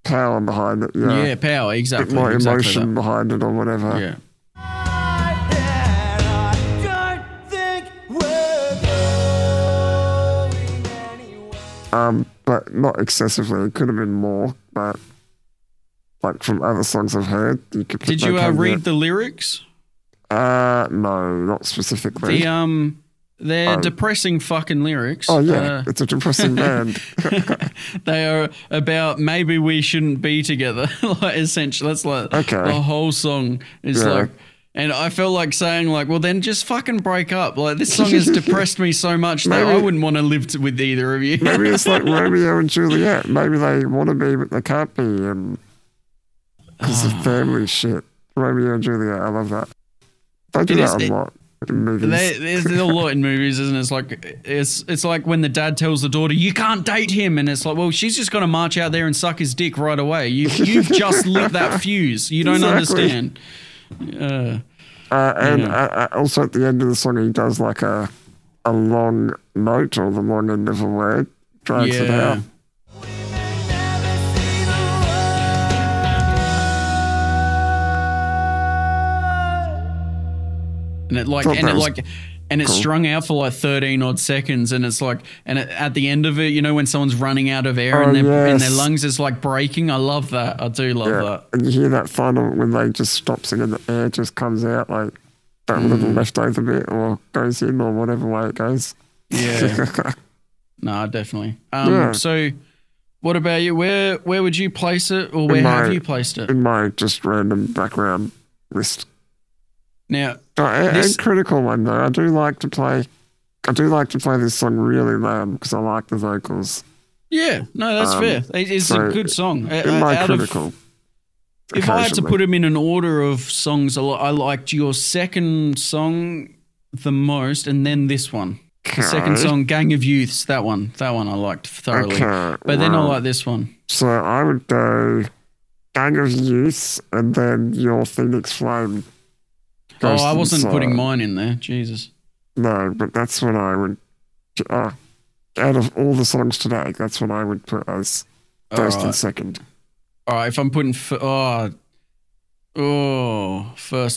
power behind it. Yeah. Yeah, power, A exactly. bit more exactly emotion that. behind it or whatever. Yeah. But not excessively. It could have been more, but like from other songs I've heard, you could. Did you read the lyrics? No, not specifically. They're depressing fucking lyrics. Oh yeah, it's a depressing band. They are about maybe we shouldn't be together. Like essentially, that's like the whole song is like. And I felt like saying like, well, then just fucking break up. Like this song has depressed me so much that I wouldn't want to live with either of you. Maybe it's like Romeo and Juliet. Maybe they want to be, but they can't be, and because of family shit. Romeo and Juliet, I love that. They do that a lot in movies. There's a lot in movies, isn't it? It's like when the dad tells the daughter, you can't date him. And it's like, well, she's just going to march out there and suck his dick right away. You've just lit that fuse. You don't understand. Also at the end of the song, he does like a long note or the long end of a word, drags it out. And it's strung out for like 13 odd seconds, and it's like, at the end of it, you know, when someone's running out of air and their lungs is like breaking. I love that. I do love that. And you hear that final when they just stop singing, the air just comes out like that little leftover bit or goes in or whatever way it goes. Yeah. No, definitely. So what about you? Where would you place it, or where have you placed it? In my just random background list. Now, a critical one though. I do like to play this song really loud because I like the vocals. Yeah, no, that's fair. It's so a good song. In my critical, If I had to occasionally. put them in an order of songs, I liked your second song the most, and then this one. The second Okay. song, Gang of Youths, that one I liked thoroughly. Okay, But then I well, like this one. So I would go Gang of Youth and then your Phoenix Flame. Oh, Ghost I wasn't Inside. putting mine in there. Jesus. No, but that's what I would. Out of all the songs today, that's what I would put as first and Alright. second. All right, if I'm putting first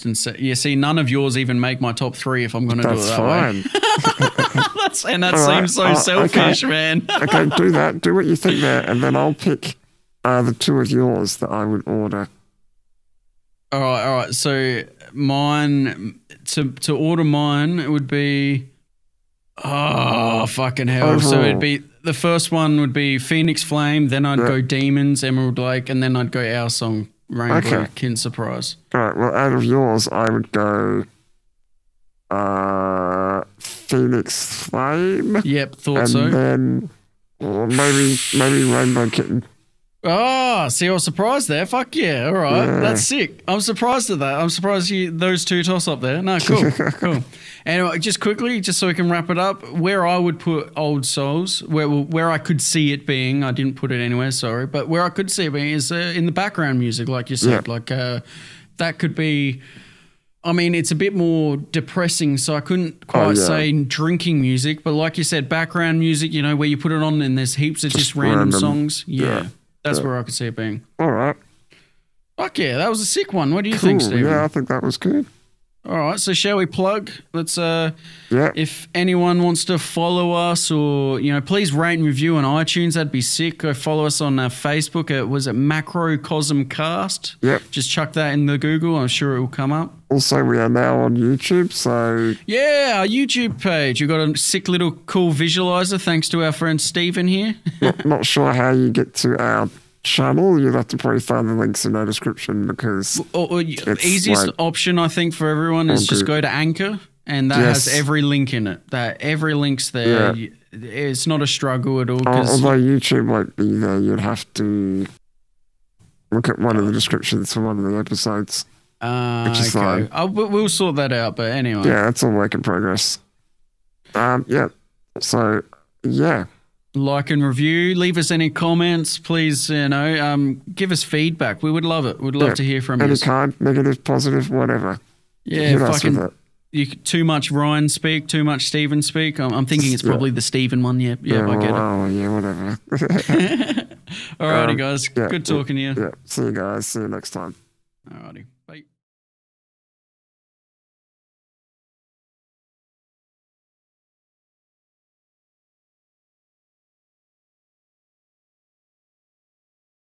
and second. Yeah, see, none of yours even make my top three if I'm going to do it That's that way. fine. And that All right. seems so Okay. selfish, man. Okay, do that. Do what you think there, and then I'll pick the two of yours that I would order. All right. So mine, to order mine, it would be, oh, fucking hell. So Overall. it'd be, the first one would be Phoenix Flame, then I'd Yeah. go Demons, Emerald Lake, and then I'd go our song, Rainbow, Okay. Kin Surprise. All right. Well, out of yours, I would go Phoenix Flame, Yep, thought and so. then or maybe Rainbow Kitten. Oh, see, I was surprised there. Fuck yeah. All right. Yeah. That's sick. I'm surprised at that. I'm surprised those two toss up there. No, cool. Cool. And just quickly, just so we can wrap it up, where I would put Old Souls, where I could see it being, I didn't put it anywhere, sorry, but where I could see it being is in the background music, like you said. Yeah. Like that could be, I mean, it's a bit more depressing, so I couldn't quite yeah. say drinking music, but like you said, background music, you know, where you put it on and there's heaps of just random random. songs. Yeah. Yeah. That's Yeah. where I could see it being. All right. Fuck yeah, that was a sick one. What do you Cool. think, Stephen? Yeah, I think that was good. All right, so shall we plug? Let's Yeah. if anyone wants to follow us or, you know, please rate and review on iTunes. That'd be sick. Go follow us on Facebook. Was it Macrocosm Cast? Yep. Just chuck that in the Google. I'm sure it will come up. Also, we are now on YouTube, so Yeah, our YouTube page. You've got a sick little cool visualizer thanks to our friend Stephen here. not sure how you get to our channel. You'll have to probably find the links in the description because Or easiest like- option, I think, for everyone is just go to Anchor, and that has Yes. every link in it. That every link's there. Yeah. It's not a struggle at all. 'Cause although YouTube won't be there, you'd have to look at one of the descriptions for one of the episodes. which is fine. We'll sort that out. But anyway, Yeah, it's all work in progress. Yeah. So, yeah. like and review. Leave us any comments, please. You know, give us feedback. We would love it. We'd love Yeah. to hear from Any you. kind, negative, positive, whatever. Yeah, Hit us with fucking. it. Too much Ryan speak, too much Stephen speak. I'm thinking it's probably the Stephen one. Yeah, I get it. Oh, yeah, whatever. Alrighty, guys. Yeah, Good talking to you. Yeah. See you guys. See you next time. Alrighty. Bye.